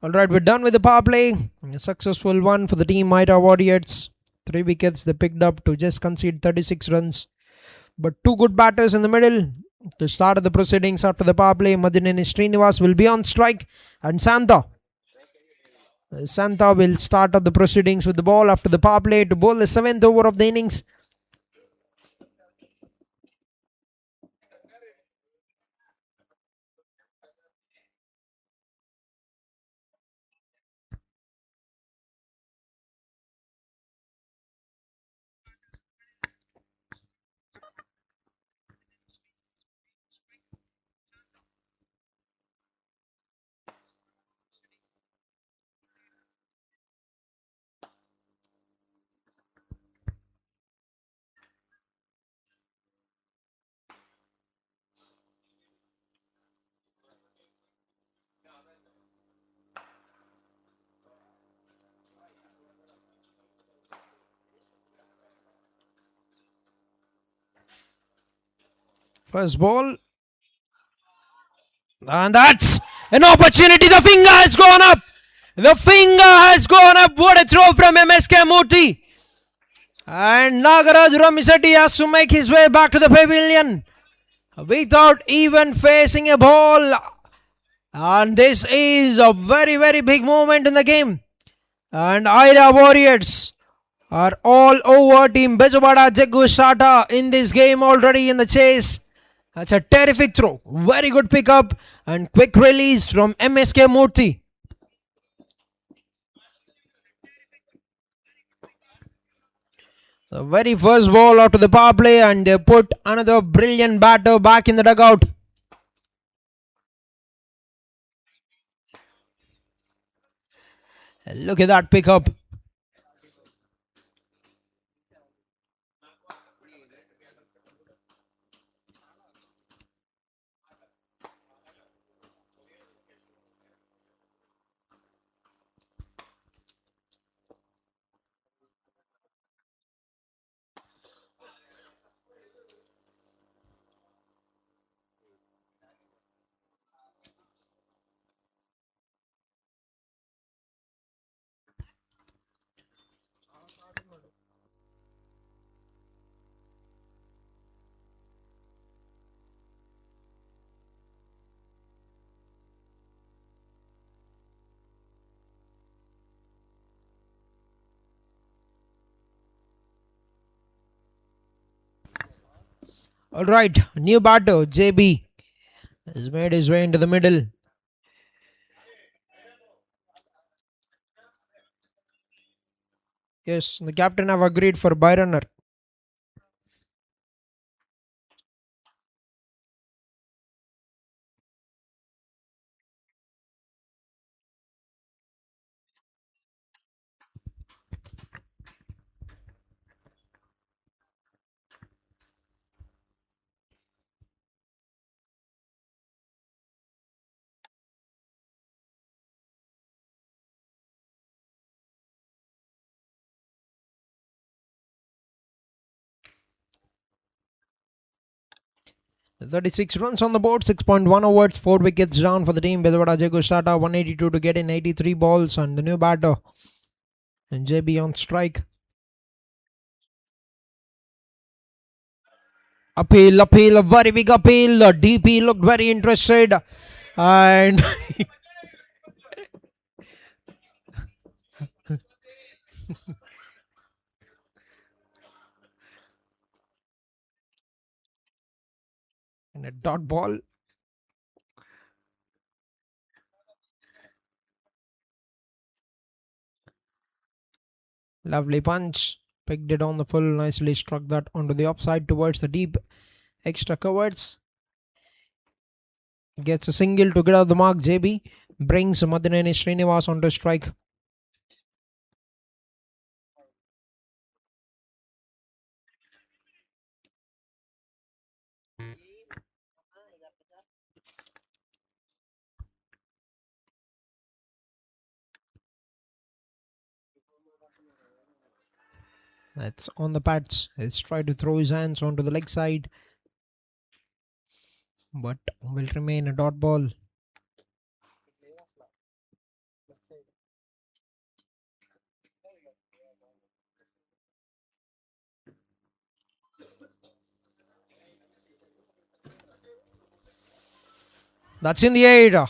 Alright, we're done with the power play. A successful one for the team AYRA Warriors. 3 wickets they picked up to just concede 36 runs. But 2 good batters in the middle. To start the proceedings after the power play, Madineni Srinivas will be on strike. And Santa will start up the proceedings with the ball after the power play to bowl the 7th over of the innings. First ball. And that's an opportunity. The finger has gone up. The finger has gone up. What a throw from MSK Murthy. And Nagaraj Ramisetti has to make his way back to the pavilion without even facing a ball. And this is a very, very big moment in the game. And AYRA Warriors are all over Team BEZAWADA JAGGU'S starter in this game already in the chase. That's a terrific throw. Very good pickup and quick release from MSK Murthy. The very first ball after the power play, and they put another brilliant batter back in the dugout. Look at that pickup. Alright, new batter, JB, has made his way into the middle. Yes, the captain have agreed for by runner. The 36 runs on the board, 6.1 overs, 4 wickets down for the team. BEZAWADA JAGGU'S starter 182 to get in 83 balls, and the new batter and JB on strike. Appeal, a very big appeal. DP looked very interested, and and a dot ball. Lovely punch. Picked it on the full, nicely struck that onto the offside towards the deep extra covers. Gets a single to get out the mark. JB brings Madineni Srinivas onto strike. That's on the pads. He's tried to throw his hands onto the leg side, but will remain a dot ball. That's in the air.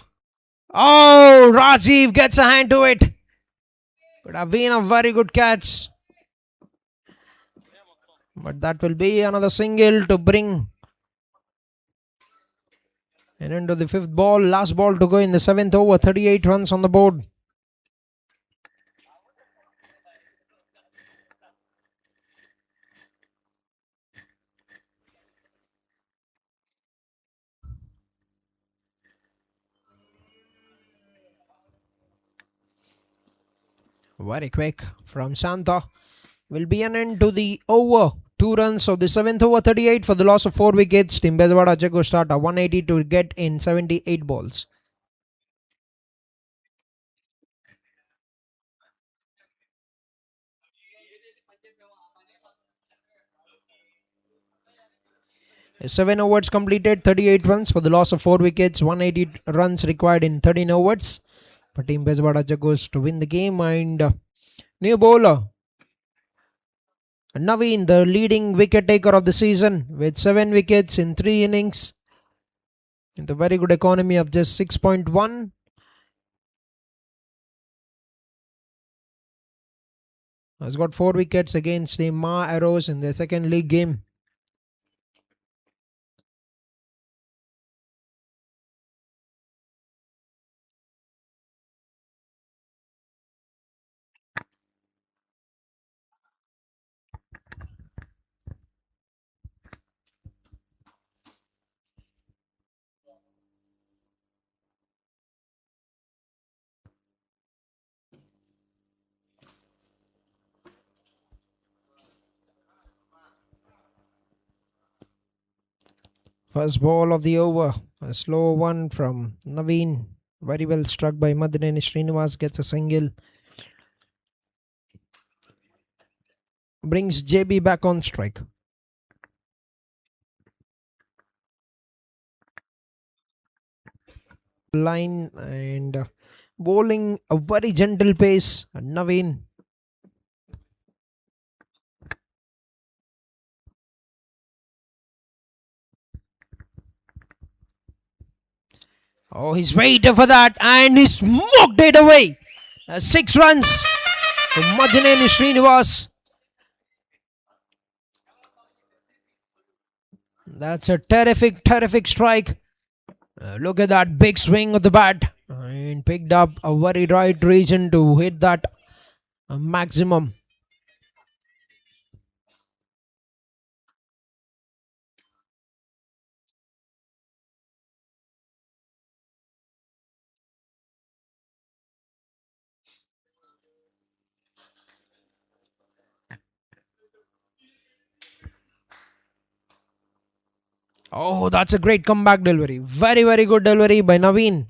Oh, Rajiv gets a hand to it. Could have been a very good catch. But that will be another single to bring and into the fifth ball. Last ball to go in the seventh over. 38 runs on the board. Very quick from Santa. Will be an end to the over. 2 runs of the 7th over. 38 for the loss of 4 wickets. Team BEZAWADA JAGGU'S starter 180 to get in 78 balls. 7 overs completed, 38 runs for the loss of 4 wickets, 180 runs required in 13 overs for Team Bezawada Jagggu'S to win the game. And new bowler Naveen, the leading wicket taker of the season with 7 wickets in 3 innings, with a very good economy of just 6.1. Has got 4 wickets against the Ma Arrows in their second league game. First ball of the over, a slow one from Naveen. Very well struck by Madineni Srinivas, gets a single. Brings JB back on strike. Line and bowling a very gentle pace. Naveen. Oh, he's waiting for that and he smoked it away. 6 runs to Madineni Srinivas. That's a terrific strike. Look at that big swing of the bat and picked up a very right region to hit that maximum. Oh, that's a great comeback delivery. Very good delivery by Naveen.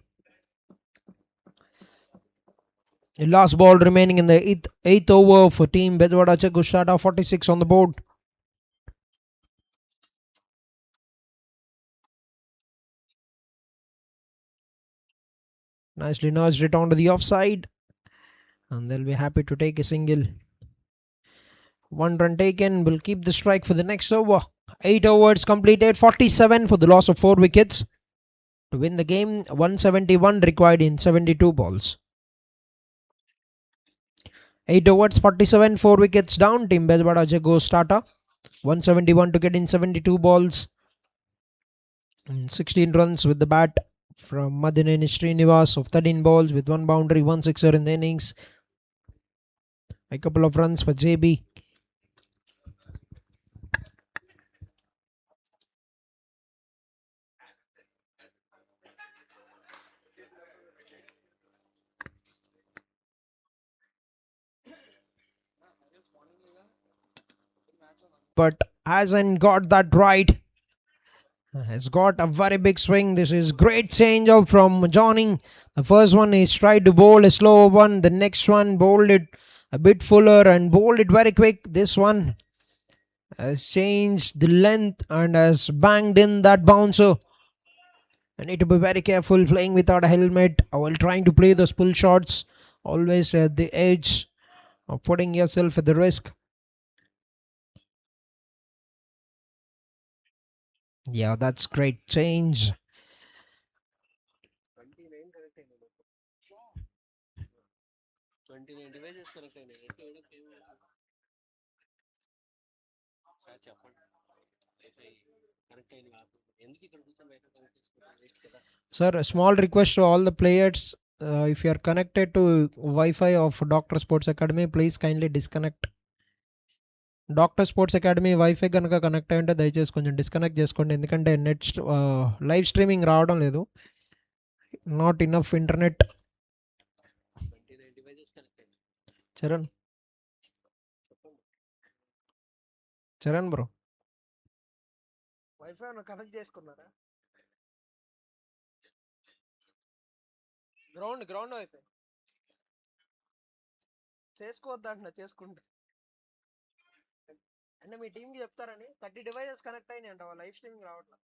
The last ball remaining in the eighth over for Team Bezawada Jagggu'S. 46 on the board. Nicely nudged it onto the offside. And they'll be happy to take a single. 1 run taken. Will keep the strike for the next over. 8 overs completed. 47 for the loss of 4 wickets. To win the game, 171 required in 72 balls. 8 overs, 47, 4 wickets down. Team Bezawada Jagggu'S starter. 171 to get in 72 balls. And 16 runs with the bat from Madineni Srinivas of 13 balls with 1 boundary, 1 sixer in the innings. A couple of runs for JB. But hasn't got that right. Has got a very big swing. This is great change up from Johnny. The first one is tried to bowl a slow one. The next one bowled it a bit fuller and bowled it very quick. This one has changed the length and has banged in that bouncer. I need to be very careful playing without a helmet while trying to play those pull shots. Always at the edge of putting yourself at the risk. Yeah, that's great change. Sir, a small request to all the players. If you are connected to Wi-Fi of Dr. Sports Academy, please kindly disconnect. Doctor sports academy wifi కనుక connect అయ్యి ఉంటే దయచేసి కొంచెం disconnect చేసుకోండి, ఎందుకంటే net live streaming రావడం లేదు. Not enough internet. Charan Charan bro, wifi connect చేసుకున్నారా? గ్రౌండ్ వైఫై చేసుకోవద్దంటున్నా, చేసుకుంటా. అంటే మీ టీంకి చెప్తారని 30 డివైజెస్ కనెక్ట్ అయినాయి అంట లైవ్ స్ట్రీమింగ్ రావట్లేదు.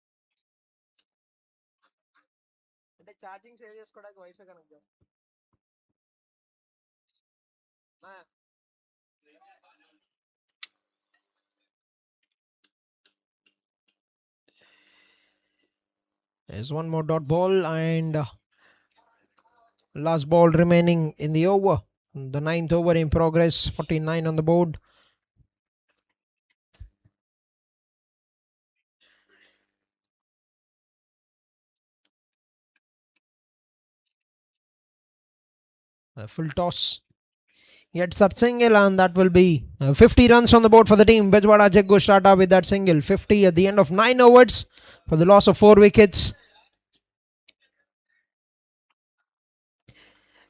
అంటే ఛార్జింగ్ సేవ్ చేసుకోవడానికి వైఫై కనెక్ట్ చేస్తాం. There's one more dot ball and last ball remaining in the over. The 9th over in progress, 49 on the board. A full toss. Gets that single and that will be 50 runs on the board for the team. BEZAWADA JAGGU'S started with that single. 50 at the end of 9 overs for the loss of 4 wickets.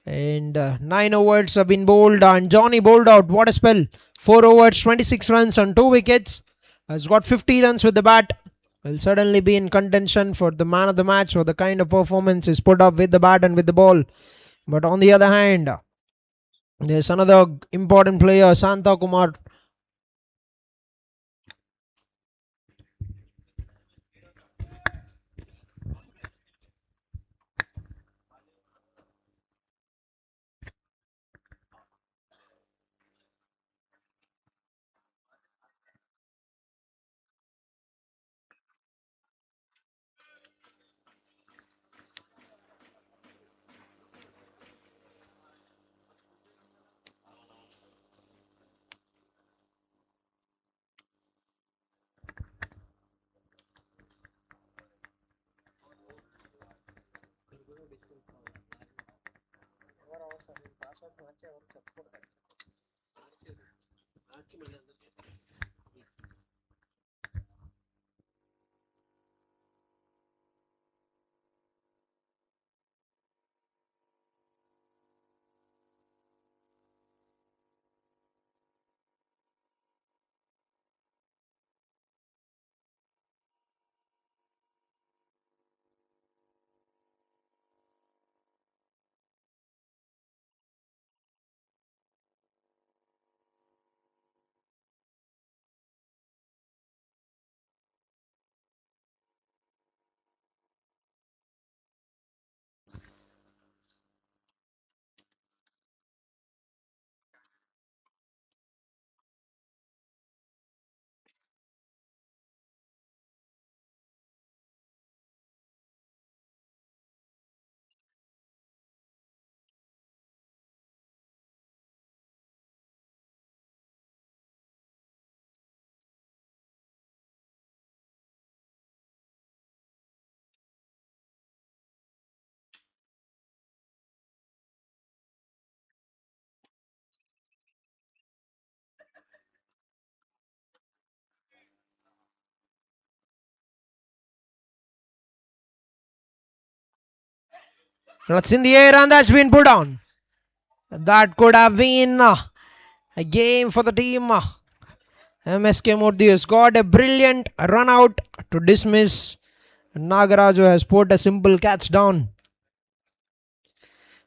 And 9 overs have been bowled and Johnny bowled out. What a spell. 4 overs, 26 runs on 2 wickets. Has got 50 runs with the bat. Will certainly be in contention for the man of the match for the kind of performance is put up with the bat and with the ball. But on the other hand, there's another important player, Santa Kumar. That's in the air and that's been put on. That could have been a game for the team. MSK Murthy has got a brilliant run out to dismiss. Nagaraju has put a simple catch down.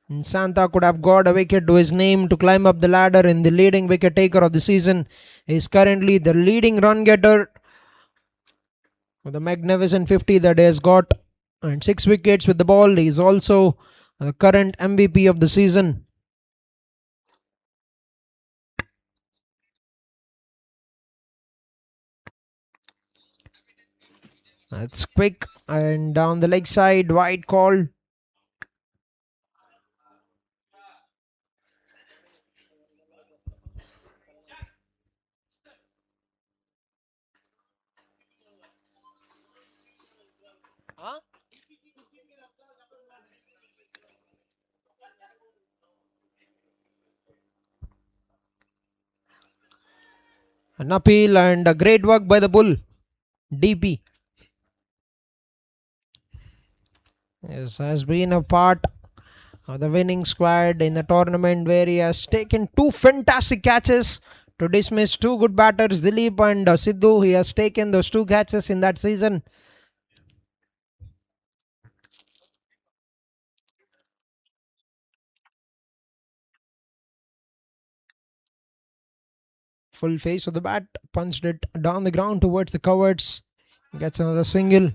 And Santa could have got a wicket to his name to climb up the ladder in the leading wicket taker of the season. He is currently the leading run getter with a magnificent 50 that he has got and 6 wickets with the ball. He is also the current MVP of the season. That's quick and down the leg side, wide call. An appeal and a great work by the bull, DP. Yes, has been a part of the winning squad in the tournament where he has taken 2 fantastic catches to dismiss 2 good batters, Dilip and Sidhu. He has taken those 2 catches in that season. full face of the bat, punched it down the ground towards the coverts, gets another single.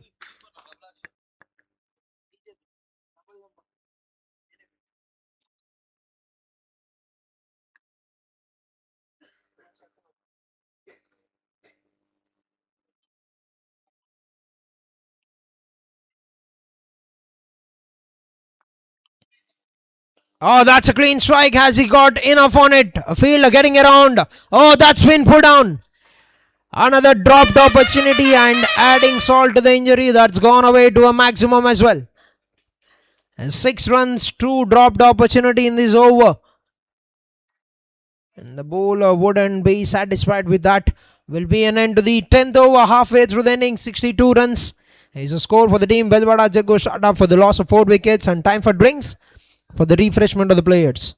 Oh, that's a clean strike. Has he got enough on it? A fielder getting around. Oh, that's been put down. Another dropped opportunity and adding salt to the injury. That's gone away to a maximum as well. And 6 runs, 2 dropped opportunity in this over. And the bowler wouldn't be satisfied with that. Will be an end to the 10th over, halfway through the inning. 62 runs is a score for the team. BEZAWADA JAGGU'S start up for the loss of 4 wickets, and time for drinks for the refreshment of the players.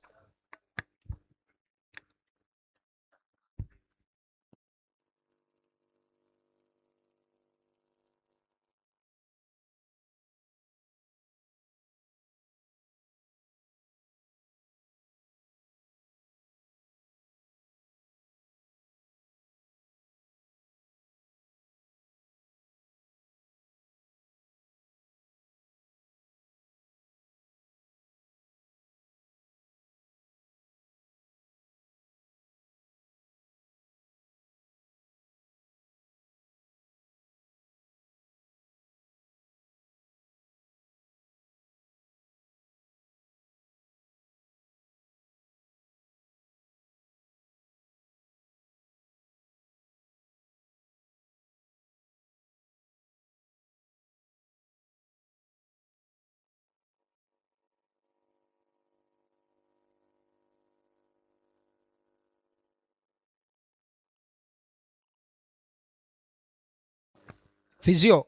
Physio.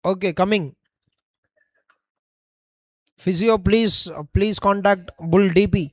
Okay, coming. Physio, please contact Bull DP.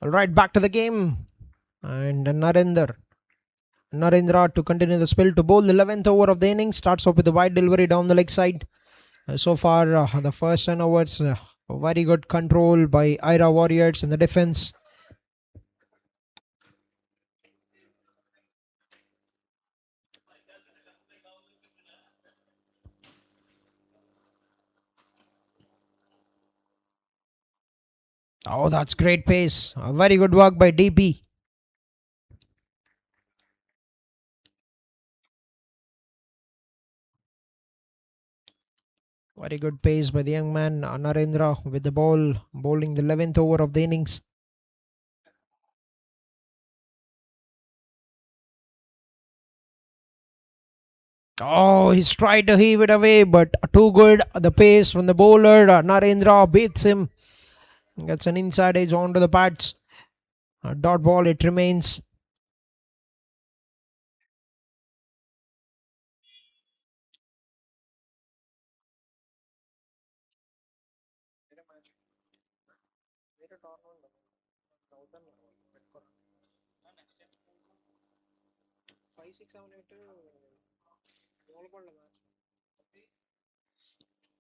All right, back to the game. And Narendra to continue the spell to bowl. The 11th over of the inning starts off with a wide delivery down the leg side. So far, the first 10 overs, very good control by AYRA Warriors in the defense. Oh, that's great pace. Very good work by DP. Very good pace by the young man Narendra with the ball, bowling the 11th over of the innings. Oh, he's tried to heave it away, but too good. The pace from the bowler. Narendra beats him. Gets an inside edge onto the pads. Dot ball, it remains.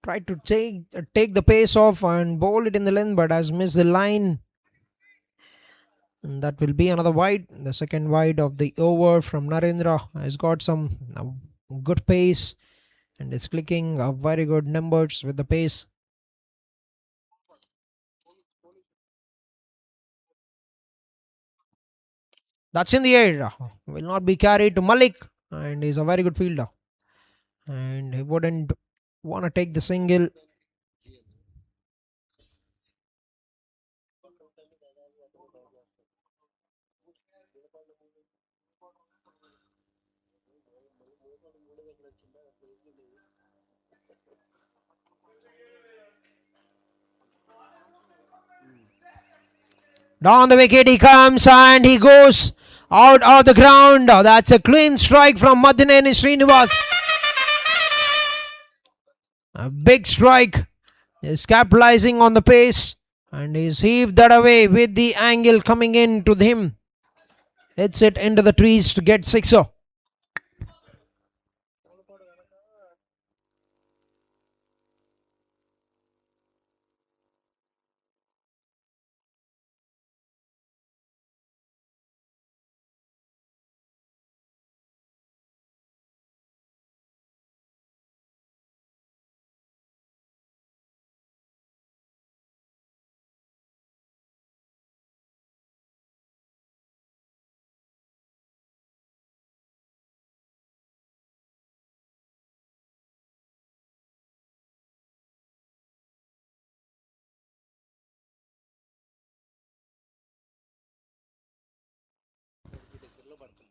Tried to take the pace off and bowl it in the length, but has missed the line. And that will be another wide. The second wide of the over from Narendra has got some good pace and is clicking very good numbers with the pace. That's in the air. Will not be carried to Malik, and he's a very good fielder. And he wouldn't want to take the single. Down the wicket he comes and he goes out of the ground. That's a clean strike from Madineni Srinivas. A big strike. Is capitalizing on the pace and he's heaved that away with the angle coming in to him. Hits it into the trees to get sixer.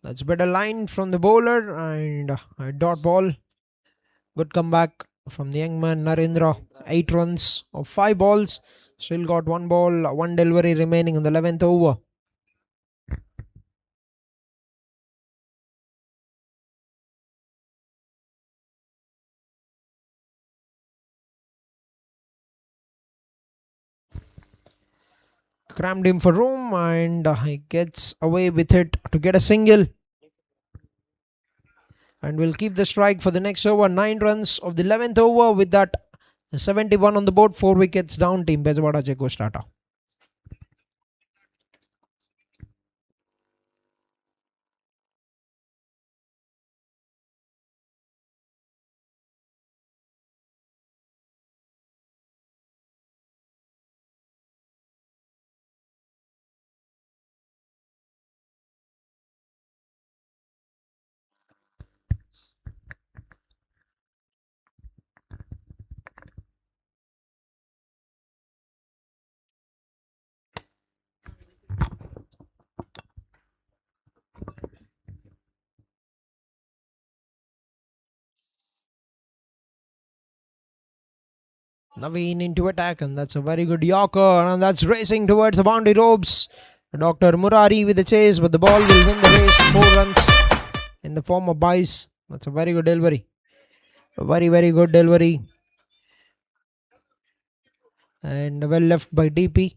That's a better line from the bowler and a dot ball. Good comeback from the young man Narendra. 8 runs of 5 balls. Still got 1 ball, 1 delivery remaining in the 11th over. Crammed him for room and he gets away with it to get a single. And will keep the strike for the next over. 9 runs of the 11th over with that 71 on the board. 4 wickets down. Team Bezawada Jagggu'S Tata. Naveen into attack, and that's a very good Yorker, and that's racing towards the boundary ropes. Dr. Murari with the chase, but the ball will win the race. 4 runs in the form of byes. That's a very good delivery. A very, very good delivery. And well left by DP.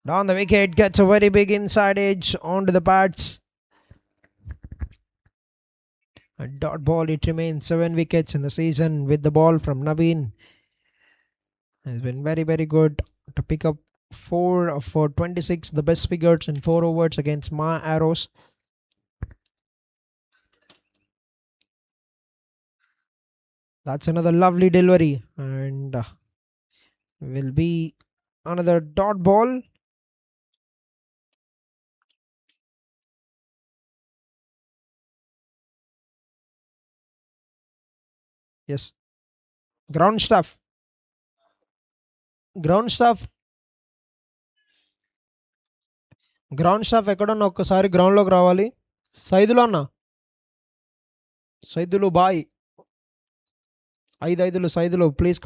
Down the wicket, gets a very big inside edge onto the pads. A dot ball, it remains 7 wickets in the season with the ball from Naveen. Has been very, very good to pick up 4 for 26, the best figures in 4 overs against Ma Arrows. That's another lovely delivery, and will be another dot ball. Yes, ground stuff. Ground staff ground staff ఎక్కడున్నా ఒక్కసారి గ్రౌండ్లోకి రావాలి. సైదులో అన్న, సైదులు బాయ్, 5 Saidulu please.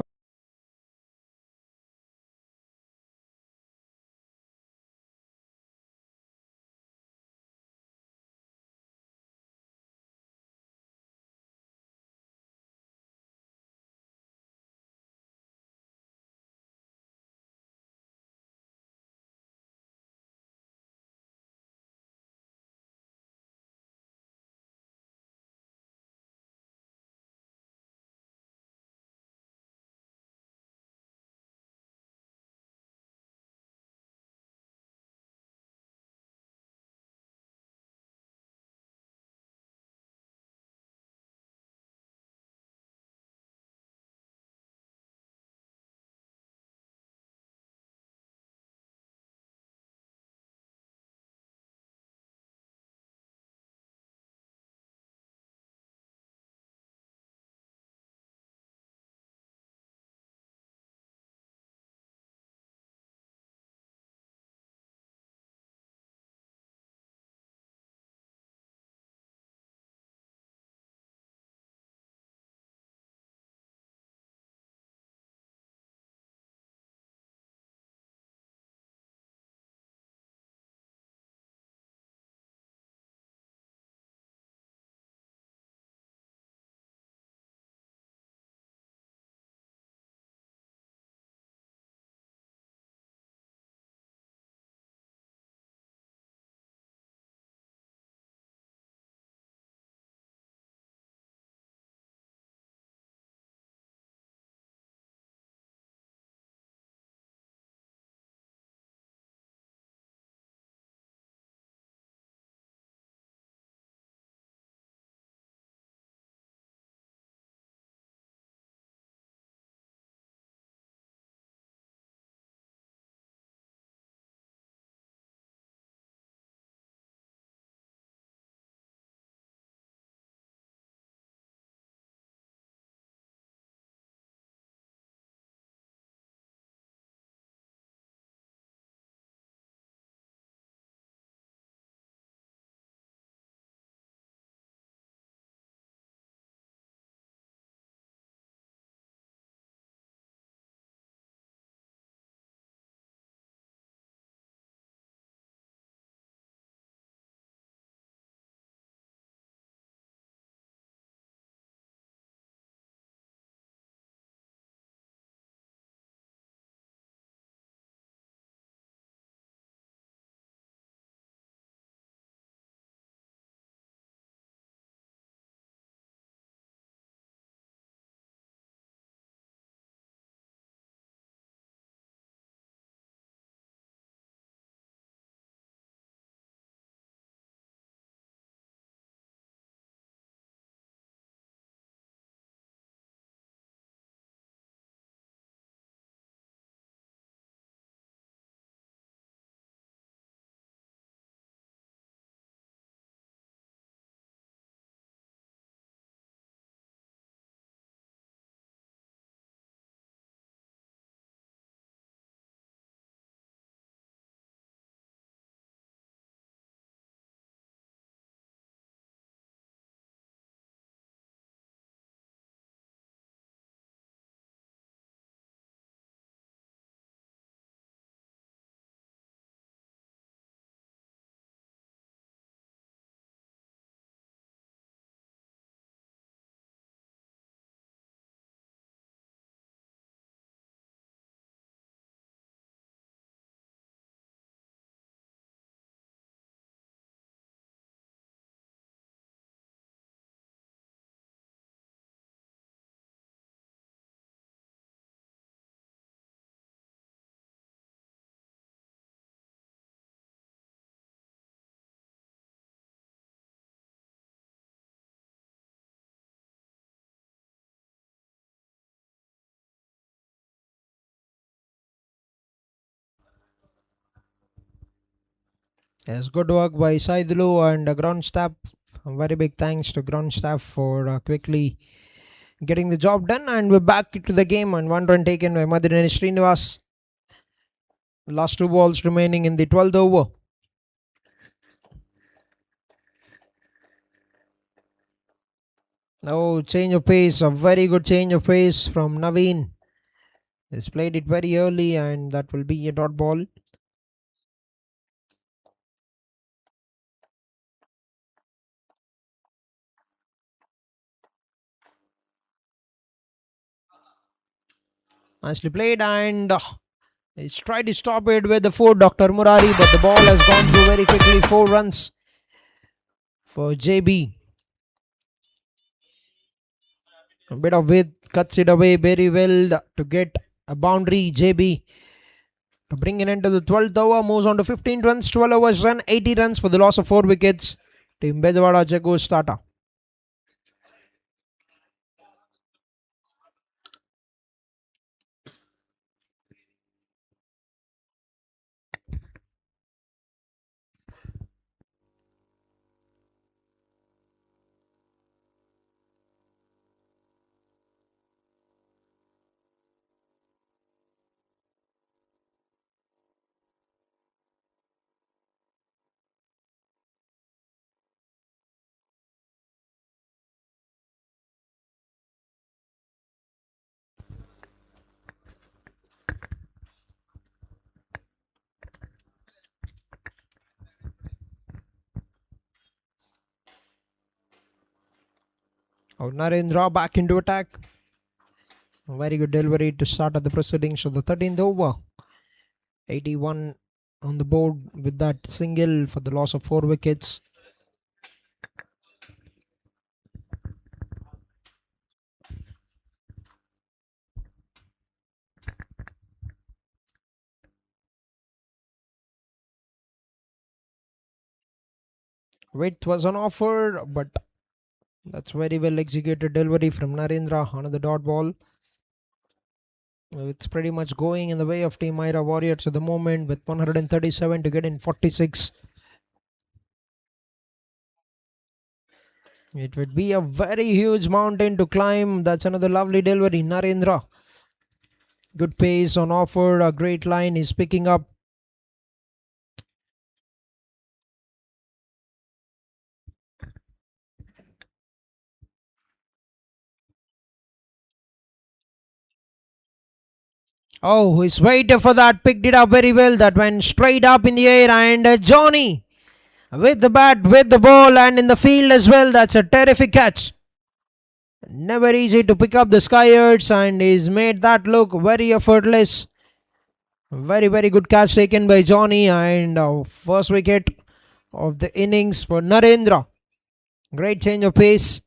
Yes, good work by Saidulu and ground staff. Very big thanks to ground staff for quickly getting the job done. And we're back to the game and one run taken by Madhurani Srinivas. Last 2 balls remaining in the 12th over. Oh, change of pace. A very good change of pace from Naveen. He's played it very early and that will be a dot ball. Nicely played and he's tried to stop it with the 4 Dr. Murari, but the ball has gone through very quickly. 4 runs for JB. A bit of width cuts it away very well to get a boundary. JB to bring it into the 12th over, moves on to 15 runs. 12 overs run, 80 runs for the loss of 4 wickets. Team BEZAWADA JAGGU'S starter. Oh, Narendra back into attack. Very good delivery to start at the proceedings of the 13th over. 81 on the board with that single for the loss of 4 wickets. Width was on offer, but that's very well executed delivery from Narendra. Another dot ball. It's pretty much going in the way of Team AYRA Warriors at the moment with 137 to get in 46. It would be a very huge mountain to climb. That's another lovely delivery. Narendra. Good pace on offer. A great line is picking up. Oh, he's waiting for that. Picked it up very well. That went straight up in the air. And Johnny with the bat, with the ball, and in the field as well. That's a terrific catch. Never easy to pick up the Skyards, and he's made that look very effortless. Very, very good catch taken by Johnny, and first wicket of the innings for Narendra. Great change of pace.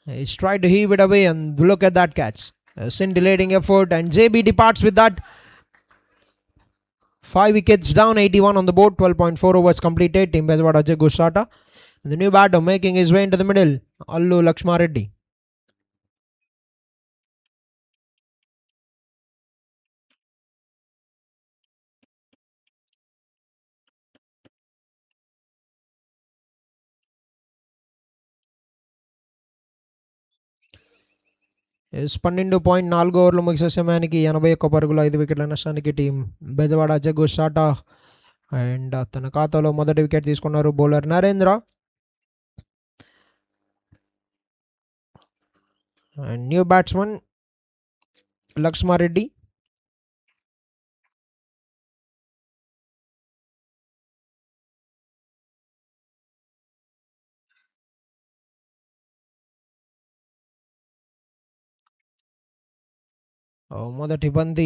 He's tried to heave it away, and look at that catch. A scintillating effort, and JB departs with that. 5 wickets down, 81 on the board, 12.4 overs completed. Team BEZAWADA JAGGU'S starter. The new batter making his way into the middle, Allu Lakshma Reddy. పన్నెండు point నాలుగు ఓవర్లు ముగిసే సమయానికి 81 పరుగుల 5 వికెట్ల నష్టానికి team Bezawada Jaggu start. And తన ఖాతాలో మొదటి వికెట్ తీసుకున్నారు bowler Narendra. And new batsman Lakshmareddy. మొదటి బంతి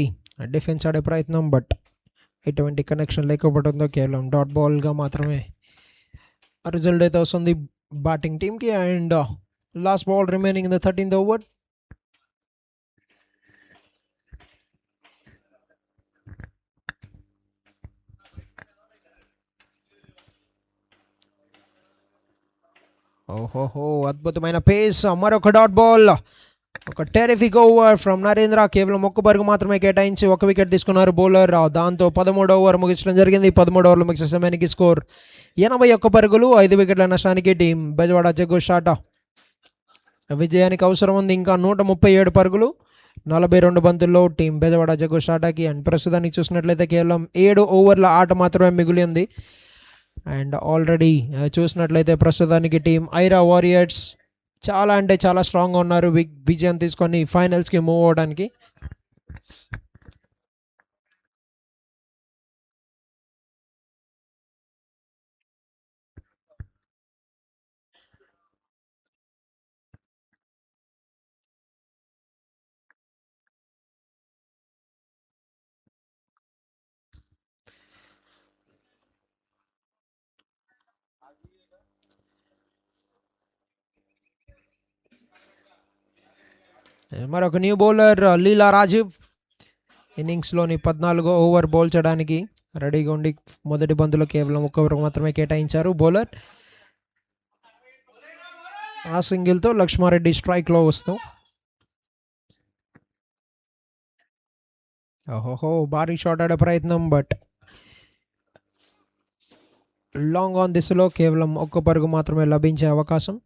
డిఫెన్స్ ఆడే ప్రయత్నం, బట్ ఎటువంటి కనెక్షన్ లేకపోవడంతో కేవలం డాట్ బాల్గా మాత్రమే రిజల్ట్ అయితే వస్తుంది బ్యాటింగ్ టీమ్కి. And last ball remaining in the 13th over. ఓహోహో, అద్భుతమైన పేస్. మరొక డాట్ బాల్. ఒక టెరిఫిక్ ఓవర్ ఫ్రమ్ నరేంద్ర. కేవలం ఒక్క పరుగు మాత్రమే కేటాయించి ఒక వికెట్ తీసుకున్నారు బౌలర్. దాంతో 13వ ఓవర్ ముగించడం జరిగింది. 13 ఓవర్లు ముగిసే సమయానికి స్కోర్ 81 పరుగులు, 5 వికెట్ల నష్టానికి టీం బెజవాడ జగ్గూస్ టాటా విజయానికి అవసరం ఉంది ఇంకా 137 పరుగులు 42 బంతుల్లో టీం బెజవాడ జగ్గూస్ టాటాకి. అండ్ ప్రస్తుతానికి చూసినట్లయితే కేవలం 7 ఓవర్ల ఆట మాత్రమే మిగిలి ఉంది. అండ్ ఆల్రెడీ చూసినట్లయితే ప్రస్తుతానికి టీం ఐరా వారియర్స్ చాలా అంటే చాలా స్ట్రాంగ్గా ఉన్నారు విజయం తీసుకొని ఫైనల్స్కి మూవ్ అవ్వడానికి. మరొక న్యూ బౌలర్ లీలా రాజీవ్ ఇన్నింగ్స్లోని 14వ ఓవర్ బౌల్ చేయడానికి రెడీగా ఉండి మొదటి బంతులో కేవలం 1 ఓవర్ మాత్రమే కేటాయించారు బౌలర్. ఆ సింగిల్తో లక్ష్మారెడ్డి స్ట్రైక్లో వస్తూ ఓహోహో భారీ షాట్ ఆడే ప్రయత్నం, బట్ లాంగ్ ఆన్ దిశలో కేవలం 1 పరుగు మాత్రమే లభించే అవకాశం.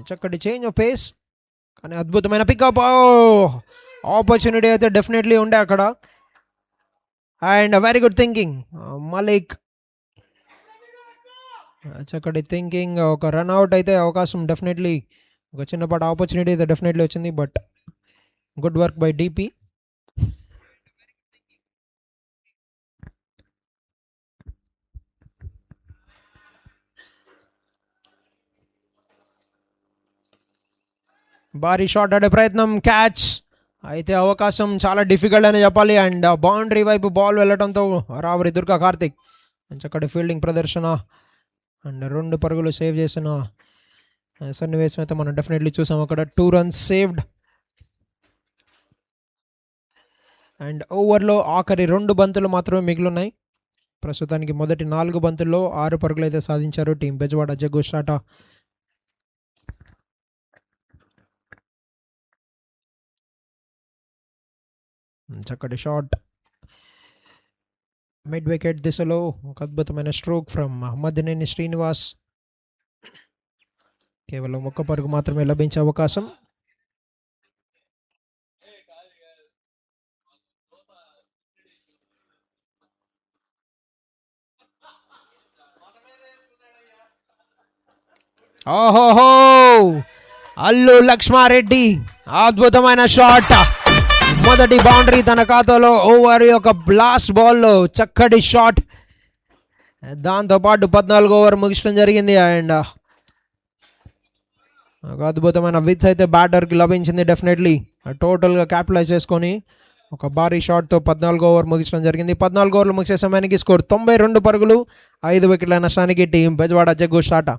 చక్కటి చేంజ్ ఆఫ్ పేస్, కానీ అద్భుతమైన పికప్. ఆపర్చునిటీ అయితే డెఫినెట్లీ ఉండే అక్కడ. And very good thinking Malik. చక్కటి థింకింగ్. ఒక రన్అట్ అయితే అవకాశం డెఫినెట్లీ, ఒక చిన్నపాటి ఆపర్చునిటీ అయితే డెఫినెట్లీ వచ్చింది, but good work by DP. భారీ షాట్ ఆడే ప్రయత్నం, క్యాచ్ అయితే అవకాశం చాలా డిఫికల్ట్ అని చెప్పాలి. అండ్ బౌండరీ వైపు బాల్ వెళ్ళడంతో రావరి దుర్గా కార్తిక్ చక్కటి ఫీల్డింగ్ ప్రదర్శన అండ్ 2 పరుగులు సేవ్ చేసిన సన్నివేశం అయితే మనం డెఫినెట్లీ చూసాం అక్కడ. 2 runs సేవ్డ్. అండ్ ఓవర్లో ఆఖరి 2 బంతులు మాత్రమే మిగిలిన్నాయి. ప్రస్తుతానికి మొదటి 4 బంతుల్లో 6 పరుగులు అయితే సాధించారు టీం బెజవాడ జగ్గూస్ టాటా. చక్కటి షాట్ మిడ్ వికెట్ దిశలో, ఒక అద్భుతమైన స్ట్రోక్ ఫ్రమ్ మహమ్మద్నేని శ్రీనివాస్. కేవలం 1 పరుగు మాత్రమే లభించే అవకాశం. ఓహోహో అల్లు లక్ష్మారెడ్డి అద్భుతమైన షాట్. మొదటి బౌండరీ తన ఖాతాలో. ఓవర్ యొక్క లాస్ట్ బాల్లో చక్కటి షాట్. దాంతోపాటు 14వ ఓవర్ ముగించడం జరిగింది. అండ్ ఒక అద్భుతమైన విత్ అయితే బ్యాటర్కి లభించింది డెఫినెట్లీ. టోటల్గా క్యాపిటలైజ్ చేసుకొని ఒక భారీ షాట్తో 14వ ఓవర్ ముగించడం జరిగింది. 14 ఓవర్లు ముగిసే సమయానికి స్కోర్ 92 పరుగులు, 5 వికెట్ల నష్టానికి టీం బెజవాడ జగ్గూస్ టాటా.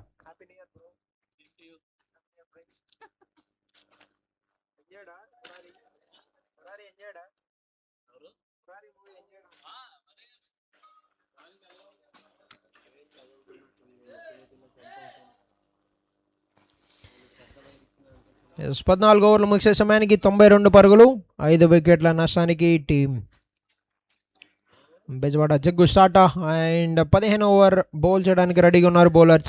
ఎస్ 14 ఓవర్లు ముగిసే సమయానికి 92 పరుగులు, 5 వికెట్ల నష్టానికి టీం బెజవాడ జగ్గూస్ టాటా. అండ్ 15వ ఓవర్ బౌల్ చేయడానికి రెడీగా ఉన్నారు బౌలర్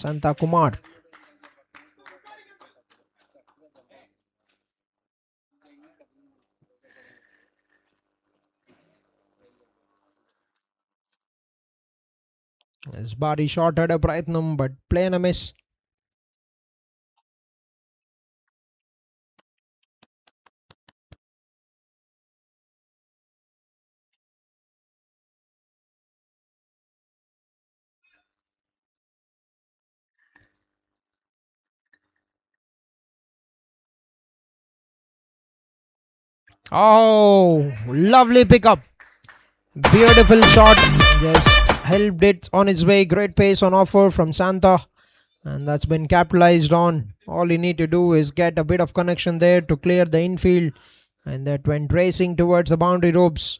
శాంతా కుమార్. భారీ షాట్ ఆడే ప్రయత్నం, but plain miss. Oh, lovely pickup. Beautiful shot. Just helped it on its way. Great pace on offer from Santa. And that's been capitalized on. All you need to do is get a bit of connection there to clear the infield, and that went racing towards the boundary ropes.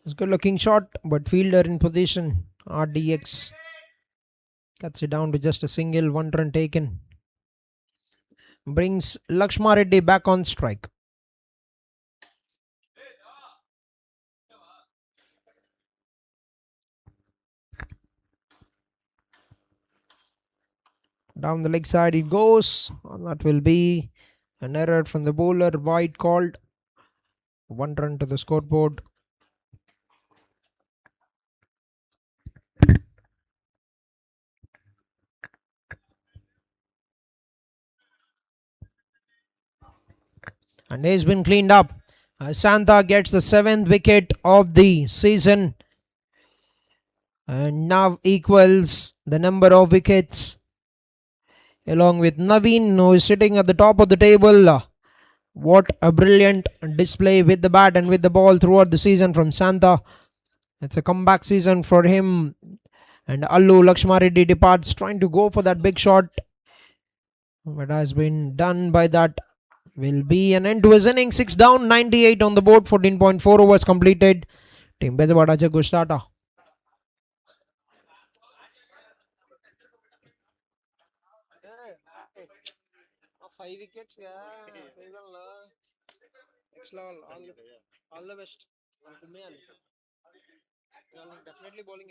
It's a good looking shot, but fielder in position. RDX cuts it down to just a single, 1 run taken. Brings Lakshma Reddy back on strike. Down the leg side it goes. And that will be an error from the bowler. Wide called. 1 run to the scoreboard. And he's been cleaned up. Santa gets the 7th wicket of the season and now equals the number of wickets along with Naveen, who is sitting at the top of the table. What a brilliant display with the bat and with the ball throughout the season from Santa. It's a comeback season for him. And Allu Lakshma Reddy departs, trying to go for that big shot, but has been done by that. Will be an end to his inning. 6 down, 98 on the board, 14.4 overs completed. Team BEZAWADA JAGGU'S starter. Five wickets, all the best. Definitely bowling.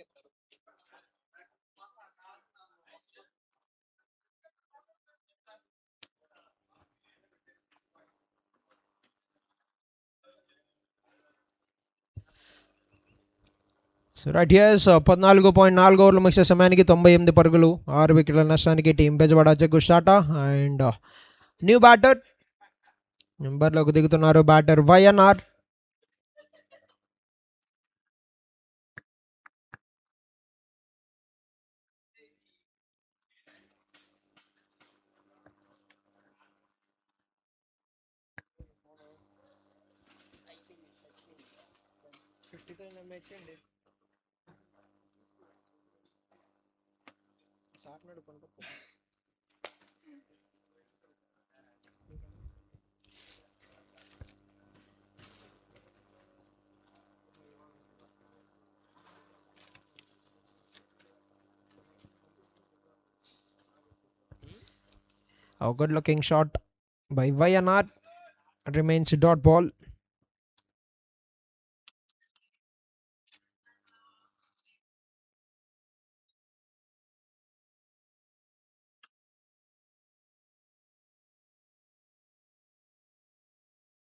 So right here's 14.4 ఓవర్లు ముగిసే సమయానికి 98 పరుగులు 6 వికెట్ల నష్టానికి team Bezawada Jaggu start. And new batter నెంబర్లోకి దిగుతున్నారు batter Y N R. A good looking shot by YNR remains a dot ball.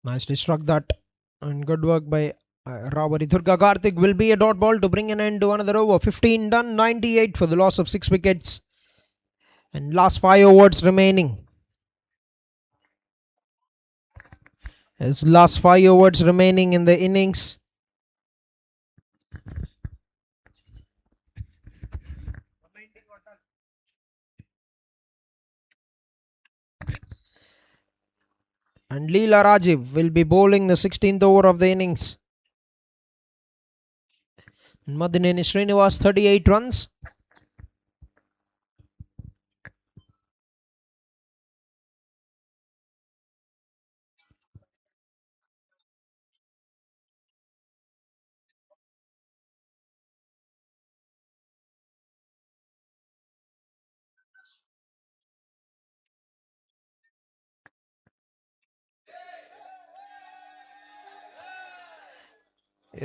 Nicely struck that, and good work by Rawari. Durga Karthik will be a dot ball to bring an end to another over. 15 done, 98 for the loss of 6 wickets. And last 5 overs remaining. His last 5 overs remaining in the innings. And Leela Rajiv will be bowling the 16th over of the innings. And Madineni Srinivas 38 runs.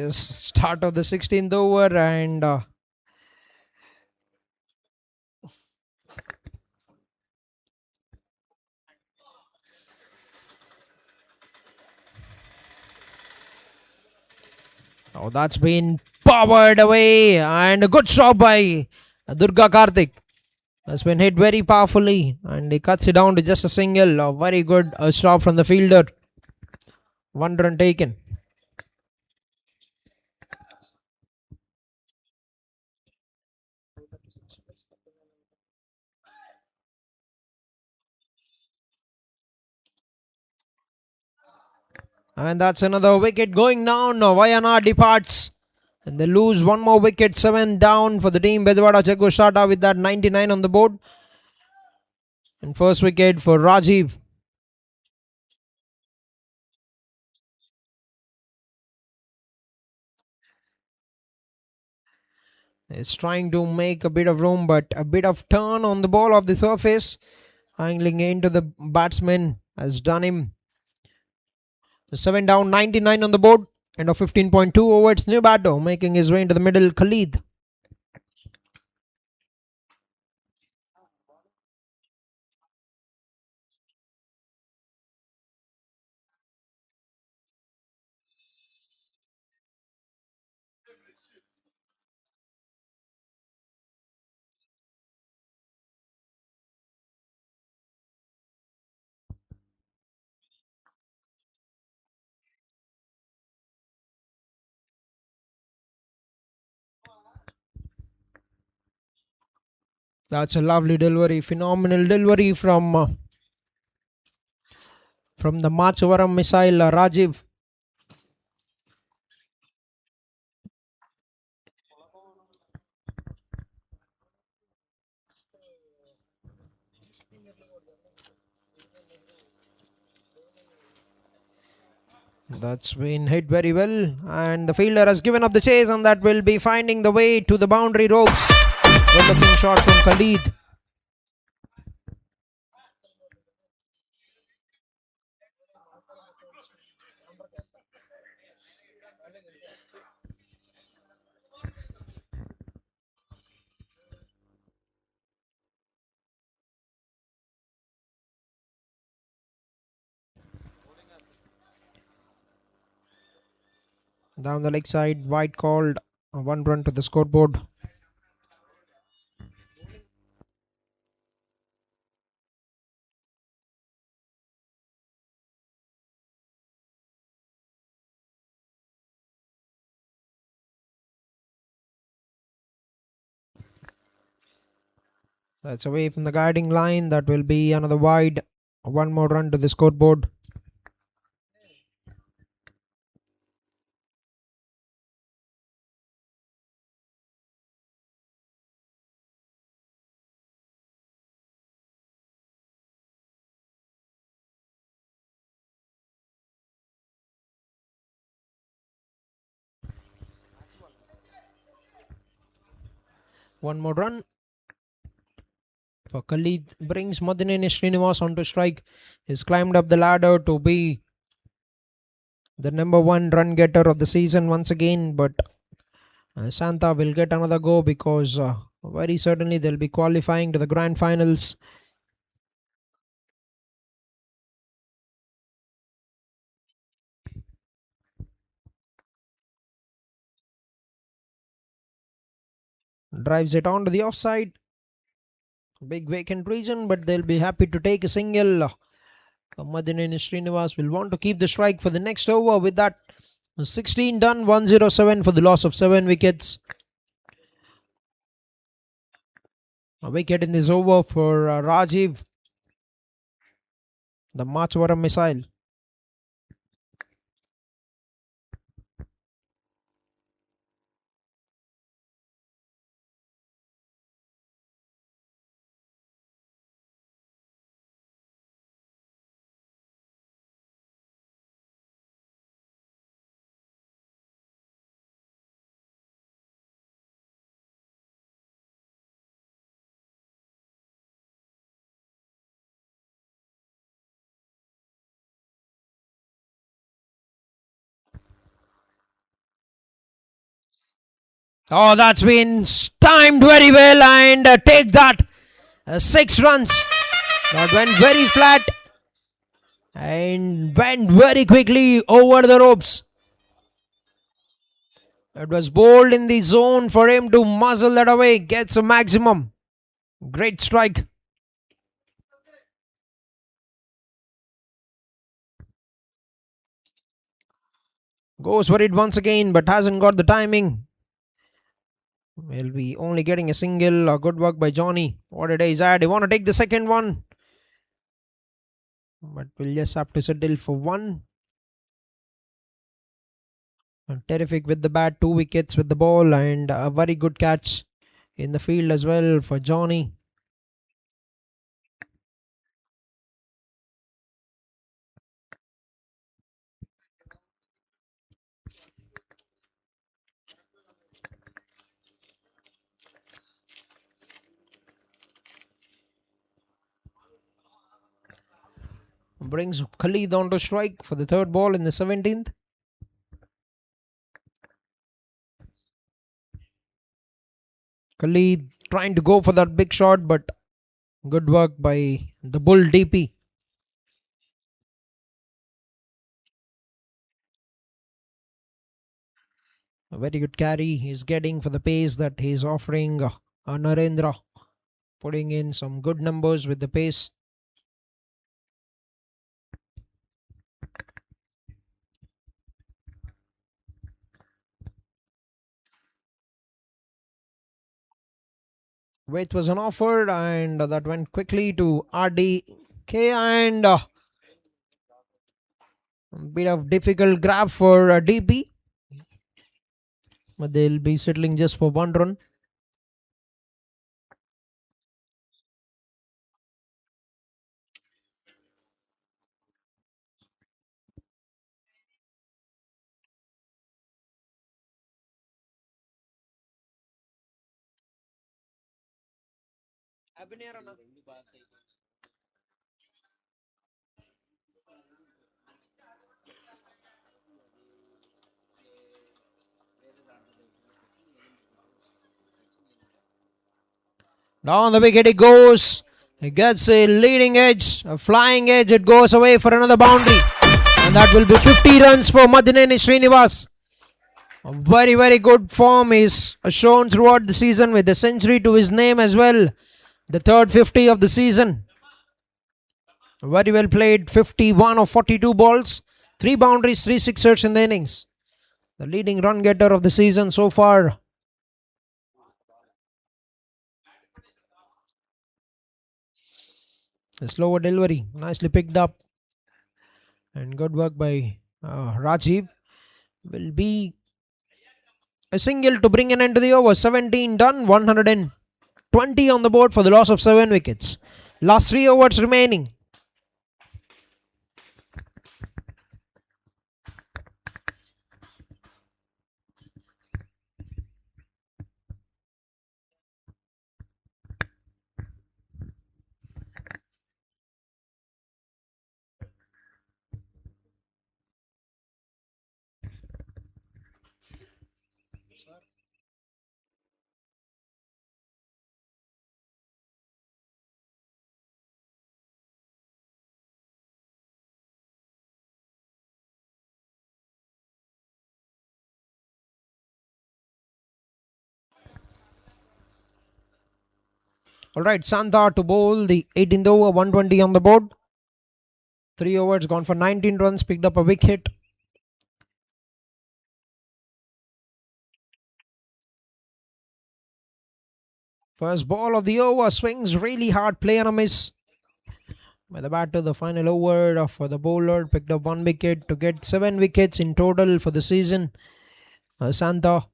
Is start of the 16th over, and Oh, that's been powered away, and a good stop by Durga Karthik. Has been hit very powerfully, and he cuts it down to just a single. A very good stop from the fielder. One run taken. And that's another wicket going down. Vayana departs. And they lose one more wicket. 7 down for the team. BEZAWADA JAGGU'S start out with that 99 on the board. And first wicket for Rajiv. Is trying to make a bit of room, but a bit of turn on the ball of the surface. Angling into the batsman has done him. 7 down, 99 on the board. End of 15.2 over. It's new batter making his way into the middle. Khalid. That's a lovely delivery. Phenomenal delivery from the Machavaram missile, Rajiv. That's been hit very well, and the fielder has given up the chase, and that will be finding the way to the boundary ropes. Good looking shot from Khalid. Down the leg side, wide called. 1 run to the scoreboard. That's away from the guiding line. That will be another wide. 1 more run to the scoreboard. One more run for Khalid. Brings Madineni Srinivas onto strike. He's climbed up the ladder to be the number 1 run getter of the season once again. But Santa will get another go because very certainly they'll be qualifying to the grand finals. Drives it onto the offside. Big vacant region, but they'll be happy to take a single. Madineni Srinivas will want to keep the strike for the next over. With that, 16 done, 107 for the loss of 7 wickets. A wicket in this over for Rajiv, the Machavaram missile. Oh, that's been timed very well, and take that. 6 runs. That went very flat and went very quickly over the ropes. It was bowled in the zone for him to muzzle that away. Gets a maximum. Great strike. Goes for it once again, but hasn't got the timing. We'll be only getting a single. Good work by Johnny. What a day he's had. He want to take the second one, but we'll just have to settle for one. Terrific with the bat, 2 wickets with the ball, and a very good catch in the field as well for Johnny. Brings Khalid on to strike for the third ball in the 17th. Khalid trying to go for that big shot, but good work by the bull DP. A very good carry he's getting for the pace that he's offering. Narendra putting in some good numbers with the pace. Width was an offer, and that went quickly to RDK, and a bit of difficult grab for DP, but they'll be settling just for one run. Down the wicket it goes. It gets a leading edge, a flying edge. It goes away for another boundary. And that will be 50 runs for Madineni Srinivas. A very, very good form is shown throughout the season with a century to his name as well. The third 50 of the season. Very well played. 51 of 42 balls. 3 boundaries, 3 sixers in the innings. The leading run getter of the season so far. A slower delivery, nicely picked up, and good work by Rajiv. Will be a single to bring an end to the over. 17 done, 120 on the board for the loss of 7 wickets. Last 3 overs remaining. Alright, Santa to bowl the 18th over, 120 on the board. 3 overs gone for 19 runs, picked up a wicket. First ball of the over, swings really hard, play on a miss. By the batter, the final over for the bowler, picked up 1 wicket to get 7 wickets in total for the season. Santa.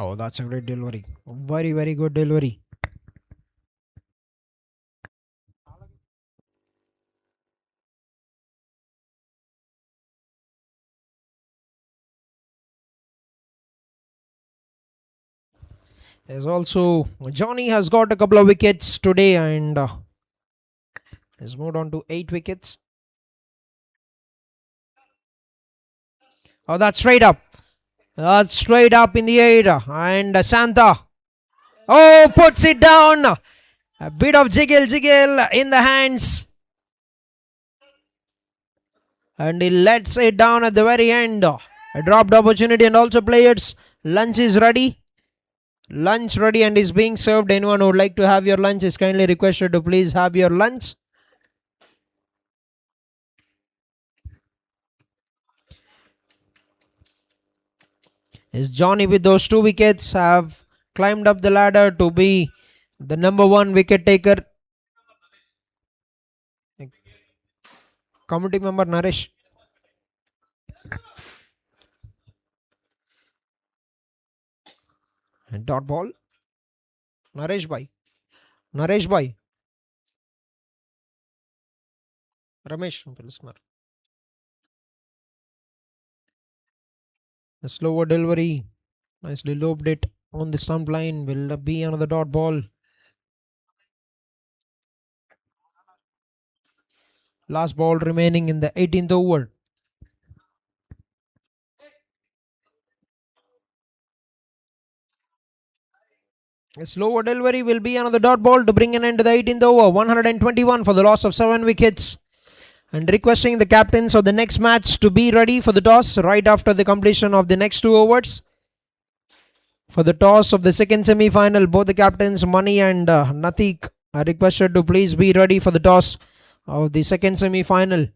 Oh, that's a great delivery. Very, very good delivery. There's also Johnny has got a couple of wickets today and has moved on to 8 wickets. Oh, that's straight up. Straight up in the air. And Santa. Oh, puts it down. A bit of jiggle in the hands. And he lets it down at the very end. A dropped opportunity, and also players. Lunch is ready. Lunch ready and is being served. Anyone who would like to have your lunch is kindly requested to please have your lunch. Is Johnny with those 2 wickets have climbed up the ladder to be the number 1 wicket taker. Committee member Naresh. And dot ball. Naresh bhai. Ramesh listener. A slower delivery. Nicely lobed it on the stump line. Will be another dot ball. Last ball remaining in the 18th over. A slower delivery will be another dot ball to bring an end to the 18th over. 121 for the loss of 7 wickets. And requesting the captains of the next match to be ready for the toss right after the completion of the next 2 overs. For the toss of the second semi-final, both the captains Mani and Natik are requested to please be ready for the toss of the second semi-final.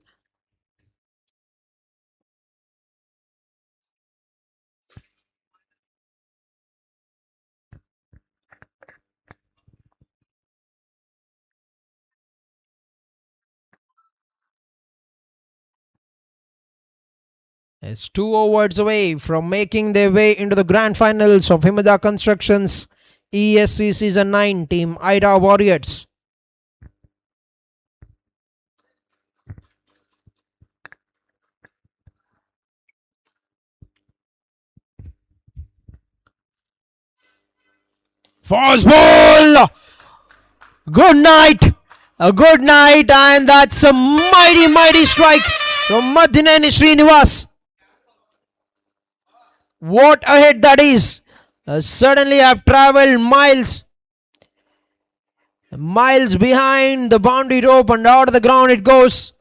It's 2 overs away from making their way into the grand finals of Himada Constructions ESC Season 9 Team AYRA Warriors. Fast ball! Good night! A good night, and that's a mighty strike from Madhineni Srinivas. What a hit that is! Suddenly I've travelled miles behind the boundary rope, and out of the ground it goes.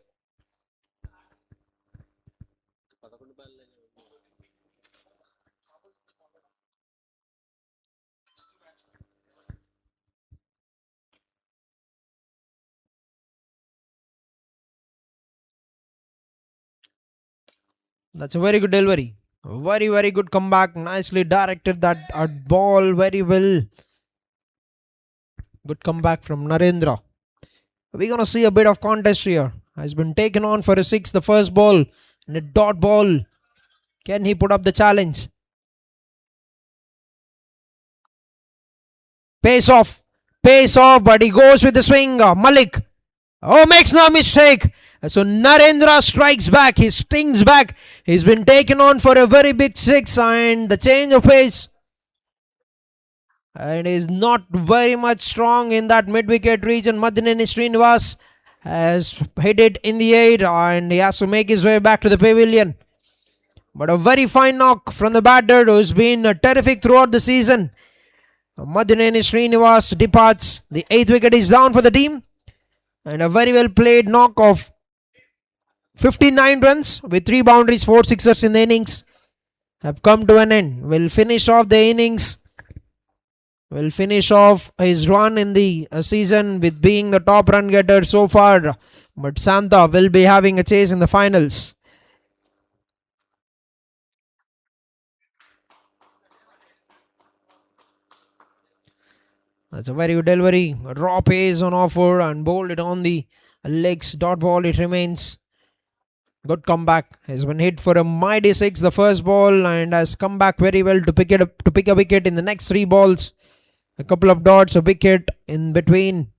That's a very good delivery. Very good comeback. Nicely directed that ball very well. Good comeback from Narendra. We're going to see a bit of contest here. Has been taken on for a 6, the first ball, and a dot ball. Can he put up the challenge? Pace off, but he goes with the swing. Malik. Oh, makes no mistake. So Narendra strikes back. He stings back. He's been taken on for a very big 6, and the change of pace. And is not very much strong in that mid-wicket region. Madhineni Srinivas has hit it in the air, and he has to make his way back to the pavilion. But a very fine knock from the batter, who's been terrific throughout the season. Madhineni Srinivas departs. The 8th wicket is down for the team. And a very well played knock of 59 runs with 3 boundaries, 4 sixers in the innings have come to an end. Will finish off the innings. Will finish off his run in the season with being the top run getter so far. But Santa will be having a chase in the finals. That's a very good delivery. Raw pace on offer and bowled it on the legs. Dot ball it remains. Good comeback. Has been hit for a mighty 6 the first ball, and has come back very well to pick a wicket in the next 3 balls. A couple of dots, a wicket in between.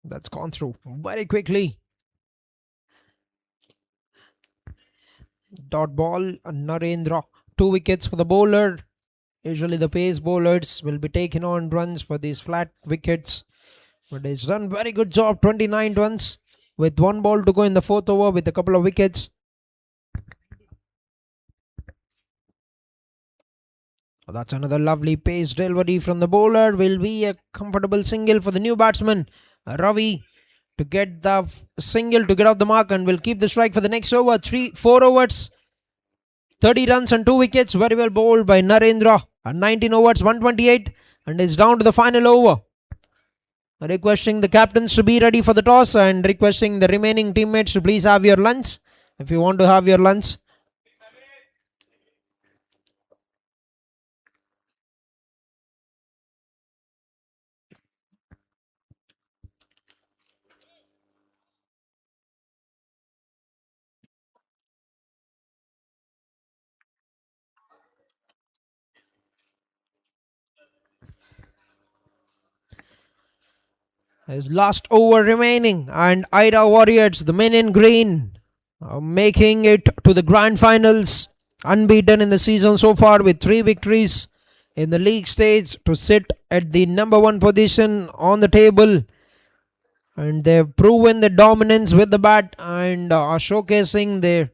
That's gone through very quickly. Dot ball, Narendra. 2 wickets for the bowler. Usually the pace bowlers will be taking on runs for these flat wickets. But he's done very good job. 29 runs with one ball to go in the fourth over with a couple of wickets. That's another lovely pace delivery from the bowler. Will be a comfortable single for the new batsman, Ravi, to get the single to get off the mark, and will keep the strike for the next over. 4 overs, 30 runs and 2 wickets. Very well bowled by Narendra. And 19 overs, 128, and is down to the final over. Requesting the captains to be ready for the toss and requesting the remaining teammates to please have your lunch if you want to have your lunch. His last over remaining, and AYRA Warriors, the men in green, making it to the grand finals, unbeaten in the season so far with 3 victories in the league stage to sit at the number 1 position on the table. And they've proven their dominance with the bat and are showcasing their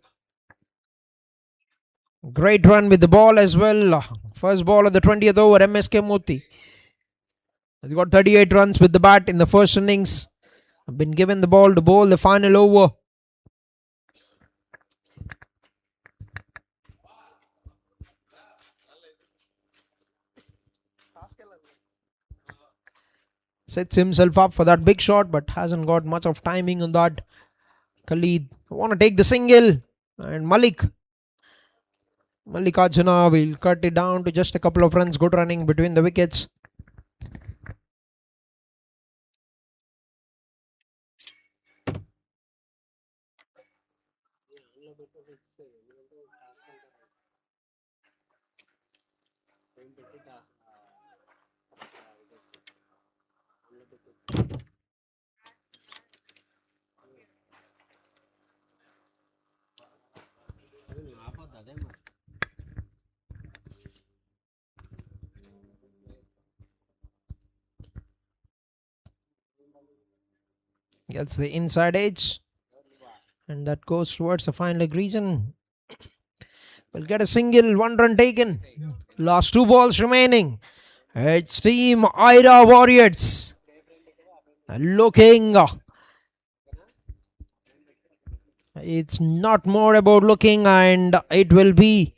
great run with the ball as well. First ball of the 20th over, MSK Moti has got 38 runs with the bat in the first innings. Been given the ball to bowl the final over. Sets himself up for that big shot, but hasn't got much of timing on that. Khalid want to take the single, and Mallikarjuna will cut it down to just a couple of runs. Good running between the wickets. Gets the inside edge, and that goes towards the final leg region. Will get a single, 1 run taken. Last 2 balls remaining. It's team AYRA Warriors looking. It's not more about looking, and it will be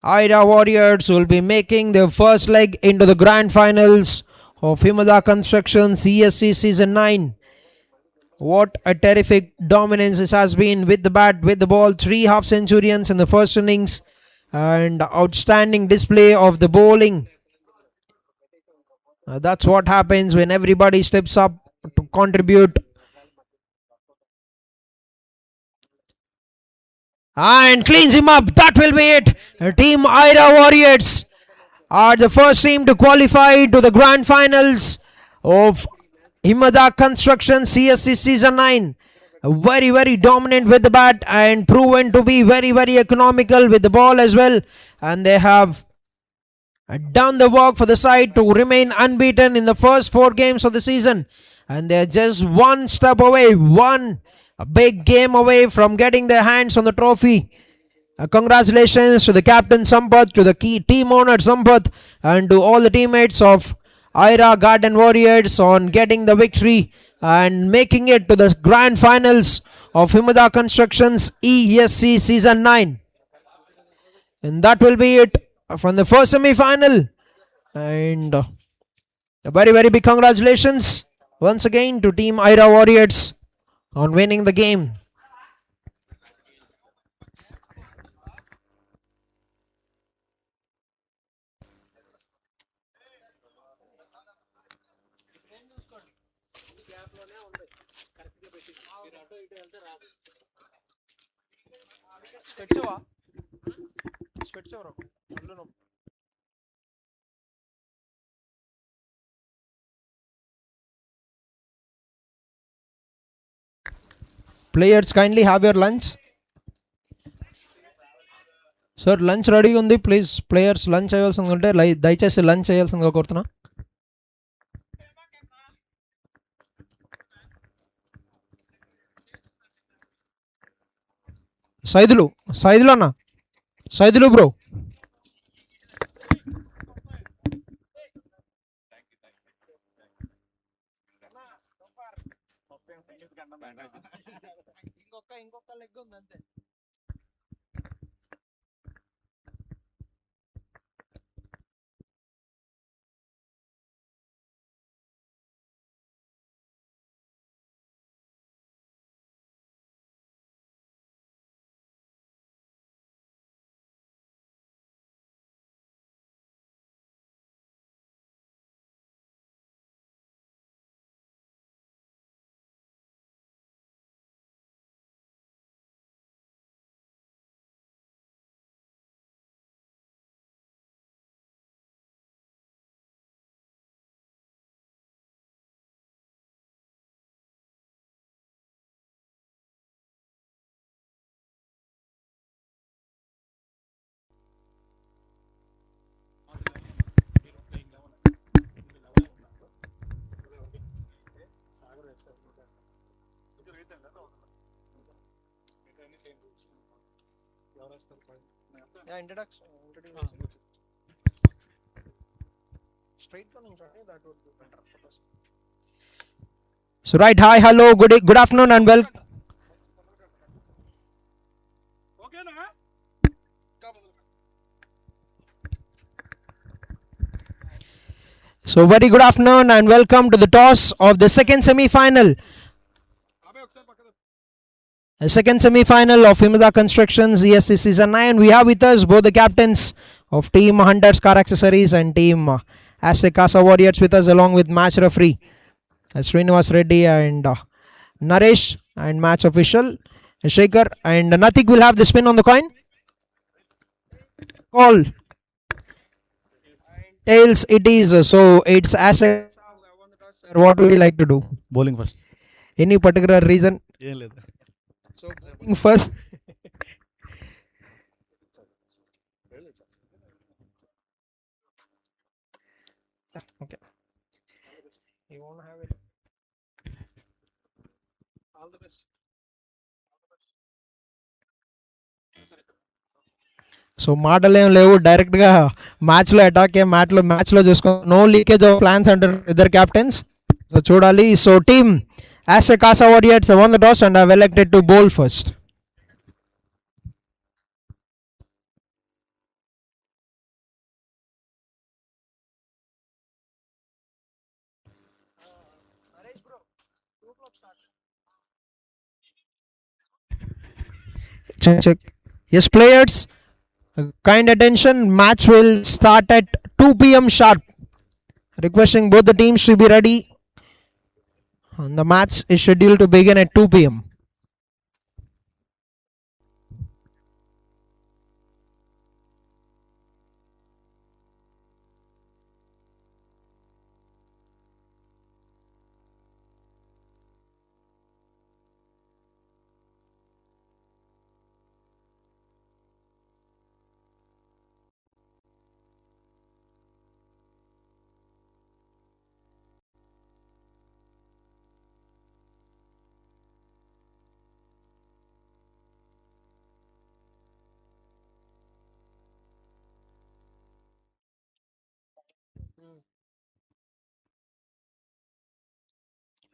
AYRA Warriors will be making their first leg into the grand finals of Himada Construction CSC Season 9. What a terrific dominance this has been with the bat, with the ball. 3 half centurions in the first innings, and outstanding display of the bowling. That's what happens when everybody steps up to contribute. And cleans him up. That will be it. Team AYRA Warriors are the first team to qualify to the grand finals of Himada Construction CSC Season 9. Very, very dominant with the bat and proven to be very, very economical with the ball as well. And they have done the work for the side to remain unbeaten in the first 4 games of the season. And they're just one step away, one big game away from getting their hands on the trophy. Congratulations to the captain Sampath, to the key team owner Sampath, and to all the teammates of AYRA Garden Warriors on getting the victory and making it to the grand finals of Himada Constructions ESC Season 9. And that will be it from the first semi-final. And a very, very big congratulations once again to Team AYRA Warriors on winning the game. Players, kindly have your lunch. Sir lunch రెడీగా ఉంది, please players lunch చేయాల్సింది ఉంటే దయచేసి lunch చేయాల్సిందిగా కోరుతున్నా. సైదులు అన్న, Saidulu bro. ఇంకొక leg ఉంది అంతే. So right, hi, hello, good afternoon and welcome. So very good afternoon and welcome to the toss of the second semi-final. The second semi-final of Himada Constructions ESC Season 9. We have with us both the captains of Team Hunters Car Accessories and Team Aztec Casa Warriors with us, along with match referee Srinivas Reddy and Naresh, and match official Shekhar. And Natik will have the spin on the coin. Call. Tails it is. So it's Aztec. What would you like to do? Bowling first. Any particular reason? So bowling first. Okay. You want to have it? All the best. So మాటలు ఏం లేవు, డైరెక్ట్గా మ్యాచ్లో attack మ్యాచ్లో చూసుకో. No leakage of plans అంటారు ఇద్దరు captains. So చూడాలి. So team Aztec Casa Warriors have won the toss and have elected to bowl first. Check. Yes, players, kind attention. Match will start at 2 p.m. sharp. Requesting both the teams to be ready. And the match is scheduled to begin at 2 p.m.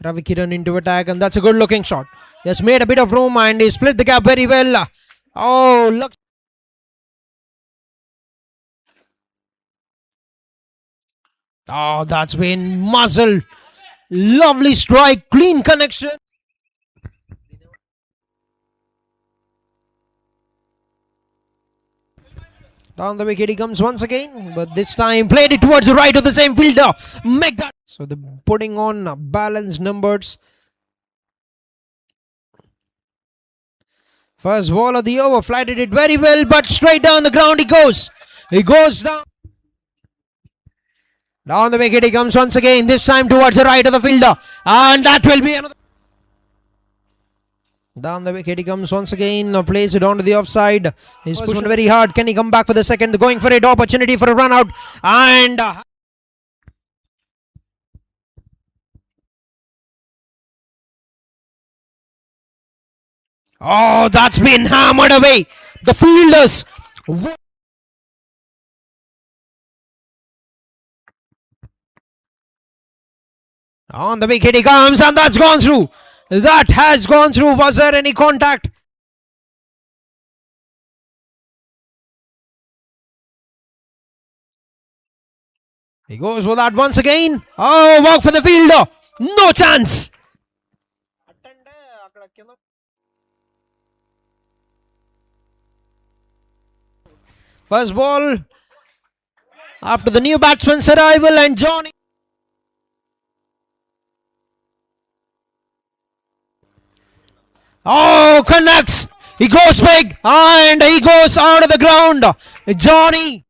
Ravi Kiran into attack, and that's a good looking shot. He has made a bit of room and he split the gap very well. Oh, look. Oh, that's been muzzled. Lovely strike, clean connection. Down the wicket he comes once again, but this time played it towards the right of the same fielder. Make that. So the putting on balanced numbers. First ball of the over, flighted it very well, but straight down the ground he goes. He goes down. Down the wicket he comes once again, this time towards the right of the fielder. And that will be another. Down the wicket he comes once again. Plays it onto the offside. He's pushing very hard. Can he come back for the second? Going for it. Opportunity for a run out. And oh, that's been hammered away. The fielders. On the wicket he comes, and that's gone through. That has gone through. Was there any contact? He goes for that once again. Oh, walk for the fielder. No chance. First ball after the new batsman's arrival, and Johnny. Oh, connects. He goes big and he goes out of the ground. Johnny.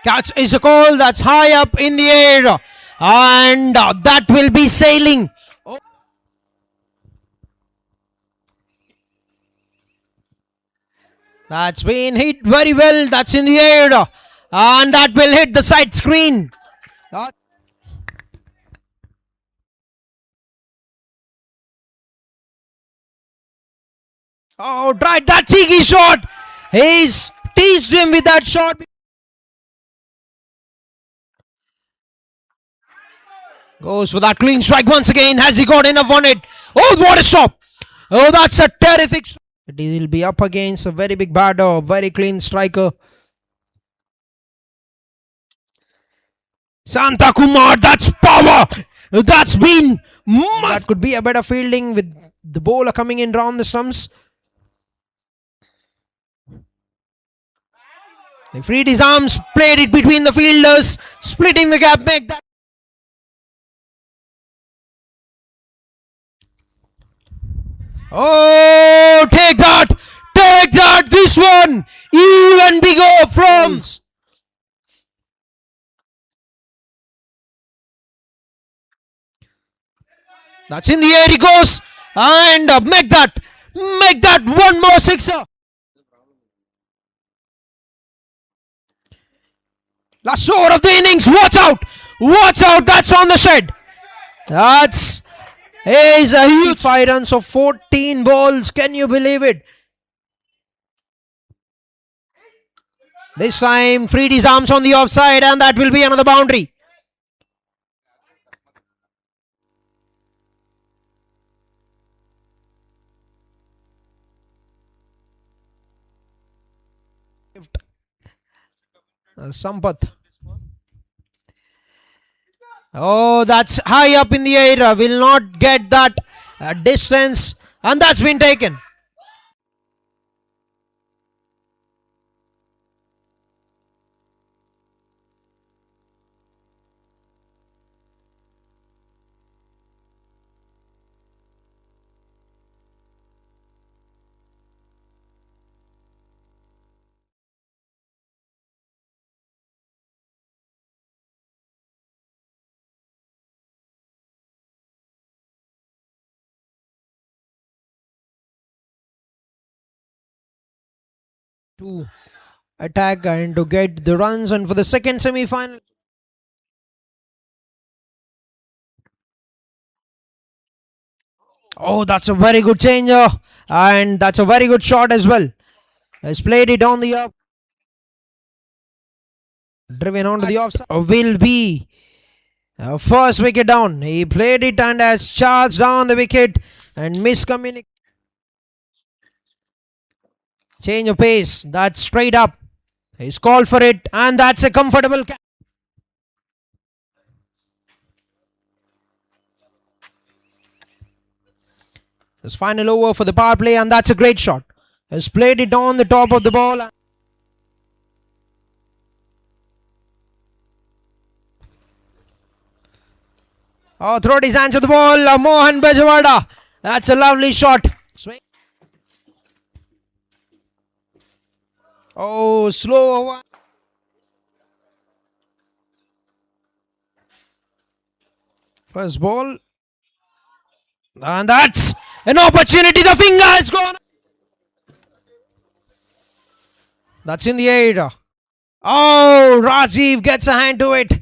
Catch is a call. That's high up in the air. And that will be sailing. That's been hit very well. That's in the air. And that will hit the side screen. Oh, tried that cheeky shot. He's teased him with that shot. Goes for that clean strike once again. Has he got enough on it? Oh, what a stop. Oh, that's a terrific shot. He'll be up against a very big batter, very clean striker. Santa Kumar, that's power. That's been. That could be a better fielding with the bowler coming in round the stumps. He freed his arms, played it between the fielders, splitting the gap, make that. Oh, take that! Take that! This one! Even bigger from. That's in the air, he goes! And make that one more sixer! Last over of the innings, watch out! Watch out, that's on the shed! That's is a huge 5 runs of 14 balls. Can you believe it? This time, freed his arms on the offside, and that will be another boundary. Sampath. Oh, that's high up in the air. Will not get that distance, and that's been taken. To attack and to get the runs, and for the second semi-final. Oh, that's a very good changer, and that's a very good shot as well. Has played it on the up, driven onto the offside. Will be first wicket down. He played it and has charged down the wicket and miscommunicated. Change of pace. That's straight up. He's called for it, and that's a comfortable catch. His final over for the power play, and that's a great shot. Has played it on the top of the ball. Oh, throwed his hands to the ball. Mohan BEZAWADA. That's a lovely shot. Swing. Oh, slow over. First ball. And that's an opportunity. The finger is gone. That's in the air. Oh, Rajiv gets a hand to it.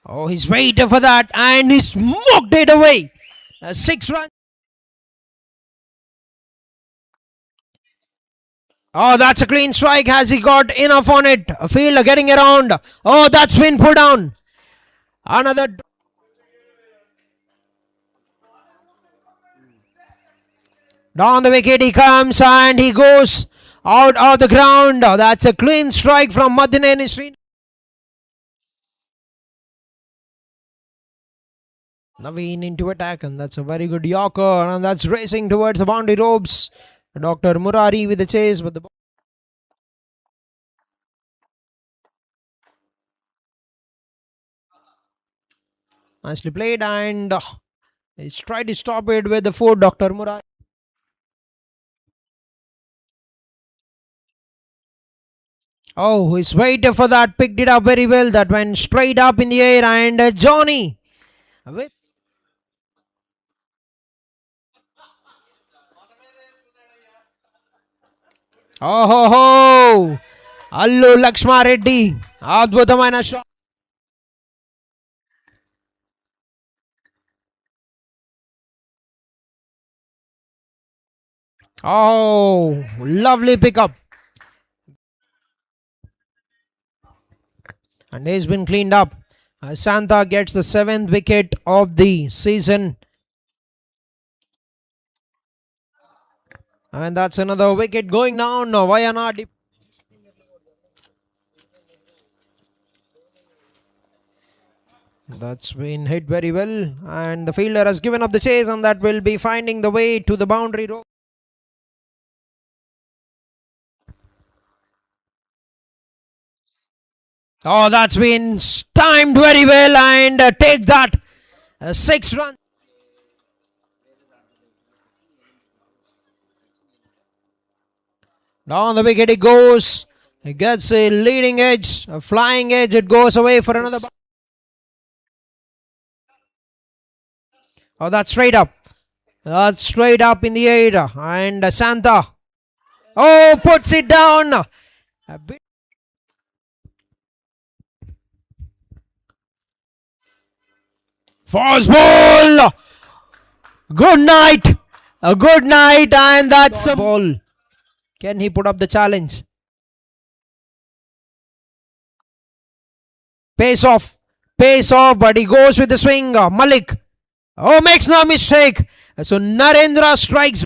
Oh, he's waiting for that and he smoked it away. 6 runs. Oh, that's a clean strike. Has he got enough on it? A fielder getting around. Oh, that's been put down. Another. Down the wicket he comes and he goes out of the ground. That's a clean strike from Madineni Sreen. Naveen into attack, and that's a very good Yorker, and that's racing towards the boundary ropes. Dr. Murari with the chase, but the ball. Nicely played, and he's tried to stop it with the foot, Dr. Murari. Oh, he's waiting for that, picked it up very well. That went straight up in the air, and Johnny with. Oh ho ho! Allu Lakshmareddy, అద్భుతమైన shot. Oh, lovely pickup. And he's been cleaned up. Santa gets the 7th wicket of the season. And that's another wicket going down. Vayanadi. That's been hit very well. And the fielder has given up the chase, and that will be finding the way to the boundary rope. Oh, that's been timed very well, and take that. 6 runs. Down the wicket it goes. It gets a leading edge, a flying edge. It goes away for another. Oh, that's straight up. That's straight up in the air. And Santa. Oh, puts it down. A bit. Fast ball. Good night. A good night. And that's a ball. Can he put up the challenge? Pace off, but he goes with the swing. Malik. Oh, makes no mistake. So Narendra strikes.